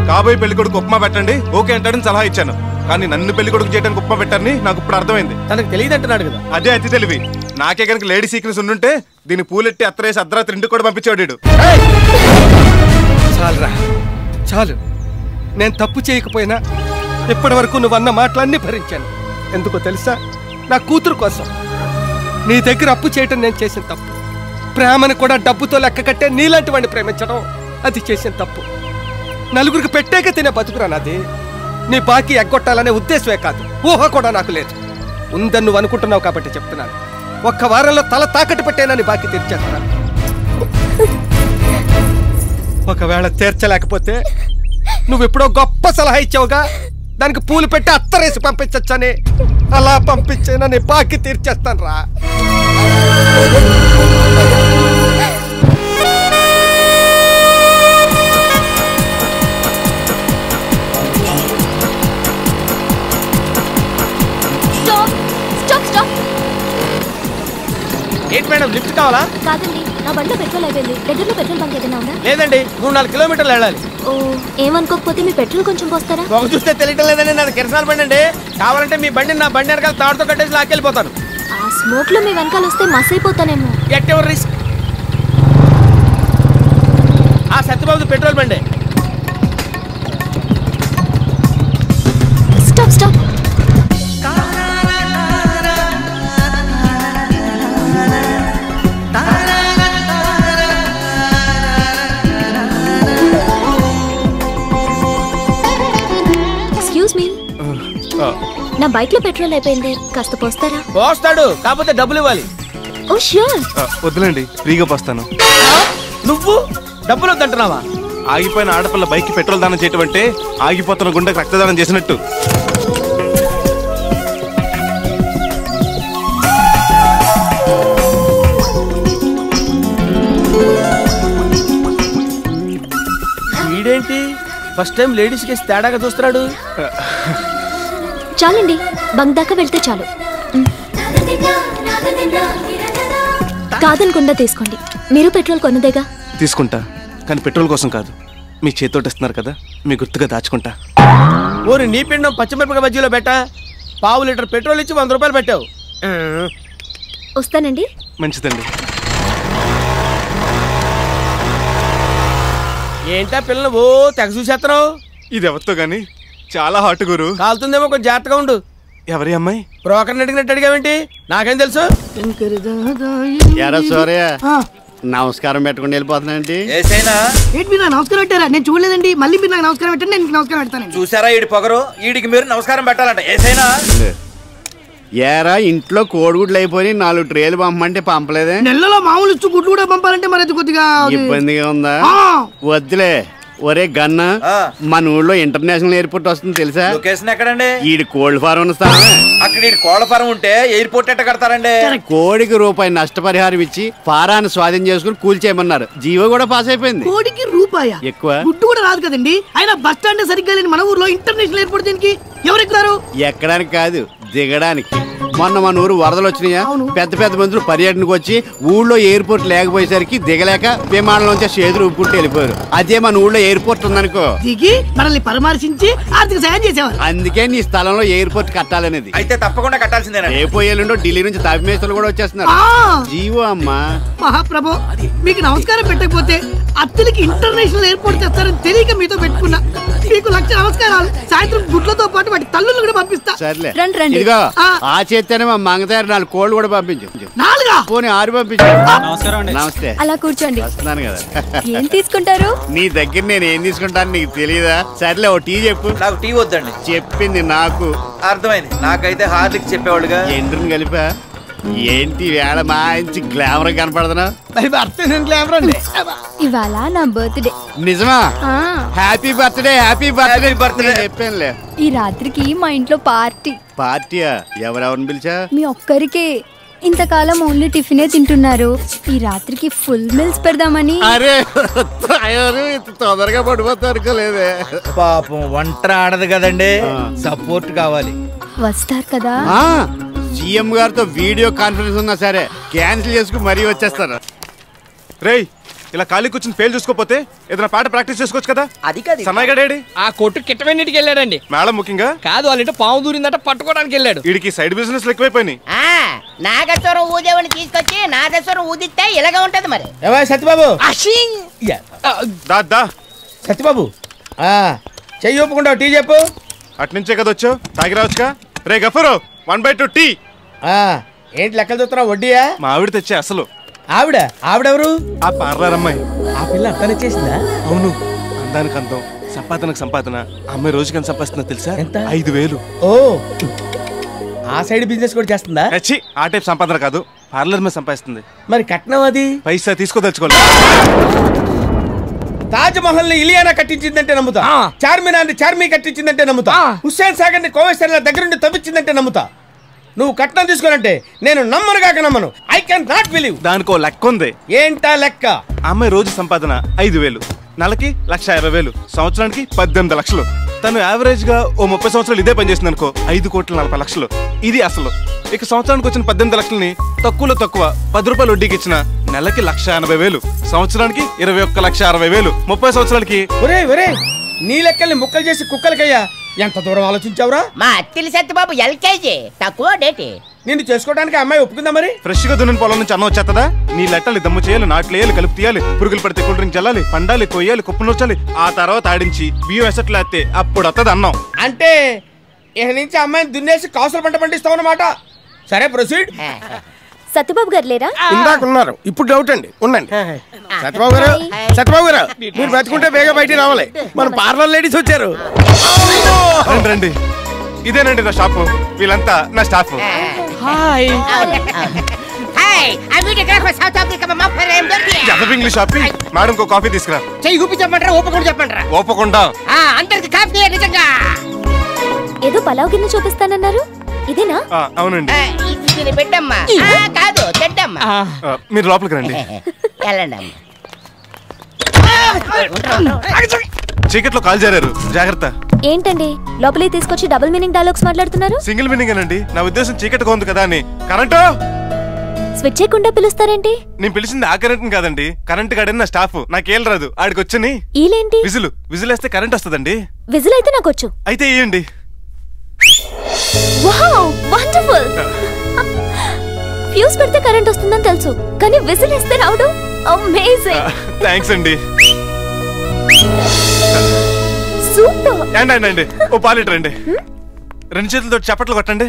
కాబోయే పెళ్లి కొడుకు ఉప్మా పెట్టండి ఓకే అంటాడని సలహా ఇచ్చాను, కానీ నన్ను పెళ్లి కొడుకు చేయడానికి ఉప్మా పెట్టారని నాకు ఇప్పుడు అర్థమైంది. తనకు తెలియదు అంటున్నాడు కదా. అదే అతి తెలివి. నాకే కనుక లేడీ సీక్రెట్స్ ఉండుంటే దీన్ని పూలెట్టి అత్తరేసి అర్ధరాత్రి ఇంటికి కూడా పంపించాడు. చాలురా, చాలు. నేను తప్పు చేయకపోయినా ఇప్పటి వరకు నువ్వు అన్న మాటలన్నీ భరించాను. ఎందుకో తెలుసా? నా కూతురు కోసం. నీ దగ్గర అప్పు చేయటం నేను చేసిన తప్పు. ప్రేమను కూడా డబ్బుతో లెక్క కట్టే నీలాంటి వాడిని ప్రేమించడం అది చేసిన తప్పు. నలుగురికి పెట్టాక తినే బతుకురా నాది. నీ బాకీ ఎగ్గొట్టాలనే ఉద్దేశమే కాదు, ఊహ కూడా నాకు లేదు. ఉందని నువ్వు అనుకుంటున్నావు కాబట్టి చెప్తున్నాను. ఒక్క వారంలో తల తాకట్టు పెట్టేనని బాకీ తీర్చేస్తున్నాను. ఒకవేళ తీర్చలేకపోతే నువ్వెప్పుడో గొప్ప సలహా ఇచ్చావుగా, దానికి పూలు పెట్టి అత్తరేసి పంపించచ్చని. అలా పంపించేనని బాకీ తీర్చేస్తాను రా. ఏంటి మేడం, లిఫ్ట్ కావాలా? కాదండి, నా బండిలో పెట్రోల్ అయిపోయింది. దగ్గరలో పెట్రోల్ బంక్ ఏదైనా ఉందా? లేదండి, 3-4 కిలోమీటర్లు వెళ్ళాలి. ఓ, ఏమనుకోకపోతే మీ పెట్రోల్ కొంచెం పోస్తారా? ఒక చూస్తే తెలియటం లేదండి, నాది కిరసాల బండి అండి. కావాలంటే మీ బండి నా బండి వెనకాల తాడుతో కట్టేసి లాక్కెళ్ళిపోతాను. ఆ స్మోక్ లో మీ వెనకాల వస్తే మస్ అయిపోతానేమో. At your risk. ఆ సత్యబాబు పెట్రోల్ బండి. Stop stop. నా బైక్ లో పెట్రోల్ అయిపోయింది, కాస్త పోస్తారా? పోస్తాడు, కాకపోతే డబ్బులు ఇవ్వాలి. Oh sure. వద్దులేండి, ఫ్రీగా పోస్తాను. నువ్వు డబ్బులు వద్దంటున్నావా? ఆగిపోయిన ఆడపిల్ల బైక్ పెట్రోల్ దానం చేయటం అంటే ఆగిపోతున్న గుండెకి రక్తదానం చేసినట్టు. వీడేంటి ఫస్ట్ టైం లేడీస్ కేసి తేడాగా చూస్తున్నాడు? చాలండి, బంక్ దాకా వెళ్తే చాలు. కాదనకుండా తీసుకోండి, మీరు పెట్రోల్ కొన్నదేగా. తీసుకుంటా, కానీ పెట్రోల్ కోసం కాదు, మీ చేతితో ఇస్తున్నారు కదా, మీ గుర్తుగా దాచుకుంటా. ఓరి నీ పిండం పచ్చిమిరపకాయ బజ్జీలో పెట్టా. పావు లీటర్ పెట్రోల్ ఇచ్చి 100 రూపాయలు పెట్టావు. వస్తానండి. మంచిదండి. ఏంటా పిల్లలు ఓ తెగ చూసేస్తున్నావు? ఇది ఎవరితో గాని చాలా హాట్ గురు. కాలుతుందేమో కొంచెం జాగ్రత్తగా ఉండు. ఎవరి అమ్మాయి? బ్రోకర్ని అడిగినట్టు అడిగావేంటి? నాకేం తెలుసు? నమస్కారం పెట్టుకుని వెళ్ళిపోతున్నాండి. ఏంటి మీరు నాకు నమస్కారం పెట్టారా? నేను చూడలేదండి. మళ్ళీ మీరు నాకు నమస్కారం పెట్టండి, నేను నమస్కారం పెడతాను. చూసారా ఈడి పొగరు? ఈడికి మీరు నమస్కారం పెట్టాలంట. ఏసైనా ఏరా ఇంట్లో కోడిగుడ్లు అయిపోయి 4 ట్రేలు పంపమంటే పంపలేదే? నెలలో మామూలు ఇచ్చు గుడ్లు కూడా పంపాలంటే మరి అది కొద్దిగా ఇబ్బందిగా ఉందా? వద్దులే. ఒరే గన్న, మన ఊళ్ళో ఇంటర్నేషనల్ ఎయిర్పోర్ట్ వస్తుంది తెలుసా? లొకేషన్ ఎక్కడండి? ఈడి కోల్డ్ ఫారం ఉన్న స్థానం. అక్కడ ఈడి కోళ్ల ఫారం ఉంటే ఎయిర్పోర్ట్ ఎట్ట కడతారండి? కోడికి రూపాయి నష్టపరిహారం ఇచ్చి ఫారాన్ని స్వాధీనం చేసుకుని కూల్చేయమన్నారు. జీవో కూడా పాస్ అయిపోయింది. కోడికి రూపాయ ఎక్కువ గుడ్డు కూడా రాదు కదండి. అయినా బస్ స్టాండ్ సరిగ్గా లేని మన ఊర్లో ఇంటర్నేషనల్ ఎయిర్పోర్ట్ దీనికి ఎవరు ఎక్కుతారు? ఎక్కడానికి కాదు, దిగడానికి. మొన్న మన ఊరు వరదలు వచ్చినాయా, పెద్ద పెద్ద మంత్రులు పర్యటనకు వచ్చి ఊళ్ళో ఎయిర్పోర్ట్ లేకపోయేసరికి దిగలేక విమానంలోంచి చేతులు ఊపుకుంటూ వెళ్ళిపోయారు. అదే మన ఊళ్ళో ఎయిర్పోర్ట్ ఉందనుకో, దిగి మనల్ని పరామర్శించి ఆర్థిక సాయం చేసేవారు. అందుకే నీ స్థలంలో ఎయిర్పోర్ట్ కట్టాలనేది. అయితే తప్పకుండా కట్టాల్సిందేనా? రేపోయేళ్ళుండో ఢిల్లీ నుంచి తాపిమేస్తలు కూడా వచ్చేస్తున్నారు. జీవో అమ్మా. మహాప్రభు, మీకు నమస్కారం పెట్టకపోతే అత్తులకి ఇంటర్నేషనల్ ఎయిర్పోర్ట్ తెస్తారని తెలియక మీతో పెట్టుకున్నా. మీకు 1,00,000 నమస్కారాలు. సాయంత్రం గుడ్లతో పాటు వాటి తల్లులు కూడా పంపిస్తా. సర్లే, ఇదిగో ఆ చేత్తేనే మా మంగతారు 4 కోళ్ళు కూడా పంపించు. 4 పోనీ 6 పంపించు. నమస్తే. అలా కూర్చోండి. వస్తున్నాను కదా. ఏం తీసుకుంటారు? నీ దగ్గర నేను ఏం తీసుకుంటాను నీకు తెలియదా? సర్లే, ఓ టీ చెప్పు. నాకు టీ వద్దండి. చెప్పింది నాకు అర్థమైంది. నాకైతే హార్లిక్ చెప్పేవాళ్ళుగా. ఎండ్రిని కలిపా. ఏంటి వేళ మంచి గ్లామర్ కనపడుతున్నా? గ్లామర్ అండి. ఇవాళ నా బర్త్డే. నిజమా? Happy birthday. Happy birthday. Birthday చెప్పానులే. ఈ రాత్రికి మా ఇంట్లో పార్టీ. పార్టీయా? ఎవరెవరిని పిలిచా? మీ ఒక్కరికే. ఇంతకాలం ఓన్లీ టిఫినే తింటున్నారు, ఈ రాత్రికి ఫుల్ మీల్స్ పెడదామని. అరే తొందరగా పడిపోతా అనుకోలేదే. పాపం వంట ఆడదు కదండి, సపోర్ట్ కావాలి. వస్తారు కదా? సీఎం గారితో వీడియో కాన్ఫరెన్స్ ఉన్నా సరే క్యాన్సిల్ చేసుకుని మరీ వచ్చేస్తారు. రేయ్, ఇలా ఖాళీ కూర్చుని ఫెయిల్ చూసుకోపోతే ఏదైనా పాట ప్రాక్టీస్ చేసుకోవచ్చు కదా. అది కాదు సన్నాయి గడేడి ఆ కొట్టు కిట్టవన్నిటికి వెళ్ళాడండి. మేడం ముఖ్యంగా కాదు, వాళ్ళ పాము దూరిందట, పట్టుకోవడానికి వెళ్ళాడు. వీడికి సైడ్ బిజినెస్ ఎక్కువైపోయినాయి. నాగేశ్వరం ఊదేవాడిని తీసుకొచ్చి నాగేశ్వరం ఊదిస్తే ఇలాగే ఉంటది మరి. సత్యబాబు, సత్యబాబు చెయ్యి ఒప్పుకుంటావు? టీ చెప్పు. అట్నుంచే కదా వచ్చావు, తాగి రావచ్చుగా. రే గఫరు, 1/2 టీ. ఏంటి లెక్కలు చూస్తున్నావు? వడ్డీయా? మా ఆవిడ తెచ్చే అసలు. ఆవిడెవరు? ఆ పార్లర్ అమ్మాయి. ఆ పిల్ల అర్థం చేసిందా? అవును, అందానికి అందం, సంపాదనకు సంపాదన. అమ్మాయి రోజుకి ఎంత సంపాదిస్తుందో తెలుసా? 5,000. ఓ, ఆ సైడ్ బిజినెస్ కూడా చేస్తుందా? ఆ టైప్ సంపాదన కాదు, పార్లర్ మీద సంపాదిస్తుంది. మరి కట్నం అది పైసా తీసుకోదలుచుకోలేదు. తాజ్ మహల్ ని ఇలియానా కట్టించిందంటే నమ్ముతా. చార్మినార్ ని చార్మి కట్టించిందంటే నమ్ముతా. హుస్సేన్ సాగర్ ని కోవేశ్వర దగ్గరుండి తవ్వించిందంటే నమ్ముతా. నువ్వు కట్నం తీసుకోనంటే నేను నమ్మను కాక నమ్మను. I can not believe. దానికో లెక్క ఉంది. ఏంటా లెక్క? అమ్మాయి రోజు సంపాదన 5,000, నెలకి 1,50,000, సంవత్సరానికి 18 లక్షలు. తను యావరేజ్ గా ఓ 30 సంవత్సరాలు ఇదే పనిచేస్తుంది అనుకో, 5,40,00,000. ఇది అసలు. ఇక సంవత్సరానికి వచ్చిన 18 లక్షలని తక్కువలో తక్కువ 10 రూపాయలు వడ్డీకి ఇచ్చిన నెలకి 1,80,000, సంవత్సరానికి 21,60,000, 30 సంవత్సరాలకి. ఒరే ఒరే, నీ లెక్కల్ని ముక్కలు చేసి కుక్కలకయ్యా. ఎంత దూరం ఆలోచించావురా? మా అత్తిలి సత్యబాబు LKG తక్కువ డేటి. నిన్ను చేసుకోవడానికి అమ్మాయి ఒప్పుకుందా మరి? ఫ్రెష్ గా దున్నిన పొలం నుంచి అన్నం వచ్చేస్తుందా? నీ లెట్టలు దమ్ము చేయాలి, నాట్లు వేయాలి, కలుపు తీయాలి, పురుగులు పడితే కూల్ డ్రింక్ చల్లాలి, పండాలి, కొయ్యాలి, కుప్పు నూర్చాలి, ఆ తర్వాత ఆడించి బియ్యం ఎసట్లు వేస్తే అప్పుడు వస్తుంది అన్నం. అంటే ఇక నుంచి అమ్మాయిని దున్నేసి కాసులు పంట పండిస్తావు అన్నమాట. సరే, ప్రొసీడ్. సత్యబాబు గారు లేరా? ఇందాక ఉన్నారు, ఇప్పుడు డౌట్ అండి. ఉండండి. సత్యబాబు గారు, సత్యబాబు గారు, మీరు బతుకుంటే బేగా బయటికి రావాలి. మన పార్లర్ లేడీస్ వచ్చారు. రండి. ఇదేనండి నా షాపు, వీళ్ళంతా నా staff. Hi. English shop. Madam కో కాఫీ తీసుకురా. చెయ్యి ఊపి చెప్పంటారా ఓపకుండా చెప్పంటారా? ఓపకుండా. అందరికి కాఫీ నిజంగా. ఏదో పలావ్ గిన్నె చూపిస్తానన్నారు, ఇదేనా? అవునండి. ఇది పెట్టమ్మా. కాదు తెడ్డమ్మా. మీరు లోపలికి రండి. వెళ్ళండి అమ్మా. చీకట్లో కాల్ జారారు, జాగ్రత్త. ఏంటండి లోపలికి తీసుకొచ్చి డబుల్ మీనింగ్ డైలాగ్స్ మాట్లాడుతున్నారు? సింగిల్ మీనింగ్ అనండి. నా ఉద్దేశం చీకటిగా ఉంది కదా అని. కరెంటు స్విచ్ చేయకుండా పిలుస్తారేంటి? నేను పిలిచింది ఆ కరెంట్ కాదండి, కరెంట్ గాడని నా స్టాఫ్. నాకేం రాదు, ఆడికి వచ్చని ఈలేంటి? విజిల్ వేస్తే కరెంట్ వస్తుందండి. విజిల్ అయితే నాకు వచ్చు. అయితే ఇయ్యండి. Wow wonderful. ఫ్యూజ్ పెడితే కరెంట్ వస్తుందని తెలుసు, కానీ విజిల్ వేస్తే రావడం అమేజింగ్. థ్యాంక్స్ అండి. సూపర్. అండి ఓ పాలీటర్ అండి. 2 చేతులతో చప్పట్లు కొట్టండి.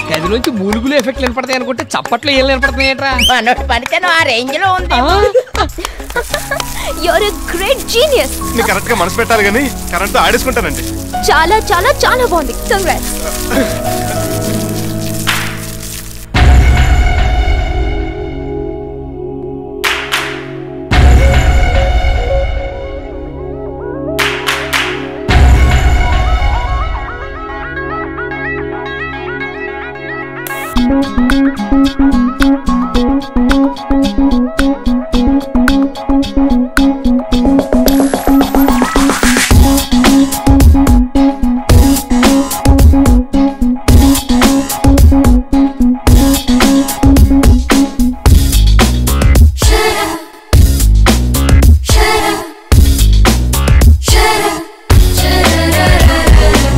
గది నుంచి మూలుగులు ఎఫెక్ట్లు వినపడతాయి అనుకుంటే చప్పట్లు ఏం వినపడుతున్నాయట్రా? పనితనం ఆ రేంజ్ లో ఉంది. You're a great genius. నేను కరెక్ట్ గా మనసు పెట్టాలి కానీ కరెంట్ ఆడేసుకుంటానండి. చాలా చాలా చాలా బాగుంది. కంగ్రాట్స్.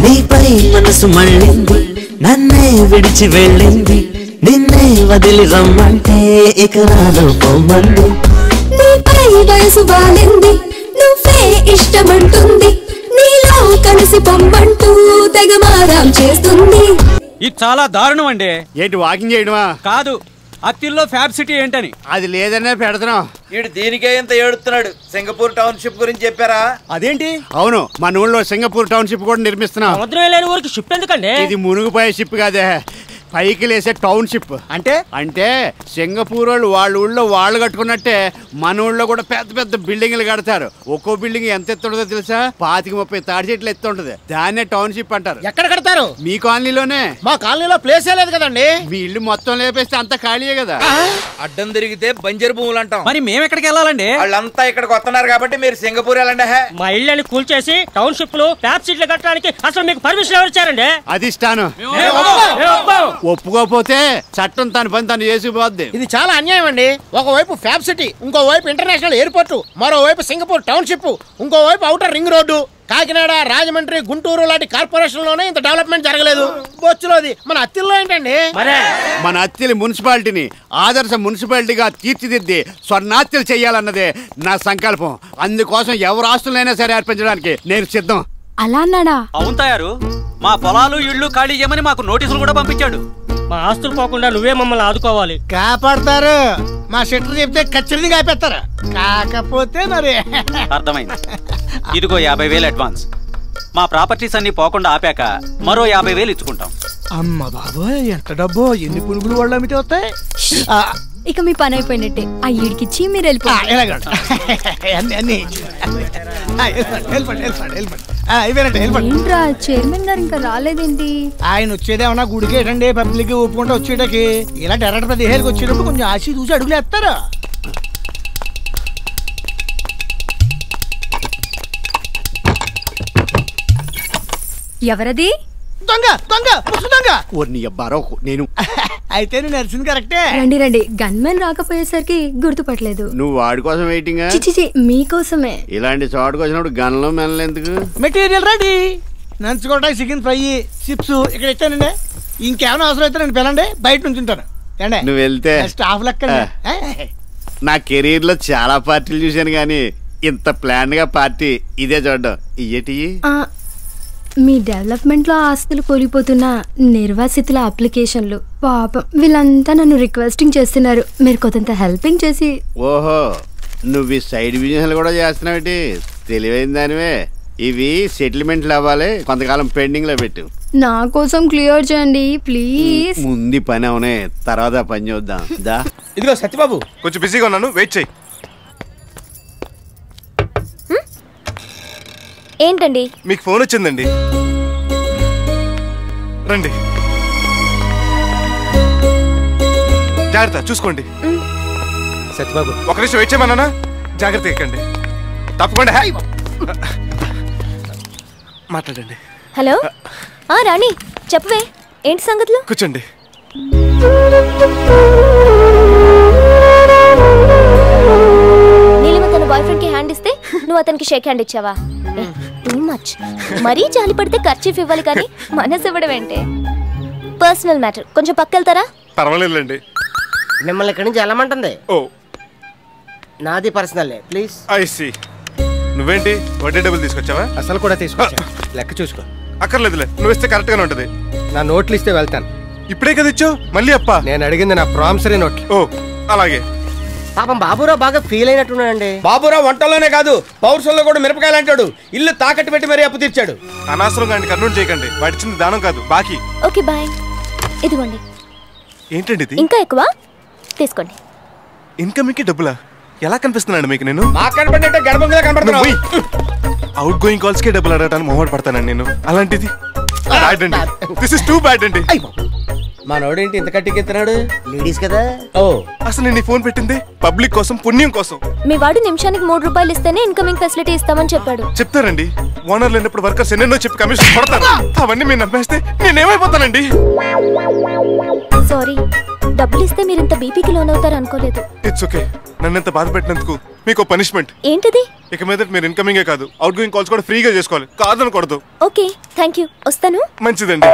నీపై మనసు మళ్ళింది, నన్నే విడిచి వెళ్ళింది, నిన్నే వదిలి రమ్మంటే ఇక రాను పొమ్మంది. నీపై వయసు బాలింది, నువ్వే ఇష్టమంటుంది, నీలో కలిసి పొమ్మంటూ తెగ మారాం చేస్తుంది. ఇది చాలా దారుణం అండి. ఏంటి వాకింగ్ చేయడమా? కాదు, అత్తిల్లో ఫ్యాబ్ సిటీ ఏంటని. అది లేదనే పెడుతున్నాం. వీడు దీనికే ఇంత ఏడుతున్నాడు. సింగపూర్ టౌన్షిప్ గురించి చెప్పారా? అదేంటి? అవును, మన ఊళ్ళో సింగపూర్ టౌన్షిప్ కూడా నిర్మిస్తున్నాం. సముద్రం లేని ఊరికి షిప్ ఎందుకండి? ఇది మునుగుపోయే షిప్ కాదే, పైకి లేసే టౌన్షిప్. అంటే సింగపూర్ వాళ్ళు వాళ్ళ ఊళ్ళో వాళ్ళు కట్టుకున్నట్టే మన ఊళ్ళో కూడా పెద్ద పెద్ద బిల్డింగ్లు కడతారు. ఒక్కో బిల్డింగ్ ఎంత ఎత్తుంటుందో తెలుసా? 25-30 తాడి చెట్లు ఎత్తుంటది. దాన్నే టౌన్షిప్ అంటారు. ఎక్కడ కడతారు? మీ కాలనీలోనే. మా కాలనీలో ప్లేసే లేదు కదండి. మీ ఇల్లు మొత్తం లేపేస్తే అంత ఖాళీయే కదా. అడ్డం తిరిగితే బంజరు భూములు అంటాం. మరి మేము ఎక్కడికి వెళ్ళాలండి? వాళ్ళంతా ఇక్కడికి వస్తున్నారు కాబట్టి మీరు సింగపూర్ వెళ్ళండి. మా ఇళ్ళని కూల్చేసి టౌన్షిప్ లో ఫ్యాబ్ సిటీలు కట్టడానికి అసలు మీకు పర్మిషన్ ఎవరు ఇచ్చారండి? అధిష్టానం. ఒప్పుకోపోతే చట్టం తన పని తను చేసిపోద్ది. ఇది చాలా అన్యాయం అండి. ఒకవైపు ఫ్యాబ్ సిటీ, ఇంకోవైపు ఇంటర్నేషనల్ ఎయిర్పోర్ట్, మరోవైపు సింగపూర్ టౌన్షిప్, ఇంకోవైపు outer ring road. Kakinada, Rajahmundry, Guntur లాంటి కార్పొరేషన్ లోనే ఇంత డెవలప్మెంట్ జరగలేదు. బొచ్చులోది మన అత్తిల్లో ఏంటండి? మన అత్తిలి మున్సిపాలిటీని ఆదర్శ మున్సిపాలిటీగా తీర్చిదిద్ది స్వర్ణాత్యలు చెయ్యాలన్నదే నా సంకల్పం. అందుకోసం ఎవరు ఆస్తులైనా సరే అర్పించడానికి నేను సిద్ధం. అలా అన్నాడా? అవును తయారు. మా పొలాలు ఇళ్ళు ఖాళీ చేయమని మాకు నోటీసులు కూడా పంపించాడు. మా ఆస్తులు పోకుండా నువ్వే మమ్మల్ని ఆదుకోవాలి. కాపాడతారు. మా షెటర్ చెప్తే ఖచ్చితంగా కాపేస్తారు. కాకపోతే మరి అర్థమైంది. ఇదిగో 50,000 అడ్వాన్స్. మా ప్రాపర్టీస్ అన్ని పోకుండా ఆపాక మరో 50,000 ఇచ్చుకుంటాం. అమ్మ బాబోయ్, ఎంత డబ్బు! ఎన్ని పురుగులు వాళ్ళు అమ్మితే వస్తాయి. ఇక మీ పని అయిపోయినట్టే. ఆ ఈడికిచ్చి మీరు వెళ్ళిపోండి. చైర్మన్ గారు ఇంకా రాలేదేంటి? ఆయన వచ్చేదేమన్నా గుడికేటండి, పబ్లిక్ ఒప్పుకుంటూ వచ్చేటకి. ఇలా డైరెక్ట్ 15,000 వచ్చేటప్పుడు కొంచెం ఆశ చూసి అడుగులు వేస్తారు. ఎవరది? దొంగ దొంగ ముసు దొంగ. నేను అయితే నువ్వు నడిచింది కరెక్టే. రండి రండి. గన్మెన్ రాకపోయేసరికి గుర్తుపట్టలేదు. నువ్వు వాడి కోసం వెయిటింగ్? చిచి మీకోసమే. ఇలాంటి చోటుకు వచ్చినప్పుడు గన్లో మెనలు ఎందుకు? Material ready. నంచుకోవడానికి చికెన్ ఫ్రై, చిప్స్ ఇక్కడ ఇచ్చానండి. ఇంకేమైనా అవసరం అయితే నేను పిలండి, బయట నుంచి ఉంటాను. నువ్వు వెళ్తే స్టాఫ్ లెక్క. నా కెరీర్ లో చాలా పార్టీలు చూశాను కానీ ఇంత ప్లాన్ గా పార్టీ ఇదే చూడడం. ఇయ్యేటి మీ డెవలప్మెంట్ లో ఆస్తులు కోల్పోతున్న నిర్వాసితుల అప్లికేషన్లు. పాపం వీళ్ళంతా నన్ను రిక్వెస్టింగ్ చేస్తున్నారు. మీరు కొంత హెల్పింగ్ చేసి. ఓహో, నువ్వు ఈ సైడ్ బిజినెస్ కూడా చేస్తున్నావు, తెలివైన దానివే. ఇవి సెటిల్మెంట్లు అవ్వాలి, కొంతకాలం పెండింగ్ లో పెట్టు. నా కోసం క్లియర్ చేయండి ప్లీజ్. ముందు పని అవునే, తర్వాత పని చూద్దాం. దా ఇదిగో సత్యబాబు, కొంచెం బిజీగా ఉన్నాను, వెయిట్ చేయి. ఏంటండి? మీకు ఫోన్ వచ్చిందండి, రండి. జాగ్రత్త, చూసుకోండి. సత్యబాబు ఒక నిమిషం వెయిట్ చేయమన్నా, జాగ్రత్త ఎక్కండి, తప్పకుండా. మాట్లాడండి. హలో రాణి, చెప్పవే, ఏంటి సంగతులు? కూర్చోండి. నీలిమ తన బాయ్ ఫ్రెండ్ కి హ్యాండ్ ఇస్తే నువ్వు అతనికి షేక్ హ్యాండ్ ఇచ్చావా? Too much. మరీ జాలి పడితే ఖర్చీఫ్ ఇవ్వాలి కానీ మనసు ఇవ్వడం ఏంటే? పర్సనల్ మ్యాటర్, కొంచెం పక్కెళ్తారా? పర్వాలేదులేండి. మిమ్మల్ని ఇక్కడి నుంచి వెళ్ళమంటుంది. ఓ నాది పర్సనల్ ప్లీజ్. I see. నువ్వేంటి వడ్డీ డబ్బులు తీసుకొచ్చావా? అసలు కూడా తీసుకొచ్చా, లెక్క చూసుకో. అక్కర్లేదులే, నువ్వు ఇస్తే కరెక్ట్ గానే ఉంటది. నా నోట్లు ఇస్తే వెళ్తాను. ఇప్పుడే కదా ఇచ్చావు, మళ్ళీ అప్ప? నేను అడిగింది నా ప్రామిసరీ నోట్లు. ఓ అలాగే. పాపం బాబురావు బాగా ఫీల్ అయినట్టున్నాడండి. బాబురావు వంటల్లోనే కాదు, పౌరుషంలో కూడా మిరపకాయలు అంటాడు. ఇల్లు తాకట్టు పెట్టి మరీ అప్పు తీర్చాడు. అనవసరంగా అండి కర్నూలు చేయకండి, వాడిచ్చింది దానం కాదు, బాకీ. Okay bye. ఇదిగోండి. ఏంటండి ఇది? ఇంకా ఎక్కువ తీసుకోండి. ఇన్కమింగ్ కి డబ్బులా? ఎలా కనిపిస్తున్నాడు మీకు నేను? మాకు కనపడినట్టే గర్భంగా కనపడుతున్నావు. అవుట్ గోయింగ్ కాల్స్ కే డబ్బులు అడగటానికి మొహమాట పడతానండి నేను. అలాంటిది దిస్ ఇస్ టూ బ్యాడ్ అండి. మా నోడేంటి ఇంత కట్టికెత్తున్నాడు? లేడీస్ కదా. ఓ అసలు నేను ఫోన్ పెట్టింది పబ్లిక్ కోసం, పుణ్యం కోసం. మీ వాడు నిమిషానికి 3 రూపాయలు ఇస్తేనే ఇన్కమింగ్ ఫెసిలిటీ ఇస్తామని చెప్పాడు. చెప్తారండి, ఓనర్ లేనప్పుడు వర్కర్స్ ఎన్నెన్నో చెప్పి కమిషన్ కొడతారు. అవన్నీ మీరు నమ్మేస్తే నేనేమైపోతానండి. సారీ, డబ్బులు ఇస్తే మీరు ఇంత బీపీకి లోన్ అవుతారు అనుకోలేదు. It's okay. నన్ను ఎంత బాధ పెట్టినందుకు మీకు పనిష్మెంట్. ఏంటిది? ఇక మీద మీరు ఇన్కమింగే కాదు, అవుట్ గోయింగ్ కాల్స్ కూడా ఫ్రీగా చేసుకోవాలి, కాదనకూడదు. ఓకే థ్యాంక్ యూ, వస్తాను. మంచిదండి.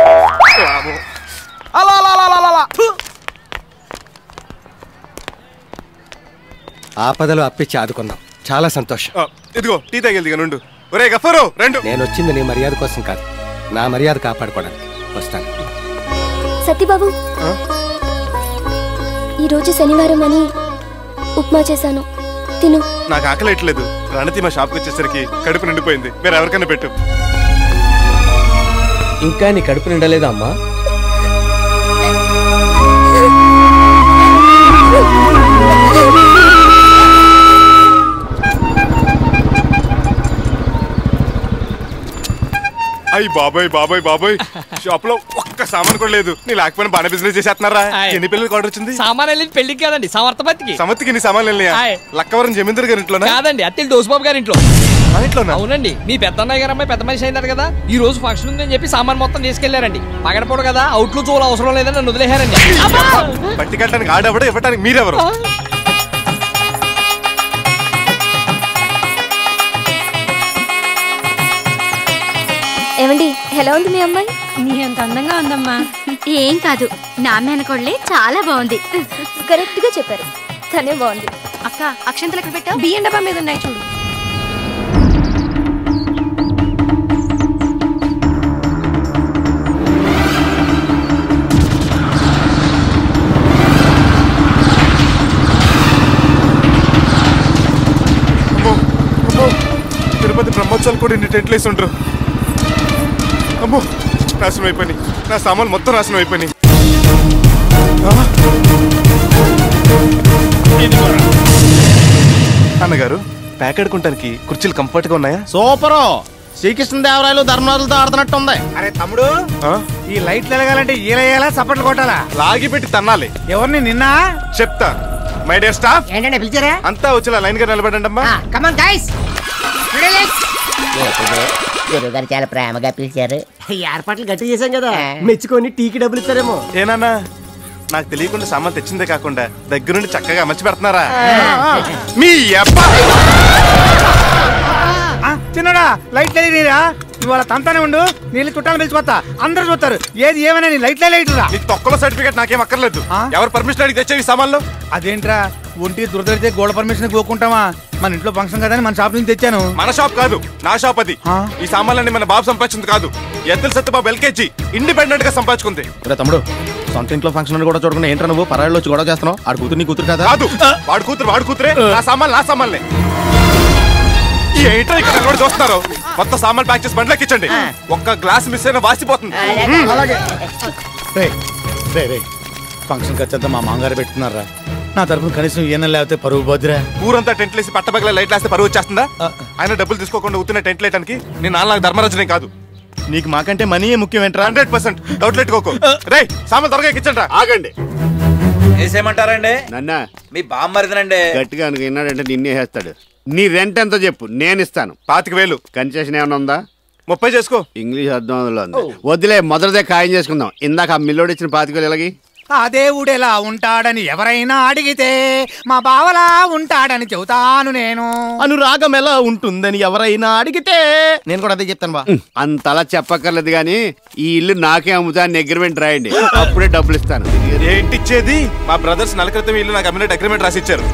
ఆపదలో అప్పిచ్చి ఆదుకున్నాం, చాలా సంతోషం. ఇదిగో టీ తాగేది నుండు. ఒరే గఫరు రెండు. నేను వచ్చింది నీ మర్యాద కోసం కాదు, నా మర్యాద కాపాడుకోవడానికి. వస్తాను. సత్యబాబు, ఈరోజు శనివారం అని ఉప్మా చేశాను, తిను. నాకు ఆకలేట్లేదు. రణతి మా షాప్కి వచ్చేసరికి కడుపు నిండిపోయింది, వేరే ఎవరికైనా పెట్టు. ఇంకా నీ కడుపు నిండలేదా అమ్మా? అయ్యి బాబాయ్ బాబాయ్ బాబాయ్, షాప్ లో ఒక్క సామాన్ కూడా లేదు. నీ లేకపోయినా బాగా బిజినెస్ చేసేస్తున్నారా? ఎన్ని పిల్లలకి ఆర్డర్ వచ్చింది? సామాన్ వెళ్ళి పెళ్లికి కాదండి, సమర్థపతికి. సమర్థకి నీ సామాన్లు వెళ్ళినాయా? లక్కవరం జమీందర్ గారి ఇంట్లో కాదండి, అత్తిల్ డోసుబాబు గారి ఇంట్లో. అవునండి, మీ పెద్దన్నయ్య గారు అమ్మాయి పెద్ద మనిషి అయినారు కదా, ఈ రోజు ఫంక్షన్ ఉందని చెప్పి సామాన్ మొత్తం తీసుకెళ్లారండి. పగడపోడు కదా, అవుట్లు చూడ అవసరం లేదని నన్ను వదిలేశారండి. పట్టి కట్టడానికి ఆడెవడో, ఇవ్వడానికి మీరెవరు? ఏమండి, ఎలా ఉంది మీ అమ్మాయి? నీ అంత అందంగా ఉందమ్మా. ఏం కాదు, నా మేనకోడలే చాలా బాగుంది. కరెక్ట్ గా చెప్పారు, తనే బాగుంది. అక్క, అక్షంతలు ఎక్కడ పెట్టావు? బియ్యం డబ్బా మీద ఉన్నాయి చూడు. తిరుపతి బ్రహ్మోత్సవాలు కూడా ఇన్ని టెంట్లు వేసి ఉండరు. అమ్మో, నాశనం అయిపోయి, నా సామాన్లు మొత్తం నాశనం అయిపోయి. అన్నగారు, ప్యాక్ ఆడుకుంటానికి కుర్చీలు కంఫర్ట్ గా ఉన్నాయా? సూపరు. శ్రీకృష్ణదేవరాయలు ధర్మరాజులతో ఆడుతున్నట్టు ఉంది. అరే తమ్ముడు, ఈ లైట్లు ఎలగాలంటే ఈలయ్యేలా సపట్లు కొట్టాలా? లాగి పెట్టి తన్నాలి. ఎవరిని నిన్న చెప్తా. మై డియర్ స్టాఫ్, ఏంటంటే పిలిచారా? అంతా వచ్చేలా లైన్ గా నిలబడండి అమ్మా. కమాన్ గైస్, గురువు గారు చాలా ప్రేమగా పిలిచారు. ఏర్పాట్లు గట్టి చేశాం కదా, మెచ్చుకొని టీకి డబ్బులు ఇస్తారేమో. ఏనాన్నా, నాకు తెలియకుండా సామాన్ తెచ్చిందే కాకుండా దగ్గరుండి చక్కగా అమర్చి పెడుతున్నారా? మీ అబ్బా చిన్నడా, లైట్ లేదురా. ఇవాళ తంతానే ఉండు, నీళ్ళు చుట్టాలు పిలిచిపోతా, అందరూ చూస్తారు. ఏది ఏమైనా నీ లైట్లే లైట్ రా. నీ తొక్కలో సర్టిఫికేట్ నాకేం అక్కర్లేదు. ఎవరు పర్మిషన్ అడిగి తెచ్చేవి సామాన్లు? అదేంట్రా, ఒంటి దురదైతే గోల్డ్ పర్మిషన్ కోరుకుంటావా? మన ఇంట్లో ఫంక్షన్ కదని మన షాప్ నుంచి తెచ్చాను. మన షాప్ కాదు, నా షాప్ అది. ఈ సామాన్లన్నీ మన బాబు సంపాదించింది కాదు. ఎద్దుల సత్యబాబు ఎల్కేజీ ఇండిపెండెంట్ గా సంపాదించుకుంది. తమ్ముడు, సొంత ఇంట్లో ఫంక్షన్ కూడా చూడకుండా ఏంట్రా నువ్వు పరాయిలో వచ్చి గొడవ చేస్తున్నావు? ఆడు కూతురు నీ కూతురు కదా? కాదు, వాడు కూతురే. నా సామాన్లే. ఏంటో ఇక్కడ కూడా చూస్తున్నారు. కొత్త సామాన్ ప్యాక్ చేసి బండ్లోకి ఇచ్చండి. ఒక్క గ్లాస్ మిస్ అయినా వాసిపోతుంది. ఫంక్షన్ ఖర్చంతా మా మామగారు పెట్టుకున్నారా? నా తరఫున కనీసం ఏనా లేకపోతే పరువు పోద్దురా. ఊరంతా టెంట్ లేసి పట్టబగల లైట్ వేస్తే పరువు వచ్చేస్తుందా? ఆయన డబ్బులు తీసుకోకుండా ఉత్తున్న టెంట్ లేయడానికి నేను నాలుగు ధర్మరాజునే కాదు. నీకు మాకంటే మనీ ముఖ్యం ఏంట్రా? 100% డౌట్ పెట్టుకోకు. రే సామాన్ త్వరగా ఇచ్చండి. ఆగండి. వేసేయమంటారండి? నన్నా మీ బామ్మరిదనండి. గట్టిగా విన్నాడంటే నిన్నే వేస్తాడు. నీ రెంట్ ఎంతో చెప్పు, నేను ఇస్తాను. 25,000. కన్సెషన్ ఏమైనా ఉందా? 30 చేసుకో. ఇంగ్లీష్ అర్థం ఉంది. వదిలే, మొదటిదే ఖాయం చేసుకుందాం. ఇందాక ఆ మిల్లోడు ఇచ్చిన 25,000 ఎలాగి? ఆ దేవుడు ఎలా ఉంటాడని ఎవరైనా అడిగితే మా బావలా ఉంటాడని చెబుతాను నేను. అనురాగం ఎలా ఉంటుందని ఎవరైనా అడిగితే నేను కూడా అదే చెప్తాను బా. అంతలా చెప్పక్కర్లేదు గాని ఈ ఇల్లు నాకే అమ్ముతా అని అగ్రిమెంట్ రాయండి, అప్పుడే డబ్బులు ఇస్తాను. ఏంటి ఇచ్చేది? మా బ్రదర్స్ నెల క్రితం ఇల్లు నాకు అమ్మినట్టు అగ్రిమెంట్ రాసి ఇచ్చారు.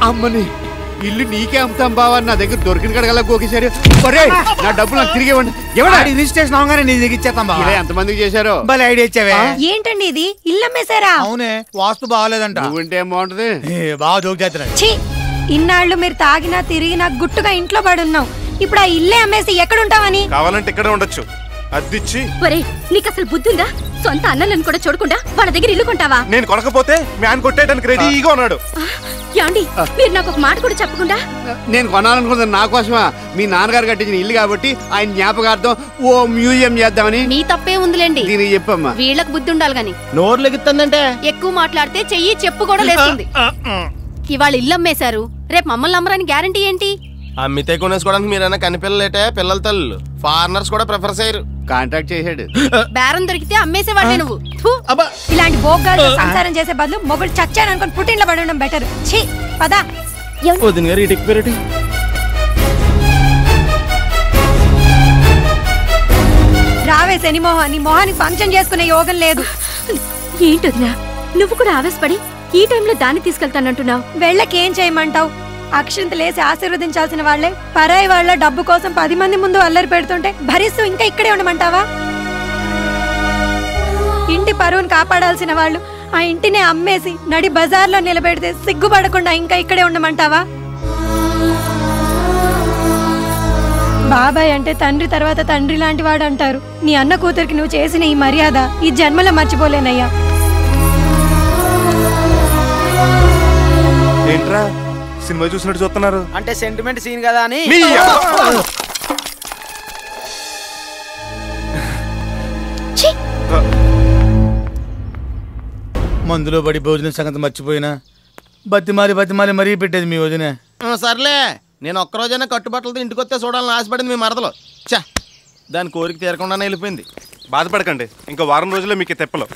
అమ్మని ఇల్లు నీకే అమ్ముతాం బావా, నా దగ్గర దొరికిన కడగల గోకేశారు. నా డబ్బులు నాకు తిరిగి ఇవ్వండి. రిజిస్ట్రేషన్ అవగానే నీ దగ్గర ఇచ్చేస్తాం బావ. ఎంతమందికి చేశారు? భలే ఐడియా ఇచ్చావే. ఏంటండి ఇది? ఇల్లు అమ్మేశారా? అవునే, వాస్తు బాగాలేదంట. నువ్వుంటే ఏం బాగుంటది? బాగా జోక్ చేస్తున్నాడు. ఛీ, ఇన్నాళ్ళు మీరు తాగినా తిరిగినా గుట్టుగా ఇంట్లో పడున్నాం. ఇప్పుడు ఆ ఇల్లే అమ్మేసి ఎక్కడుంటావని? కావాలంటే ఇక్కడే ఉండొచ్చు. అద్దిచ్చి. ఒరేయ్, నీకు అసలు బుద్ధుందా? సొంత అన్నలను కూడా చూడకుండా వాళ్ళ దగ్గర ఇల్లు కొంటావా? నేను కొనకపోతే మీ ఆయన కొట్టేయడానికి రెడీగా ఉన్నాడు. యాండి, మీరు నాకు ఒక మాట కూడా చెప్పకుండా. నేను కొనాలనుకున్నది నా కోసమా? మీ నాన్నగారు కట్టించిన ఇల్లు కాబట్టి ఆయన జ్ఞాపకార్థం ఓ మ్యూజియం చేద్దామని. మీ తప్పే ఉందిలేండి. దీనికి చెప్పమ్మా. వీళ్ళకి బుద్ధి ఉండాలి గాని. నోరు లెగుతుందంటే ఎక్కువ మాట్లాడితే చెయ్యి చెప్పు కూడా లేస్తుంది. ఇవాళ ఇల్లు అమ్మేశారు, రేపు మమ్మల్ని అమ్మరాని గ్యారంటీ ఏంటి? అమ్మితే కొనేసుకోవడానికి మీరైనా కనిపిల్లలేటే పిల్లల తల్లు. ఫారినర్స్ కూడా ప్రిఫర్ చేయరు. కాంటాక్ట్ చేశాడు. బేరం దొరికితే అమ్మేసేవాడే నువ్వు. ఇలాంటి భోగాలు సంసారం చేసే బదులు మొగుడు చచ్చాను అనుకుని పుట్టింట్లో పడడం బెటర్. ఛీ, పదా. వదిన గారు ఇటుకు పెరటి. రావే శని మోహన్, నీ మొహానికి ఫంక్షన్ చేసుకునే యోగం లేదు. ఏంటొదినా, నువ్వు కూడా ఆవేశపడి ఈ టైంలో దాన్ని తీసుకెళ్తానంటున్నావు? వెళ్ళకేం చేయమంటావు? అక్షింతలేసి ఆశీర్వదించాల్సిన వాళ్లే పరాయి వాళ్ళ డబ్బు కోసం 10 మంది ముందు అల్లరి పెడుతుంటే భరిస్తూ ఇంకా ఇక్కడే ఉండమంటావా? ఇంటి పరువును కాపాడాల్సిన వాళ్ళు ఆ ఇంటిని అమ్మేసి నడి బజార్లో నిలబెడితే సిగ్గుపడకుండా ఇంకా ఇక్కడే ఉండమంటావా? బాబాయ్ అంటే తండ్రి తర్వాత తండ్రి లాంటి వాడు అంటారు. నీ అన్న కూతురికి నువ్వు చేసిన ఈ మర్యాద ఈ జన్మలో మర్చిపోలేనయ్యా. ఏంట్రా సినిమా చూసినట్టు చూస్తున్నారు? అంటే సెంటిమెంట్ సీన్ కదా అని. మందులో పడి భోజనం సంగతి మర్చిపోయినా బతిమాలి మరీ పెట్టేది మీ వదిన. సర్లే, నేను ఒక్కరోజైనా కట్టుబట్టలతో ఇంటికి వస్తే చూడాలని ఆశపడింది మీ మరదలు. చా, దాని కోరిక తీరకుండానే వెళ్ళిపోయింది. బాధపడకండి, ఇంకో వారం రోజుల్లో మీకు తెప్పలు.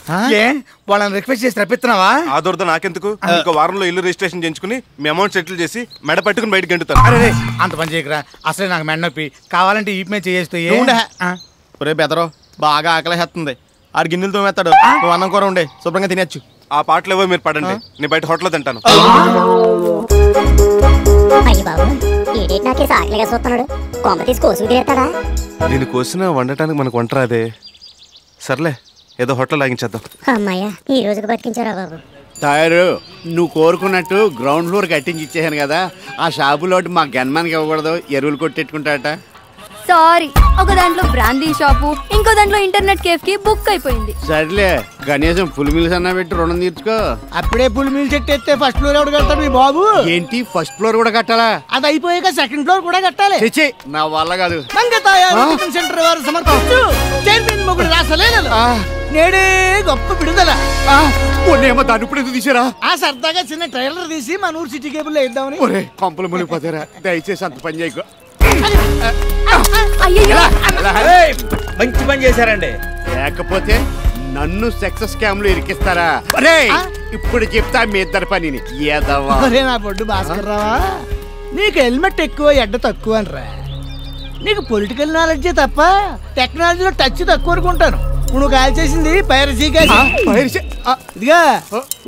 వాళ్ళని రిక్వెస్ట్ చేసి రప్పిస్తున్నావా? ఆ దొరద నాకెందుకు? ఇంకో వారంలో ఇల్లు రిజిస్ట్రేషన్ చేయించుకుని మీ అమౌంట్ సెటిల్ చేసి మెడ పట్టుకుని బయటకు గెంటుతాను. అరే అంత పని చేయకరా, అసలే నాకు మెడ నొప్పి. కావాలంటే ఈ మీద చేస్తే రేపు బెదరో బాగా ఆకలేస్తుంది. ఆడు గిన్నెలు తోమేస్తాడు, నువ్వు అన్నం కూర ఉండే శుభ్రంగా తినచ్చు. ఆ పాటలు ఏవో మీరు పడండి, నేను బయట హోటల్లో తింటాను. దీని కోసిన వండటానికి మనకు వంట రాదే. సర్లే, ఏదో హోటల్ లాగించేద్దాం. అమ్మాయ్యా, ఈ రోజుకి బతికించారా బాబు. తయారు, నువ్వు కోరుకున్నట్టు గ్రౌండ్ ఫ్లోర్ కట్టించి ఇచ్చేసాను కదా. ఆ షాపులోటి మా గన్మాన్కి ఇవ్వకూడదు, ఎరువులు కొట్టెట్టుకుంటాట. సారీ, ఒక దాంట్లో బ్రాందీ షాపు, ఇంకో దాంట్లో ఇంటర్నెట్ కేఫ్ కి బుక్ అయిపోయింది. సర్లే, కనీసం ఫుల్ మీల్స్ అన్నా పెట్టి రుణం తీర్చుకో. అప్పుడే ఫుల్ మీల్స్ ఎట్టేస్తే ఫస్ట్ ఫ్లోర్ ఎవడు కడతాడు మీ బాబు? ఏంటి ఫస్ట్ ఫ్లోర్ కూడా కట్టాలా? అది అయిపోయాక సెకండ్ ఫ్లోర్ కూడా కట్టాలి. చిచి, నా వల్ల కాదు. సెంటర్ వారు సమర్పించు చైర్మన్ మొగుడు రాసలేను నేడే గొప్ప విడుదల. దాన్ని ఇప్పుడు ఎందుకు తీసారా? ఆ సరదాగా చిన్న ట్రైలర్ తీసి మన ఊరు సిటీ కేబుల్ లో ఇద్దామని. కంపలు మునిగిపోతారా? దయచేసి అంత పని చేయకు. మంచి పని చేశారండి. లేకపోతే నన్ను సెక్స్ స్కామ్ లో ఇరికిస్తారా? ఇప్పుడు చెప్తా మీ ఇద్దరు పనిని. నా బొడ్డు భాస్కర్ రావా, నీకు హెల్మెట్ ఎక్కువ ఎడ్డ తక్కువ అనరా. నీకు పొలిటికల్ నాలెడ్జే తప్ప టెక్నాలజీలో టచ్ తక్కువ అనుకుంటాను. ఇప్పుడు నువ్వు కాల్ చేసింది పైరసీ కాదు. ఇదిగా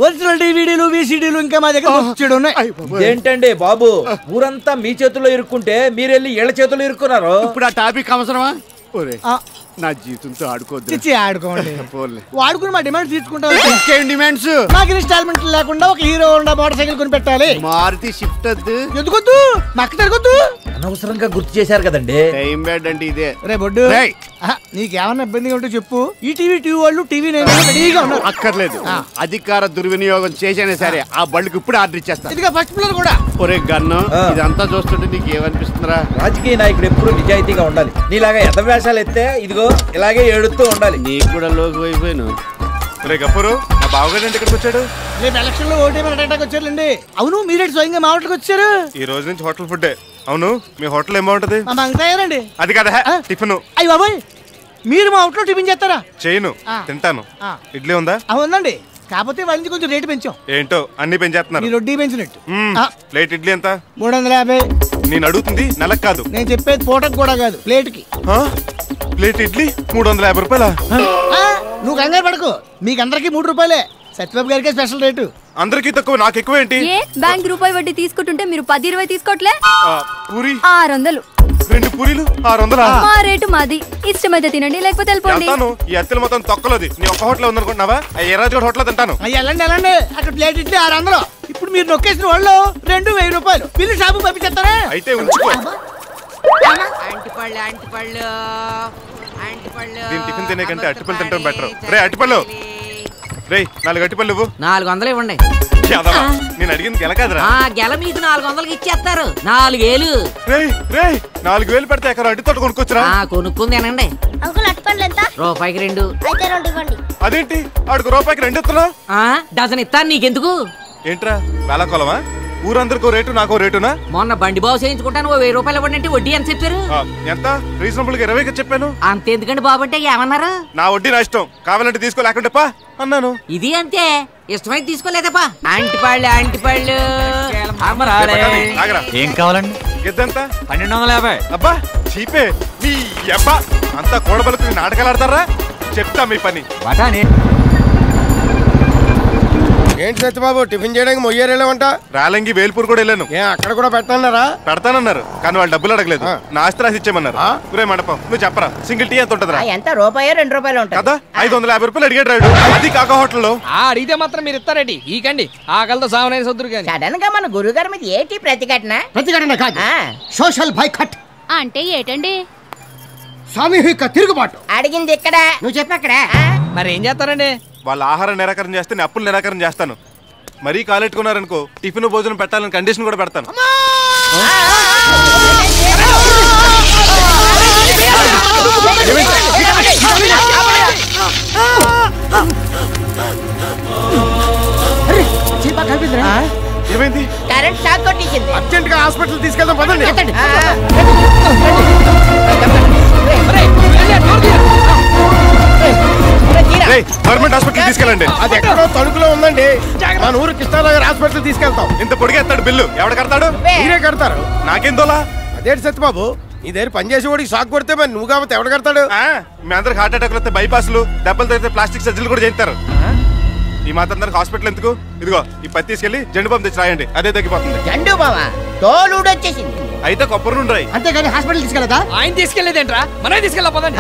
ఒరిజినల్ డివిడీలు విసిడీలు ఇంకా మా దగ్గర వచ్చాడు ఉన్నాయి. ఏంటండి బాబు ఊరంతా మీ చేతుల్లో ఇరుక్కుంటే మీరెళ్ళి ఇళ్ల చేతుల్లో ఇరుక్కున్నారు. ఇప్పుడు ఆ టాపిక్ అవసరమా? నా జీవితంతో ఆడుకోవద్దు. ఆడుకోండి, వాడుకుని మా డిమాండ్స్ తీసుకుంటాం. డిమాండ్స్ మాకు ఇన్స్టాల్మెంట్ లేకుండా ఒక హీరో హోండా మోటార్ సైకిల్ కొని పెట్టాలి. మారుతి షిఫ్ట్ వద్దు. ఎందుకొద్దు? మక్క తిరగొద్దు. అనవసరంగా గుర్తు చేశారు కదండి. టైం బ్యాడ్ అంటే ఇదే. రే బొడ్డు, నీకేమన్నా ఇబ్బందిగా ఉంటే చెప్పు. ఈ టీవీ వాళ్ళు టీవీ రెడీగా ఉన్నారు. అక్కర్లేదు, అధికార దుర్వినియోగం చేసేనే సరే ఆ బళ్ళకి ఇప్పుడు ఆర్డర్ ఇచ్చేస్తా. ఇదిగా ఫస్ట్ ఫ్లోర్ కూడా. ఒరే గన్ను, ఇదంతా చూస్తుంటే నీకు ఏమనిపిస్తుందిరా? రాజకీయ నాయకుడు ఎప్పుడు నిజాయితీగా ఉండాలి. నీలాగా ఎదవేషాలు ఎత్తే ఇదిగో ఇలాగే ఏడుతూ ఉండాలి. నీకు కూడా లోకి అయిపోయాను. రే గప్పరు, మా బావగారు ఇక్కడికి వచ్చాడు. రేపు ఎలక్షన్ లో ఓటేమనడానికి వచ్చారండి. అవును, మీరేంటి స్వయంగా మా హోటల్కి వచ్చారు? ఈ రోజు నుంచి హోటల్ ఫుడ్. అవును, మీ హోటల్ ఏం బాగుంటది? మా మంగతాయారండి. అది కదా టిఫిన్. అయ్యి బాబాయ్, మీరు మా హోటల్లో టిఫిన్ చేస్తారా? చేయను, తింటాను. ఇడ్లీ ఉందా? ఉందండి, కాకపోతే వాళ్ళ నుంచి కొంచెం రేటు పెంచాం. ఏంటో అన్ని పెంచేస్తున్నారు. రొడ్డీ పెంచినట్టు. ప్లేట్ ఇడ్లీ ఎంత? 350. నేను అడుగుతుంది నెలకు కాదు, నేను చెప్పేది పూటకు కూడా కాదు, ప్లేట్ కి. ప్లేట్ ఇడ్లీ 350 రూపాయలా? నువ్వు కంగారు పడకు, మీకందరికి 3 రూపాయలే. సత్యబాబు గారికి స్పెషల్ రేటు. అందరికి తక్కువ, నాకు ఎక్కువ ఏంటి? బ్యాంక్ రూపాయి వడ్డీ తీసుకుంటుంటే మీరు 10-20 తీసుకోవట్లే? పూరి 600. 2 పూరీలు 600. మా రేటు మాది, ఇష్టమైతే తినండి లేకపోతే వెళ్ళిపోండి. ఈ అత్తలు మొత్తం తొక్కలోది. నీ ఒక్క హోటల్ ఉందనుకుంటున్నావా? ఏ రాజు హోటల్ తింటాను. వెళ్ళండి, అక్కడ ప్లేట్ ఇడ్లీ 600. ఇప్పుడు మీరు నొక్కేసిన వాళ్ళు 2,000 రూపాయలు బిల్లు షాపు పంపించేస్తారా? అయితే ఉంచుకో. దీని టిఫిన్ తినే కంటే అట్టిపళ్ళు తింటాం బెటర్. రే అట్టిపళ్ళు, రే 4 అట్టిపళ్ళు ఇవ్వు. 400 ఇవ్వండి. నేను అడిగింది గెల కాదురా. గెల మీకు 400కి ఇచ్చేస్తారు. 4000. రే 4000 పెడితే ఎక్కడ అడ్డి తోట కొనుక్కొచ్చురా? కొనుక్కుంది తినండి. అంకుల్ అట్టిపండ్లు ఎంత? రూపాయికి 2. అయితే 2 ఇవ్వండి. అదేంటి ఆడికి రూపాయికి 2 ఇస్తున్నావు? డజన్ ఇస్తాను, నీకెందుకు? ఏంట్రా వేళాకోలమా? ఊరందరికో రేటు నాకో రేటునా? మొన్న బండి బాబు చేయించుకుంటాను 1000 రూపాయలు ఇవ్వండి. వడ్డీ ఎంత చెప్పారు? ఎంత? రీజనబుల్ గా 20 చెప్పాను. అంతెందుకండి బాబు అంటే ఏమన్నారు? నా వడ్డీ నా ఇష్టం, కావాలంటే తీసుకో లేకుంటే పా అన్నాను. ఇది అంతే, ఇష్టమైతే తీసుకోలేదప్పా. అంటిపళ్ళు ఏం కావాలండి? గెద్దంతా 1250. అబ్బా చీపే నీ అబ్బా. అంతా కూడబలుకు నాటకాలు ఆడతారా? చెప్తా మీ పని. ఏంటి సత్యబాబు, టిఫిన్ చేయడానికి మొయ్యేరేమంట? రాలంగి వేల్పూర్ కూడా వెళ్ళాను. అక్కడ కూడా పెట్టన్నారా? పెడతానన్నారు, కానీ వాళ్ళు డబ్బులు అడగలేదు. నా ఆస్తి రాసి ఇచ్చేయమన్నారు. ఊరే మండపం, నువ్వు చెప్పరా సింగిల్ టీ ఎంత ఉంటదా? ఎంత? రూపాయో 2 రూపాయలు ఉంటుంది కదా. 550 రూపాయలు అడిగాడు రాడు. అది కాక హోటల్లో అడిగితే మాత్రం మీరు ఇస్తారండి. ఈకండి ఆకలితో సాగునైన సొద్దురు కానీ. సడన్ గా మన గురువు గారి మీద ఏంటి ప్రతిఘటన కాదు, సోషల్ బైకట్. అంటే ఏటండి? సామూహిక తిరుగుబాటు. అడిగింది ఇక్కడ, నువ్వు చెప్పక్కడ. మరి ఏం చేస్తారండి? వాళ్ళ ఆహారం నిరాకరణ చేస్తే నేను అప్పులు నిరాకరణ చేస్తాను. మరీ కాలెట్టుకున్నారనుకో టిఫిన్ భోజనం పెట్టాలని కండిషన్ కూడా పెడతాను. ఏమైంది? కరెంట్ షాక్ కొట్టించింది. అర్జెంట్ గా హాస్పిటల్ తీసుకెళ్దాం పదండి. గవర్నమెంట్ హాస్పిటల్ తీసుకెళ్ళండి. అది ఎక్కడో తణుకులో ఉందండి. మన ఊరు కృష్ణానగర్ హాస్పిటల్ తీసుకెళ్తాం. ఇంత పొడిగేస్తాడు బిల్లు ఎవడు కడతాడు? మీరే కడతారు. నాకేం దోలా? అదేంటి సత్యబాబు, నీ దగ్గర పనిచేసే వాడికి షాక్ కొడితే మరి నువ్వు కాబట్టి ఎవడు కడతాడు? మీ అందరికి హార్ట్ అటాక్ వస్తే బైపాస్లు, దెబ్బలు తగ్గితే ప్లాస్టిక్ సర్జరీలు కూడా చేస్తారు. ఈ మాత్రం హాస్పిటల్ ఎందుకు? ఇదిగో ఈ పత్తి తీసుకెళ్లి జెండు బాంబు తెచ్చి రాయండి, అదే తగ్గిపోతుంది. జెండు బామా తోలుడు వచ్చేసింది. అయితే కొబ్బరి నుండి రాయి. అంతేగాని హాస్పిటల్ తీసుకెళ్ళదా? ఆయన తీసుకెళ్లేదేంట్రా, మనమే తీసుకెళ్ళపోదండి.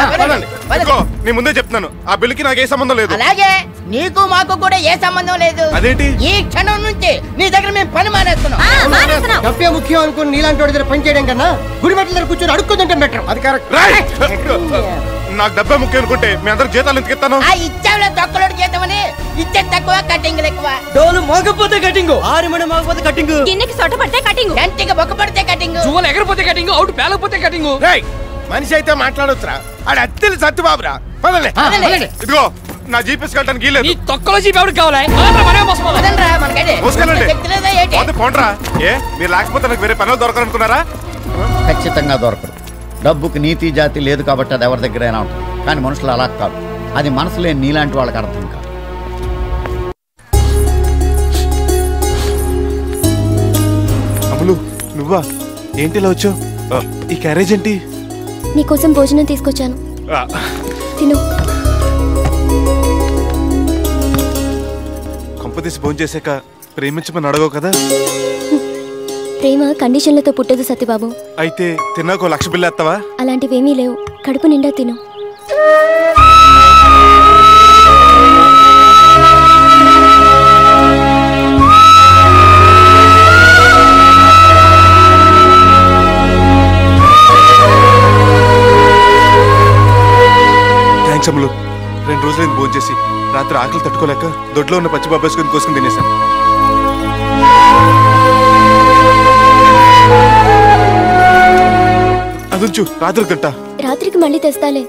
నీ ముందే చెప్తున్నాను, ఆ బిల్లుకి నాకు ఏ సంబంధం లేదు. అలాగే నీకు మాకు కూడా ఏ సంబంధం లేదు. అదేంటి? ఈ క్షణం నుంచి నీ దగ్గర మేము పని మానేస్తున్నాం. డబ్బే ముఖ్యం అనుకుని నీలాంటి వాడి దగ్గర పని చేయడం కన్నా గుడి మెట్ల దగ్గర కూర్చొని అడుక్కుంటుంటే బెటర్. అది కరెక్ట్. నాకు డబ్బే ముఖ్యం అనుకుంటే మీ అందరికి జీతాలు ఎందుకు ఇస్తాను? ఆ ఇచ్చావులే తొక్కలోడు జీతమని, ఇచ్చే తక్కువ కటింగ్ ఎక్కువ. డోలు మోగపోతే కటింగ్, ఆరిమణి మోగపోతే కటింగ్, గిన్నెకి సొట్ట పడితే కటింగ్, గంటికి బొక్క పడితే కటింగ్, జువ్వలు ఎగరపోతే కటింగ్, అవుట్ పేలకపోతే కటింగ్. మనిషి అయితే మాట్లాడొచ్చురా, ఆడ అత్తెలు సత్యబాబురా. పదండి. ఇదిగో నా జీపీఎస్ కట్టడానికి గీలేదు. నీ తొక్కలో జీపీ ఎవరికి కావాలి? పోండ్రా. ఏ మీరు లేకపోతే నాకు వేరే పనులు దొరకనుకున్నారా? ఖచ్చితంగా దొరకదు. డబ్బుకి నీతి జాతి లేదు కాబట్టి అది ఎవరి దగ్గరైనా ఉంటుంది. కానీ మనుషులు అలా కాదు. అది మనసు లేని నీలాంటి వాళ్ళకి అర్థం కాదు. అమలు నువ్వా? ఏంటి ఇలా వచ్చావు? ఈ క్యారేజ్ ఏంటి? నీకోసం భోజనం తీసుకొచ్చాను, తిను. కొంపదీసి భోజనం చేశాక ప్రేమించమని అడగవు కదా? ప్రేమ కండిషన్లతో పుట్టదు సత్యబాబు. అయితే తిన్నాకో 1,00,000 బిల్లు ఎత్తావా? అలాంటివేమీ లేవు. కడుపు నిండా తిను. థ్యాంక్స్ అమ్ములు. 2 రోజులైంది భోజనం చేసి. రాత్రి ఆకలి తట్టుకోలేక దొడ్లో ఉన్న పచ్చి బాబేసుకుని కోసుకుని తినేశాను. అదుంచు, రాత్రి తింటా. రాత్రికి మళ్ళీ తెస్తాలే.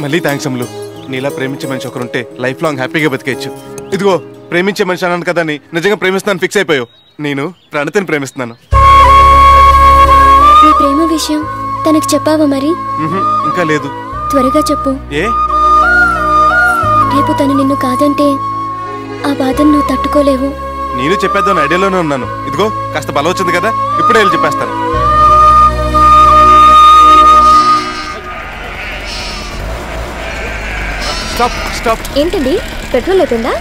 మళ్ళీ థ్యాంక్స్ అమ్ములు. నీలా ప్రేమించే మనిషి ఒకరుంటే లైఫ్ లాంగ్ హ్యాపీగా బతికేయచ్చు. ఇదిగో ప్రేమించే మనిషి అన్నాను కదా అని నిజంగా ప్రేమిస్తున్నాను ఫిక్స్ అయిపోయావు. నేను ప్రణతిని ప్రేమిస్తున్నాను. ఈ ప్రేమ విషయం తనకు చెప్పావా మరి? ఇంకా లేదు. త్వరగా చెప్పు. ఏ? రేపు తను నిన్ను కాదంటే ఆ బాధను నువ్వు తట్టుకోలేవు. నేను చెప్పేద్దాను ఐడియాలోనే ఉన్నాను. ఇదిగో కాస్త బలం వచ్చింది కదా, ఇప్పుడే వెళ్ళి చెప్పేస్తాను. Stop stop. ఏంటండి, పెట్రోల్ అయిపోయిందా?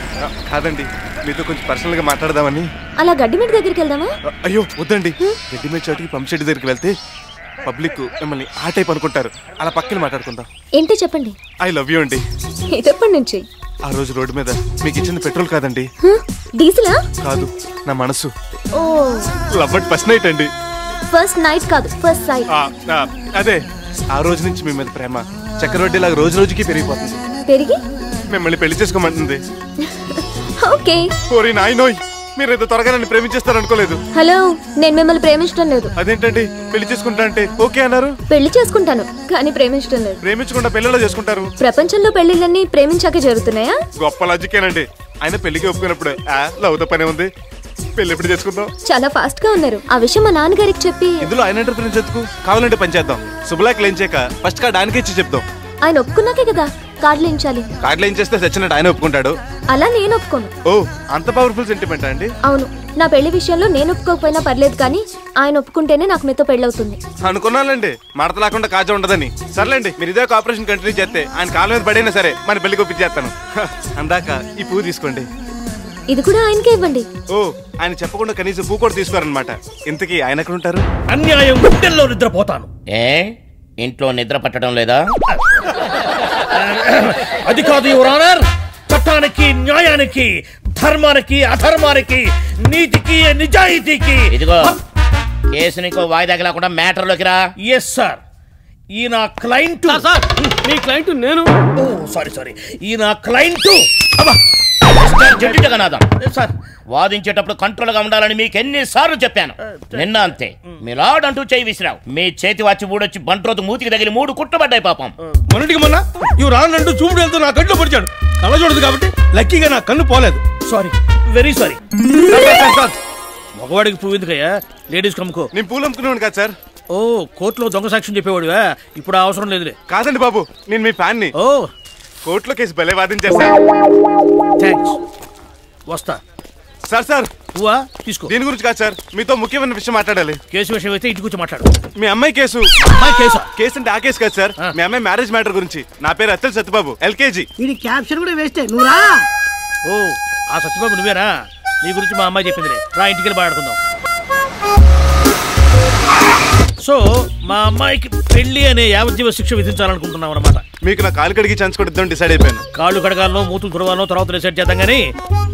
కాదండి, మీతో కొంచెం పర్సనల్ గా మాట్లాడదామని. అలా గడ్డిమెట్ దగ్గరికి వెళ్దామా? అయ్యో వద్దండి. రెడ్డిమేడ్ చోటికి పంప్ షెడ్ దగ్గరికి వెళ్తే పబ్లిక్ మిమ్మల్ని ఆ టైప్ అనుకుంటారు. అలా పక్కన మాట్లాడుకుందాం. ఏంటో చెప్పండి. ఐ లవ్ యూ అండి. ఎప్పటి నుంచి? ఆ రోజు రోడ్డు మీద మీకు ఇచ్చింది పెట్రోల్ కాదండి, డీజిలా? కాదు, నా మనసు. ఓ, లవ్ అట్ ఫస్ట్ నైట్ అండి. ఫస్ట్ నైట్ కాదు, ఫస్ట్ సైట్. అదే, ఆ రోజు నుంచి మీ మీద ప్రేమ చక్కెరవడ్డీలాగా రోజు రోజుకి పెరిగిపోతుంది. పెరిగి మిమ్మల్ని పెళ్లి చేసుకోమంటుంది. ఓకే. ఓరి నాయనోయ్, మీరు ఏదో త్వరగా నన్ను ప్రేమించేస్తారు అనుకోలేదు. హలో, నేను మిమ్మల్ని ప్రేమించడం లేదు. అదేంటండి, పెళ్లి చేసుకుంటా అంటే ఓకే అన్నారు? పెళ్లి చేసుకుంటాను కానీ ప్రేమించడం లేదు. ప్రేమించకుండా పెళ్ళిలో చేసుకుంటారు. ప్రపంచంలో పెళ్లిళ్ళన్నీ ప్రేమించాకే జరుగుతున్నాయా? గొప్ప లాజికేనండి. ఆయన పెళ్లికి ఒప్పుకున్నప్పుడు లవ్ తో పనే ఉంది, పెళ్లి ఎప్పుడు చేసుకుందాం. చాలా ఫాస్ట్ గా ఉన్నారు. ఆ విషయం మా నాన్నగారికి చెప్పి. ఇందులో ఆయన ఎంటర్ప్రిన్స్ ఎందుకు? కావాలంటే పని చేద్దాం. శుభలాక్ లేం చేయక ఫస్ట్ కార్డ్ ఆయనకే ఇచ్చి చెప్దాం. ఆయన ఒప్పుకున్నాకే కదా కార్డులు వేయించాలి. కార్డులు ఏం చేస్తే సచ్చినట్టు ఆయన ఒప్పుకుంటాడు. అలా నేను ఒప్పుకోను. ఓ, అంత పవర్ఫుల్ సెంటిమెంట్ అండి? అవును, నా పెళ్లి విషయంలో నేను ఒప్పుకోకపోయినా పర్లేదు, కానీ ఆయన ఒప్పుకుంటేనే నాకు మీతో పెళ్ళవుతుంది. అనుకున్నానండి మడత లేకుండా కాజా ఉండదని. సర్లేండి, మీరు ఇదే కోఆపరేషన్ కంటిన్యూ చేస్తే ఆయన కాళ్ళ మీద పడైనా సరే మన పెళ్లికి ఒప్పించేస్తాను. అందాక ఈ పువ్వు తీసుకోండి. ఇది కూడా ఆయనకే ఇవ్వండి. ఓ, ఆయన చెప్పకుండా కనీసం పువ్వు కూడా తీసుకోరనమాట. ఇంతకీ ఆయన ఎక్కడ ఉంటారు? అన్యాయం గుండెల్లో నిద్రపోతాను. ఏ, ఇంట్లో నిద్ర పట్టడం లేదా? అది కాదు యువర్ ఆనర్. చట్టానికి, న్యాయానికి, ధర్మానికి, అధర్మానికి, నీతికి, నిజాయితీకి. ఇదిగో కేసు నీకు వాయిదాకి లేకుండా మ్యాటర్లోకి రా. Yes sir. ఈ నా క్లయింట్. మీ క్లయింట్ నేను. Oh sorry. ఈ నా క్లయింట్. జగన్నాథం సార్, వాదించేటప్పుడు కంట్రోల్ గా ఉండాలని మీకు ఎన్నిసార్లు చెప్పాను. నిన్న అంతే, మీ లాడ్ అంటూ చేయి విసిరావు. మీ చేతి వచ్చి ఊడొచ్చి బంట్రోతు మూతికి తగిలి 3 కుట్టుబడ్డాయి పాపం. మొన్నటికి మొన్న ఇవి రానంటూ చూపుడు వెళ్తూ నా కళ్ళు పొడిచాడు. కళ్ళ చూడదు కాబట్టి లక్కీగా నా కన్ను పోలేదు. Sorry, very sorry. మగవాడికి పువ్వు ఎందుకయ్యా, లేడీస్ కమ్ముకో. నేను పూలు అమ్ముకునేవాడు కాదు సార్. ఓ, కోర్టులో దొంగ సాక్ష్యం చెప్పేవాడువా? ఇప్పుడు అవసరం లేదులే. కాదండి బాబు, నేను మీ ఫ్యాన్ ని. ఓ, కోర్టులో కేసు భలే వాదించేస్తా. థ్యాంక్స్, వస్తా. సార్ పువ్వా తీసుకో. దీని గురించి కాదు సార్, మీతో ముఖ్యమైన విషయం మాట్లాడాలి. కేసు విషయం అయితే ఇంటికి వచ్చి మాట్లాడు. మీ అమ్మాయి కేసు. కేసు అంటే ఆ కేసు కాదు సార్, మీ అమ్మాయి మ్యారేజ్ మ్యాటర్ గురించి. నా పేరు అత్తల్ సత్యబాబు, LKG. ఇది క్యాప్షన్ కూడా వేస్టే, నువ్వు రా. ఓ, ఆ సత్యబాబు నువ్వేనా? నీ గురించి మా అమ్మాయి చెప్పిందిలే. రా, ఇంటికి వెళ్ళి మాట్లాడుకుందాం. సో మా అమ్మాయికి పెళ్లి అనే యావజ్జీవ శిక్ష విధించాలనుకుంటున్నాం అన్నమాట. మీకు నా కాలు కడిగి ఛాన్స్ కూడా ఇద్దాం డిసైడ్ అయిపోయాను. కాళ్ళు కడగాలను, మూతులు తుడవాలను తర్వాత డిసైడ్ చేద్దాం. కానీ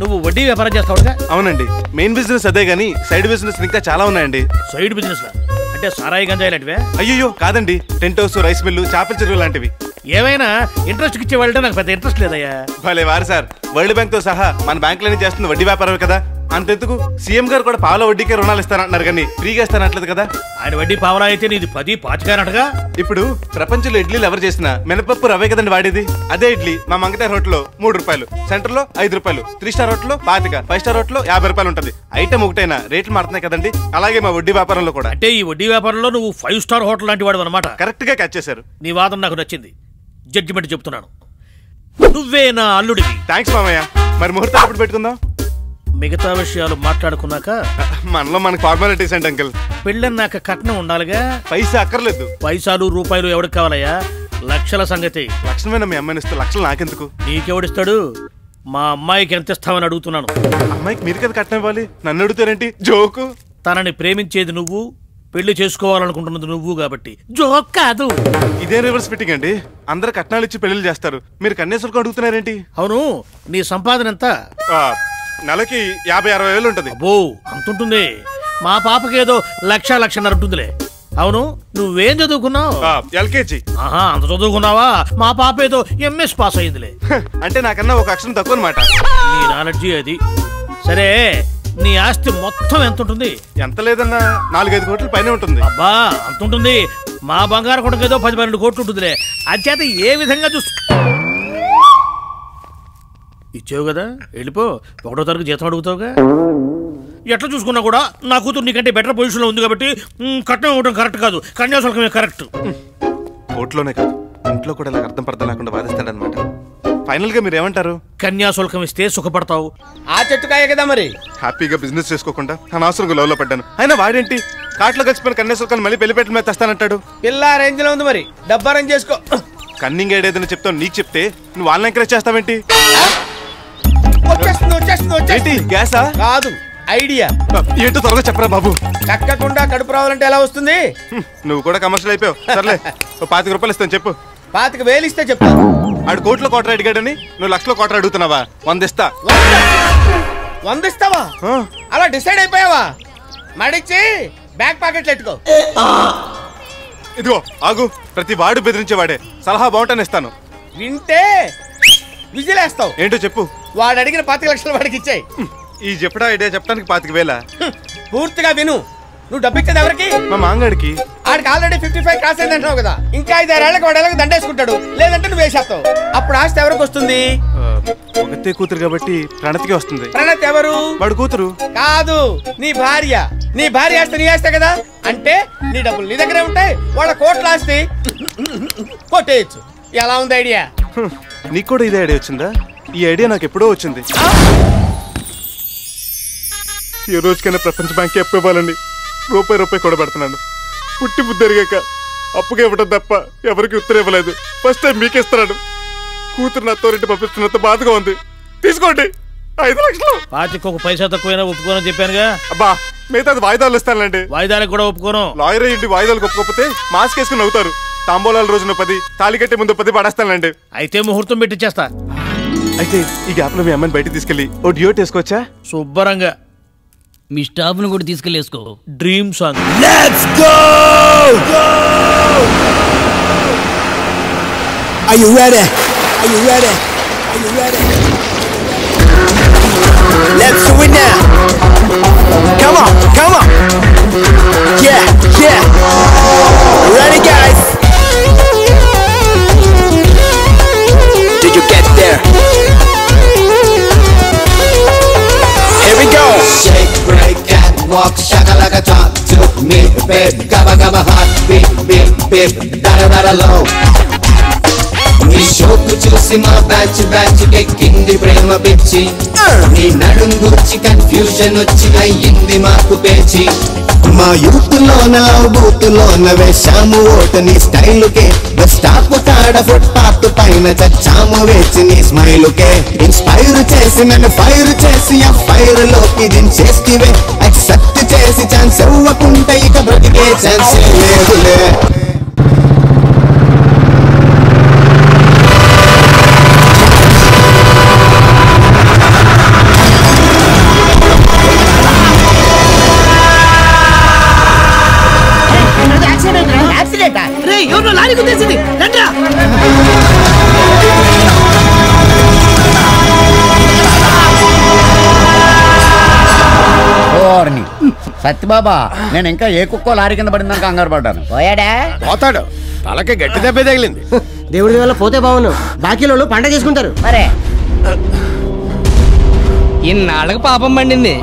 నువ్వు వడ్డీ వ్యాపారం చేస్తావుగా? అవునండి, మెయిన్ బిజినెస్ అదే గానీ సైడ్ బిజినెస్ ఇంకా చాలా ఉన్నాయండి. సైడ్ బిజినెస్ అంటే సారాయి గంజాయి లాంటివే? అయ్యో కాదండి, టెంట్ హౌస్, రైస్ మిల్లు, చేపల చెరువు లాంటివి. ఏమైనా ఇంట్రెస్ట్ ఇచ్చే వాళ్ళంటే నాకు పెద్ద ఇంట్రెస్ట్ లేదయ్యా. భలే వారు సార్, వరల్డ్ బ్యాంక్ తో సహా మన బ్యాంకులన్నీ చేస్తుంది వడ్డీ వ్యాపారమే కదా. అంతెందుకు, సీఎం గారు కూడా పావుల వడ్డీకే రుణాలు ఇస్తారంటున్నారు కానీ ఫ్రీగా ఇస్తానట్లేదు కదా. ఆయన వడ్డీ పావులా అయితే నీది 10-25 ఇప్పుడు ప్రపంచంలో ఇడ్లీలు ఎవరు చేసినా మినపప్పు రవే కదండి వాడేది. అదే ఇడ్లీ మా మంగతార్ హోటల్లో 3 రూపాయలు, సెంటర్ లో 5 రూపాయలు, 3 స్టార్ హోటల్లో 25, 5 స్టార్ హోటల్లో 50 రూపాయలు ఉంటుంది. ఐటమ్ ఒకటైనా రేట్లు మారుతున్నాయి కదండి. అలాగే మా వడ్డీ వ్యాపారంలో కూడా. అంటే ఈ వడ్డీ వ్యాపారంలో నువ్వు 5 స్టార్ హోటల్ లాంటి వాడు అనమాట. కరెక్ట్ గా క్యాచ్ చేశారు. నీ వాదన నాకు నచ్చింది. జడ్జిమెంట్ చెప్తున్నాను, నువ్వే నా అల్లుడివి. థ్యాంక్స్ మామయ్య. మరి ముహూర్తం ఎప్పుడు పెట్టుకుందాం? మిగతా విషయాలు మాట్లాడుకున్నాక. మనలో మనకి ఫార్మాలిటీస్ అండి అంకుల్. పెళ్ళన్నాక కట్నం ఉండాలిగా. పైసా అక్కర్లేదు. పైసాలు రూపాయలు ఎవరికి కావాలయ్యా? లక్షల సంగతి. లక్షణమైన మీ అమ్మాయిని ఇస్తే లక్షలు నాకెందుకు? నీకెవడిస్తాడు? మా అమ్మాయికి ఎంత ఇస్తామని అడుగుతున్నాను. అమ్మాయికి మీరు కదా కట్నం ఇవ్వాలి, నన్ను అడుగుతారేంటి? జోకు. తనని ప్రేమించేది నువ్వు, పెళ్లి చేసుకోవాలనుకుంటున్నది నువ్వు కాబట్టి జోక్ కాదు. ఇదే రివర్స్ ఫిట్టింగ్ అండి. అందరు కట్నాలు ఇచ్చి పెళ్లి చేస్తారు, మీరు కన్యాశుల్కం అడుగుతున్నారేంటి? అవును, నీ సంపాదన ఎంత? నెలకి 50-60 వేలు ఉంటుంది. అబ్బో అంతుంటుంది. మా పాపకి ఏదో 1,00,00,000 ఉంటుందిలే. అవును, నువ్వేం చదువుకున్నావు? ఎల్కేజీ. ఆహా, అంత చదువుకున్నావా? మా పాప ఏదో ఎంఎస్ పాస్ అయిందిలే. అంటే నాకన్నా ఒక అక్షరం తక్కువ అనమాట. నీ నాలెడ్జి అది. సరే, నీ ఆస్తి మొత్తం ఎంత ఉంటుంది? ఎంత లేదన్నా 4-5 కోట్ల పైన ఉంటుంది. అబ్బా అంత ఉంటుంది. మా బంగారు కొడుకు ఏదో 10-12 కోట్లు ఉంటుందిలే. అచేత ఏ విధంగా ఇచ్చావు కదా, వెళ్ళిపో. 1వ తరగతి జీతం అడుగుతావుగా. ఎట్లా చూసుకున్నా కూడా నా కూతురు నీకంటే బెటర్ పొజిషన్లో ఉంది కాబట్టి కట్నం ఇవ్వడం కరెక్ట్ కాదు, కన్యాశుల్కమే కరెక్ట్. కోర్టులోనే కాదు, ఇంట్లో కూడా ఇలా అర్థం పడతా లేకుండా వాదిస్తాడనమాట. ఫైనల్ గా మీరు ఏమంటారు? కన్యాశుల్కం ఇస్తే సుఖపడతావు. ఆ చెట్టుకాయ కదా మరి. హ్యాపీగా బిజినెస్ చేసుకోకుండా అనవసరంగా లవ్ లో పడ్డాను. అయినా వాడేంటి కాట్లో కలిసిపోయిన కన్యాశుల్కాన్ని మళ్ళీ పెళ్లి పెట్టల మీద తెస్తానంటాడు. పిల్ల రేంజ్ లో ఉంది మరి, డబ్బు అరేంజ్ చేసుకో. కన్నింగ్ ఐడియా ఏదైనా చెప్తావు, నీకు చెప్తే నువ్వు వాళ్ళని ఎంకరేజ్ చేస్తావేంటి? వచ్చేస్తుంది. గ్యాసా కాదు, ఐడియా. ఏంటో త్వరగా చెప్పరా బాబు. కక్కకుండా కడుపు రావాలంటే ఎలా వస్తుంది? నువ్వు కూడా కమర్షియల్ అయిపోయావు. సర్లే, 25 రూపాయలు ఇస్తాను చెప్పు. 25,000 ఇస్తే చెప్తాను. ఆడు కోట్లో కోటర్ అడిగాడని నువ్వు 1,00,000 కోటర్ అడుగుతున్నావా? 100 ఇస్తా. 100 ఇస్తావా? అలా డిసైడ్ అయిపోయావా? మడిచి బ్యాక్ పాకెట్లు ఎట్టుకో. ఇదిగో ఆగు, ప్రతి వాడు బెదిరించేవాడే. సలహా బాగుంటాను ఇస్తాను. వింటే విజిలేస్తావు. ఏంటో చెప్పు. వాడు అడిగిన 25 లక్షలు వాడికి ఇచ్చాయి. ఈ చెప్పడా ఐడియా చెప్పడానికి 25,000? పూర్తిగా విను. నువ్వు డబ్బు ఇచ్చేది ఎవరికి? మా మాంగాడికి. ఆడికి ఆల్రెడీ 55 క్రాస్ అయింది అంటున్నావు కదా. ఇంకా 5-6 ఏళ్ళకి వాడు ఎలాగో దండేసుకుంటాడు. లేదంటే నువ్వు వేసేస్తావు. అప్పుడు ఆస్తి ఎవరికి వస్తుంది? ఒకతే కూతురు కాబట్టి ప్రణతికి వస్తుంది. ప్రణతి ఎవరు? వాడు కూతురు కాదు, నీ భార్య. నీ భార్య ఆస్తి నీ ఆస్తే కదా. అంటే నీ డబ్బులు నీ దగ్గరే ఉంటాయి, వాళ్ళ కోట్ల ఆస్తి కొట్టేయచ్చు. ఎలా ఉంది ఐడియా? నీకు కూడా ఇదే ఐడియా వచ్చిందా? ఈ ఐడియా నాకు ఎప్పుడో వచ్చింది. ఏ రోజుకైనా ప్రపంచ బ్యాంక్కి అప్పు ఇవ్వాలని రూపాయి కూడా పెడుతున్నాను. పుట్టి బుద్ధరిగాక అప్పుగా ఇవ్వడం తప్ప ఎవరికి ఉత్తరం ఇవ్వలేదు. ఫస్ట్ టైం మీకు ఇస్తున్నాడు. కూతురు నాతో రెడ్డి పంపిస్తున్నంత బాధగా ఉంది. తీసుకోండి 5 లక్షలు. 25 పైసా తక్కువైనా ఒప్పుకోనని చెప్పానుగా. అబ్బా మిగతా వాయిదాలు ఇస్తానండి. వాయిదాలకు కూడా ఒప్పుకోను. లాయర్ అయ్యింది వాయిదాలకు ఒప్పుకోకపోతే మాస్క్ వేసుకుని అవుతారు. తాంబూలాల రోజున 10, తాళి కట్టే ముందు 10 పడేస్తానండి. అయితే ముహూర్తం పెట్టిచ్చేస్తా. అయితే ఈ గ్యాప్ లో మీ అమ్మని బయటకు తీసుకెళ్ళి ఓ డ్యూట్ వేసుకోవచ్చా? శుభ్రంగా. మీ స్టాఫ్ ను కూడా తీసుకెళ్ళేసుకో. Dream song. Let's go! Are you ready? Are you ready? Are you ready? Let's do it now. Come on, come on. Yeah, yeah. Ready, guys? Did you get there? Here we go. Shake, break, and walk, shaka like a talk to me, babe. Gabba gabba hot, beep, beep, beep, da da da low. నీ షోకు చూసి మా batch ఎక్కింది ప్రేమ పిచ్చి. నీ నడుం గుచ్చి confusion వచ్చి అయ్యింది మాకు పేచి. మా యూత్ లోన బూత్ లోన వేశాము ఓటు నీ స్టైలుకే. బస్ స్టాప్ కాడ ఫుట్ పాత్ పైన చచ్చాము వేచి నీ స్మైలుకే. ఇన్స్పైర్ చేసి నన్ను ఫైర్ చేసి ఆ ఫైర్ లోకి దించేస్తివే. యాక్సెప్ట్ చేసి ఛాన్స్ ఇవ్వకుంటే ఇక బ్రతికే ఛాన్స్ లేదులే. ఎవరు లారీ గుద్దేసింది? రండ్రా. సత్యబాబా, నేను ఇంకా ఏ కుక్కో లారీ కింద పడిందని కంగారు పడ్డాను. పోయాడా? పోతాడు. తలకి గట్టి దెబ్బ తగిలింది. దేవుడి వల్ల పోతే బావును. బాకీలో పంట చేసుకుంటారు. మరే ఇన్నాళ్ళకి పాపం పండింది.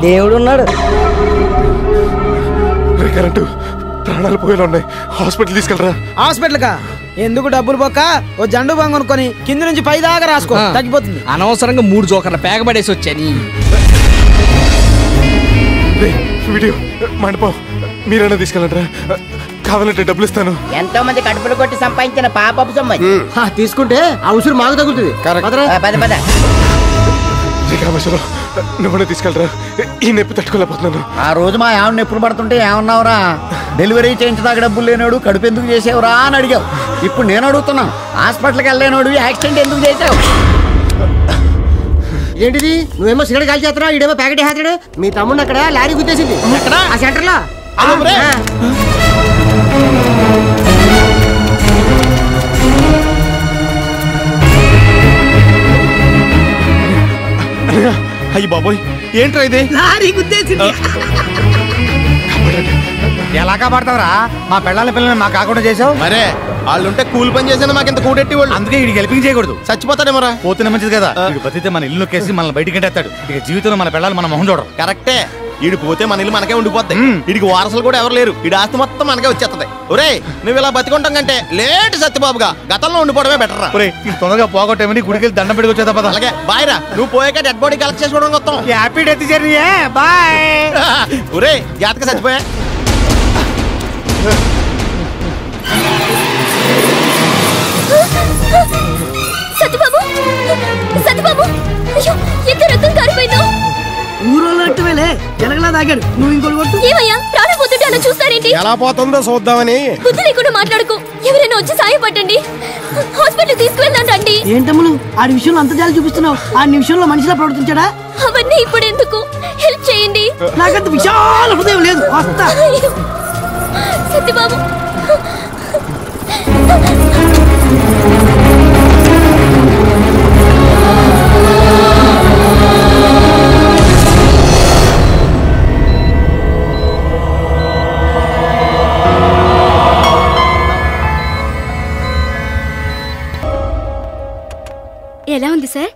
దేవుడు ఉన్నాడు. కరెంటు ప్రాణాలు పోయేలా ఉన్నాయి. హాస్పిటల్ తీసుకెళ్ళరా. హాస్పిటల్ కా? ఎందుకు డబ్బులు పోక ఓ జండు బాంగ్ కొనుక్కొని కింద నుంచి పై దాకా రాసుకో, తగ్గిపోతుంది. అనవసరంగా 3 జోకర్ల పేగబడేసి వచ్చాని. వీడియో మండపం మీరైనా తీసుకెళ్ళండిరా. కావాలంటే డబ్బులు ఇస్తాను. ఎంతో మంది కడుపులు కొట్టి సంపాదించిన పాపపు సొమ్ము తీసుకుంటే ఆ ఉసురు మాకు తగులుతుంది. పద నువ్వు తీసుకెళ్ళరా, ఈ నొప్పి తట్టుకోలేకపోతున్నాను. ఆ రోజు మా ఆవిడ నొప్పులు పడుతుంటే ఏమన్నావురా? డెలివరీ చేయించదాకా డబ్బులు లేనాడు, కడుపు ఎందుకు చేసావురా అని అడిగావు. ఇప్పుడు నేను అడుగుతున్నాను, హాస్పిటల్కి వెళ్ళలేనాడు యాక్సిడెంట్ ఎందుకు చేసావు? ఏంటిది? నువ్వేమో సిగరెట్ కాల్ చేస్తున్నావు, ఈడేమో ప్యాకెట్ వేస్తాడు. మీ తమ్ముడు అక్కడ లారీ గుద్దేసింది ఆ సెంటర్ లో. అయ్యి బాబోయ్, ఏంట్రా ఇది? లారీ గుద్దేసింది. ఎలా కాపాడతావరా? మా పెళ్ళాల పిల్లల్ని మా కాకుండా చేసావు. మరే వాళ్ళుంటే కూలి పని చేసినా మాకు ఇంత కూడెట్టి వాళ్ళు. అందుకే వీడికి హెల్పింగ్ చేయకూడదు. చచ్చిపోతాడేమోరా. పోతున్న మంచిది కదా, వీడు బతితే మన ఇల్లు కేసి మనల్ని బయటికి ఎంటేస్తాడు. ఇక జీవితంలో మన పెళ్ళాలి మన మొహం చూడరు. కరెక్టే, ఈడు పోతే మన ఇల్లు మనకే ఉండిపోద్ది. వీడికి వారసులు కూడా ఎవరు లేరు, వీడి ఆస్తి మొత్తం మనకే వచ్చేస్తుంది. ఒరే నువ్వు ఇలా బతికుంటాం కంటే లేట్ సత్యబాబుగా గతంలో ఉండిపోవడమే బెటర్ రా. తొందరగా పోగొట్టేమని గుడికి దండం పెట్టుకు వచ్చేదా పద. అలాగే బాయ్ రా, నువ్వు పోయాక డెడ్ బాడీ కలెక్ట్ చేసుకోవడం వస్తాం. Happy death journey bye. ఒరే జాతక చచ్చిపోయా. సత్యబాబు సత్యబాబు, అయ్యో ఎంత రక్తం కారిపోయిందో. ఊరోళ్ళు అట్టువేలే జనగలా తాగాడు. నువ్వు ఇంకోటి కొట్టు. ఏమయ్యా ప్రాణం పోతుంటే అలా చూస్తారేంటి? ఎలా పోతుందో చూద్దామని. బుద్ధి లేకుండా మాట్లాడుకో. ఎవరైనా వచ్చి సాయం పట్టండి, హాస్పిటల్ తీసుకువెళ్దాం రండి. ఏంటమ్ములు ఆడి విషయంలో అంత జాలి చూపిస్తున్నావు? ఆ నిమిషంలో మనిషిలా ప్రవర్తించాడా? అవన్నీ ఇప్పుడు ఎందుకు, హెల్ప్ చేయండి. నాకంత విశాల హృదయం లేదు. వస్తా. సత్యబాబు ఎలా ఉంది సార్?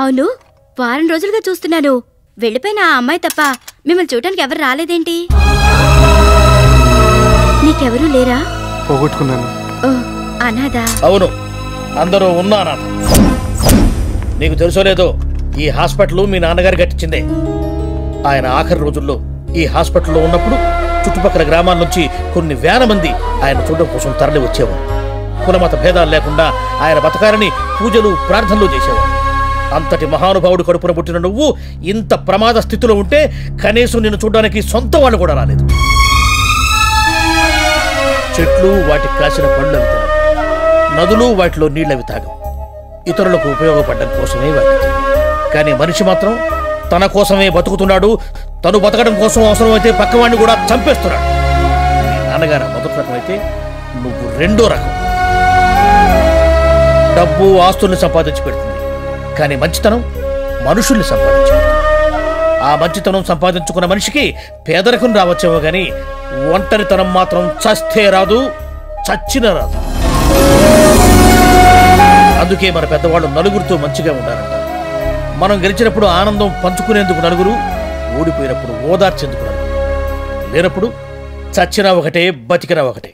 అవును, వారం రోజులుగా చూస్తున్నాను. వెళ్ళిపోయిన ఆ అమ్మాయి తప్ప మిమ్మల్ని చూడటానికి ఎవరు రాలేదేంటి? నీకెవరూ లేరా? పోగొట్టుకున్నాను. ఓ అనాథా? అవును, అందరూ ఉన్న అనాథ. నీకు తెలుసో లేదో, ఈ హాస్పిటల్ మీ నాన్నగారు కట్టించిందే. ఆయన ఆఖరి రోజుల్లో ఈ హాస్పిటల్లో ఉన్నప్పుడు చుట్టుపక్కల గ్రామాల నుంచి కొన్ని వేల మంది ఆయన చూడడం కోసం తరలి వచ్చేవారు. కులమత భేదాలు లేకుండా ఆయన బతకాలని పూజలు ప్రార్థనలు చేసేవారు. అంతటి మహానుభావుడు కడుపున పుట్టిన నువ్వు ఇంత ప్రమాద స్థితిలో ఉంటే కనీసం నిన్ను చూడడానికి సొంత వాళ్ళు కూడా రాలేదు. చెట్లు వాటికి కాసిన పళ్ళు అవి తినవు, నదులు వాటిలో నీళ్ళవి తాగవు. ఇతరులకు ఉపయోగపడడం కోసమే వాటి. కానీ మనిషి మాత్రం తన కోసమే బతుకుతున్నాడు. తను బతకడం కోసం అవసరమైతే పక్కవాడిని కూడా చంపేస్తున్నాడు. మీ నాన్నగారు మొదటి రకం అయితే నువ్వు రెండో రకం. డబ్బు ఆస్తుల్ని సంపాదించి పెడుతుంది, కానీ మంచితనం మనుషుల్ని సంపాదించి పెడుతుంది. ఆ మంచితనం సంపాదించుకున్న మనిషికి పేదరికం రావచ్చేమో గాని ఒంటరితనం మాత్రం చస్తే రాదు, చచ్చిన రాదు. అందుకే మన పెద్దవాళ్ళు నలుగురితో మంచిగా ఉండాలంటారు. మనం గెలిచినప్పుడు ఆనందం పంచుకునేందుకు నలుగురు, ఓడిపోయినప్పుడు ఓదార్చేందుకు నలుగురు, లేనప్పుడు చచ్చినా ఒకటే బతికినా ఒకటే.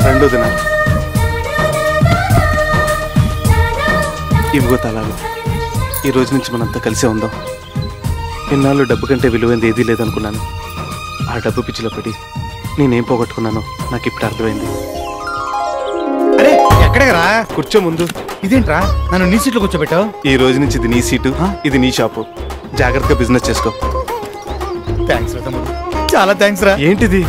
రెండో దినం ఇవిగో తాళాలు. ఈ రోజు నుంచి మనంతా కలిసే ఉందాం. ఇన్నాళ్ళు డబ్బు కంటే విలువైంది ఏదీ లేదనుకున్నాను. ఆ డబ్బు పిచ్చిలో పడి నేనేం పోగొట్టుకున్నానో నాకు ఇప్పుడు అర్థమైంది. అరే ఎక్కడరా? కూర్చో ముందు. ఇదేంట్రా నన్ను నీ సీట్లో కూర్చోబెట్టావు? ఈ రోజు నుంచి ఇది నీ సీటు, ఇది నీ షాపు. జాగ్రత్తగా బిజినెస్ చేసుకో. థ్యాంక్స్ రా తమ్ముడు, చాలా థ్యాంక్స్ రా. ఏంటిది?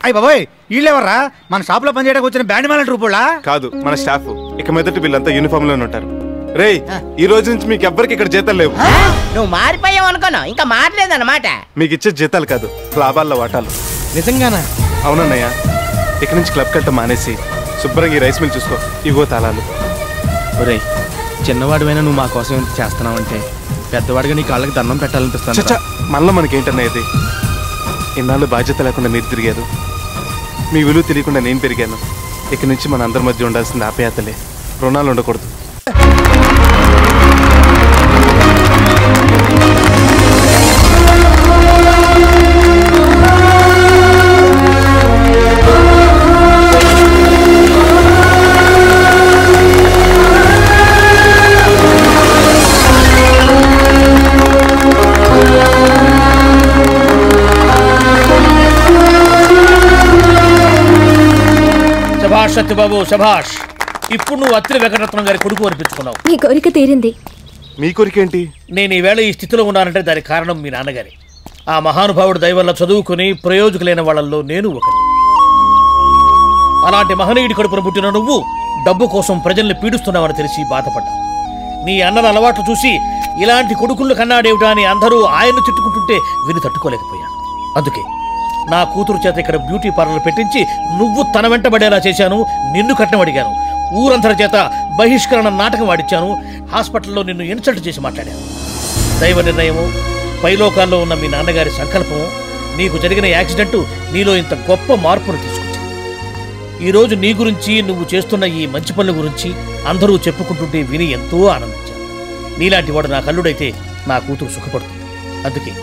అయ్య బాబాయ్, వీళ్ళెవర్రా? మన షాప్ లో పనిచేయడానికి వచ్చిన బ్యాండ్ మేళ రూపులా? కాదు, మన స్టాఫ్. ఇక మీదట వీళ్ళంతా యూనిఫామ్ లోనే ఉంటారు. రేయ్, ఈ రోజు నుంచి మీకు ఎవ్వరికి ఇక్కడ జీతాలు లేవు. నువ్వు మారిపోయావు అనుకోను, ఇంకా మారలేదన్నమాట. మీకు ఇచ్చే జీతాలు కాదు, లాభాల్లో వాటాలు. నిజంగానా? అవునన్నయ్య. ఇక నుంచి క్లబ్ కట్టం మానేసి శుభ్రంగా ఈ రైస్ మిల్ చూసుకో. ఇగో తాళాలు. ఒరేయ్, చిన్నవాడివైనా నువ్వు మా కోసం ఎంత చేస్తున్నావంటే పెద్దవాడిగా నీ కాళ్ళకి దండం పెట్టాలనిపిస్తాను. చచ్చా, మనలో మనకేంటన్నయ్యది? ఇన్నాళ్ళు బాధ్యత లేకుండా మీరు తిరిగారు, మీ విలువ తెలియకుండా నేను పెరిగాను. ఇక నుంచి మన అందరి మధ్య ఉండాల్సింది ఆప్యాయతలే, రుణాలు ఉండకూడదు. శభాష్ సత్యబాబు శభాష్. ఇప్పుడు నువ్వు అత్తిలి వెంకటరత్నం గారి కొడుకు అనిపించుకున్నావు. మీ కోరిక తీరింది. మీ కోరికేంటి? నేను ఈవేళ ఈ స్థితిలో ఉన్నానంటే దానికి కారణం మీ నాన్నగారి. ఆ మహానుభావుడు దయ వల్ల చదువుకుని ప్రయోజకులైన వాళ్ళల్లో నేను ఒకటి. అలాంటి మహనీయుడి కడుపున పుట్టిన నువ్వు డబ్బు కోసం ప్రజల్ని పీడిస్తున్నావని తెలిసి బాధపడ్డా. నీ అన్నల అలవాట్లు చూసి ఇలాంటి కొడుకుళ్ళు కన్నాడేమిటా అని అందరూ ఆయన్ను తిట్టుకుంటుంటే విని తట్టుకోలేకపోయాను. అందుకే నా కూతురు చేత ఇక్కడ బ్యూటీ పార్లర్ పెట్టించి నువ్వు తన వెంటబడేలా చేశాను. నిన్ను కట్నం అడిగాను. ఊరందరి చేత బహిష్కరణ నాటకం ఆడిచ్చాను. హాస్పిటల్లో నిన్ను ఇన్సల్ట్ చేసి మాట్లాడాను. దైవ నిర్ణయము, పైలోకాల్లో ఉన్న మీ నాన్నగారి సంకల్పము, నీకు జరిగిన యాక్సిడెంట్ నీలో ఇంత గొప్ప మార్పును తీసుకొచ్చింది. ఈరోజు నీ గురించి, నువ్వు చేస్తున్న ఈ మంచి పనుల గురించి అందరూ చెప్పుకుంటుంటే విని ఎంతో ఆనందించాను. నీలాంటి వాడు నా కల్లుడైతే నా కూతురు సుఖపడుతుంది. అందుకే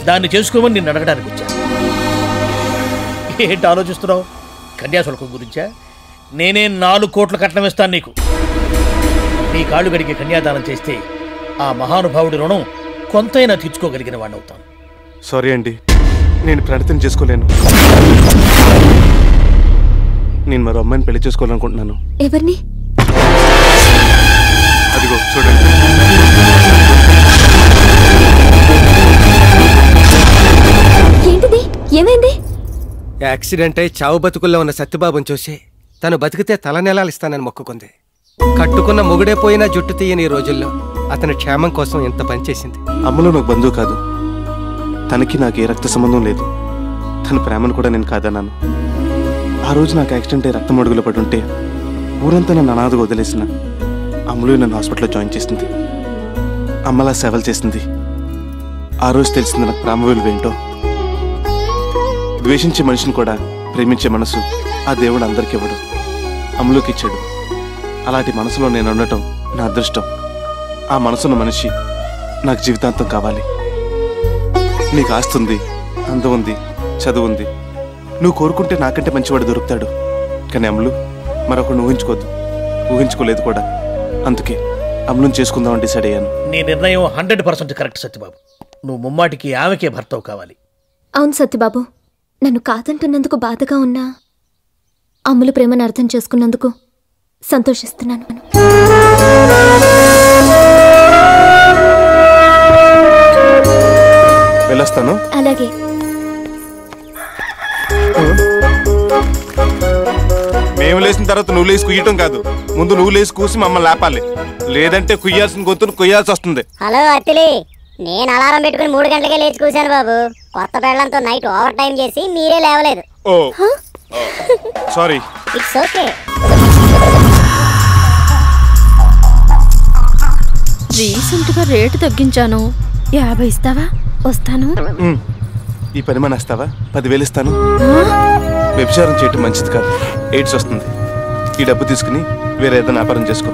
దాన్ని చేసుకోమని నిన్ను అడగడానికి వచ్చాను. ఏంటి ఆలోచిస్తున్నావు? కన్యాశుల్కం గురించా? నేనే 4 కోట్ల కట్నం ఇస్తాను నీకు. నీ కాళ్ళు గడికి కన్యాదానం చేస్తే ఆ మహానుభావుడి రుణం కొంతైనా తీర్చుకోగలిగిన వాడిని అవుతాను. సారీ అండి, నేను ప్రణతిని చేసుకోలేను. నేను మరో అమ్మాయిని పెళ్లి చేసుకోవాలనుకుంటున్నాను. ఎవరిని? అదిగో చూడండి. ఏంటిది? ఏమైంది? యాక్సిడెంట్ అయి చావు బతుకుల్లో ఉన్న సత్యబాబుని చూసి తను బతికితే తలనెలాలు ఇస్తానని మొక్కుకుంది. కట్టుకున్న మొగుడే పోయినా జుట్టు తీయని ఈ రోజుల్లో అతని క్షేమం కోసం ఎంత పనిచేసింది. అమ్మలో నాకు బంధువు కాదు. తనకి నాకు ఏ రక్త సంబంధం లేదు. తన ప్రేమను కూడా నేను కాదన్నాను. ఆ రోజు నాకు యాక్సిడెంట్ అయి రక్తం అడుగులో పడి ఉంటే ఊరంతా నన్ను అనాథగా వదిలేసిన అమ్మలు నన్ను హాస్పిటల్లో జాయిన్ చేసింది. అమ్మలా సేవలు చేసింది. ఆ రోజు తెలిసింది నాకు ప్రేమ విలువ ఏంటో. ద్వేషించే మనిషిని కూడా ప్రేమించే మనసు ఆ దేవుడు అందరికీ ఇవ్వడు, అమ్మలోకి ఇచ్చాడు. అలాంటి మనసులో నేను ఉండటం నా అదృష్టం. ఆ మనసున్న మనిషి నాకు జీవితాంతం కావాలి. నీకు ఆస్తి ఉంది, అందం ఉంది, చదువు ఉంది. నువ్వు కోరుకుంటే నాకంటే మంచివాడు దొరుకుతాడు. కానీ అమ్ములు మరొకరిని ఊహించుకోవద్దు, ఊహించుకోలేదు కూడా. అందుకే అమ్ములను చేసుకుందామని డిసైడ్ అయ్యాను. నీ నిర్ణయం 100% కరెక్ట్ సత్యబాబు. నువ్వు ముమ్మాటికి ఆమెకే భర్తవు కావాలి. అవును సత్యబాబు, నన్ను కాదంటున్నందుకు బాధగా ఉన్నా అమ్ముల ప్రేమను అర్థం చేసుకున్నందుకు సంతోషిస్తున్నాను. వెళ్ళొస్తాను. అలాగే. మేము లేచిన తర్వాత నువ్వు లేచి కుయ్యటం కాదు, ముందు నువ్వు లేచి కూసి మమ్మల్ని లేపాలి. లేదంటే కుయ్యాల్సిన గొంతును కొయ్యాల్సి వస్తుంది. హలో అత్తిలి, నేను అలారం పెట్టుకుని 3 గంటలకే లేచి కూర్చాను బాబు. కొత్త పెళ్ళంతో నైట్ ఓవర్ టైం చేసి మీరే లేవలేదు. ఓ సారీ. It's okay. రీసెంట్ గా రేటు తగ్గించాను. 50 ఇస్తావా? వస్తాను. ఈ పని మానేస్తావా? 10,000 ఇస్తాను. వ్యభిచారం చేయటం మంచిది కాదు, ఎయిడ్స్ వస్తుంది. ఈ డబ్బు తీసుకుని వేరే ఏదైనా వ్యాపారం చేసుకో.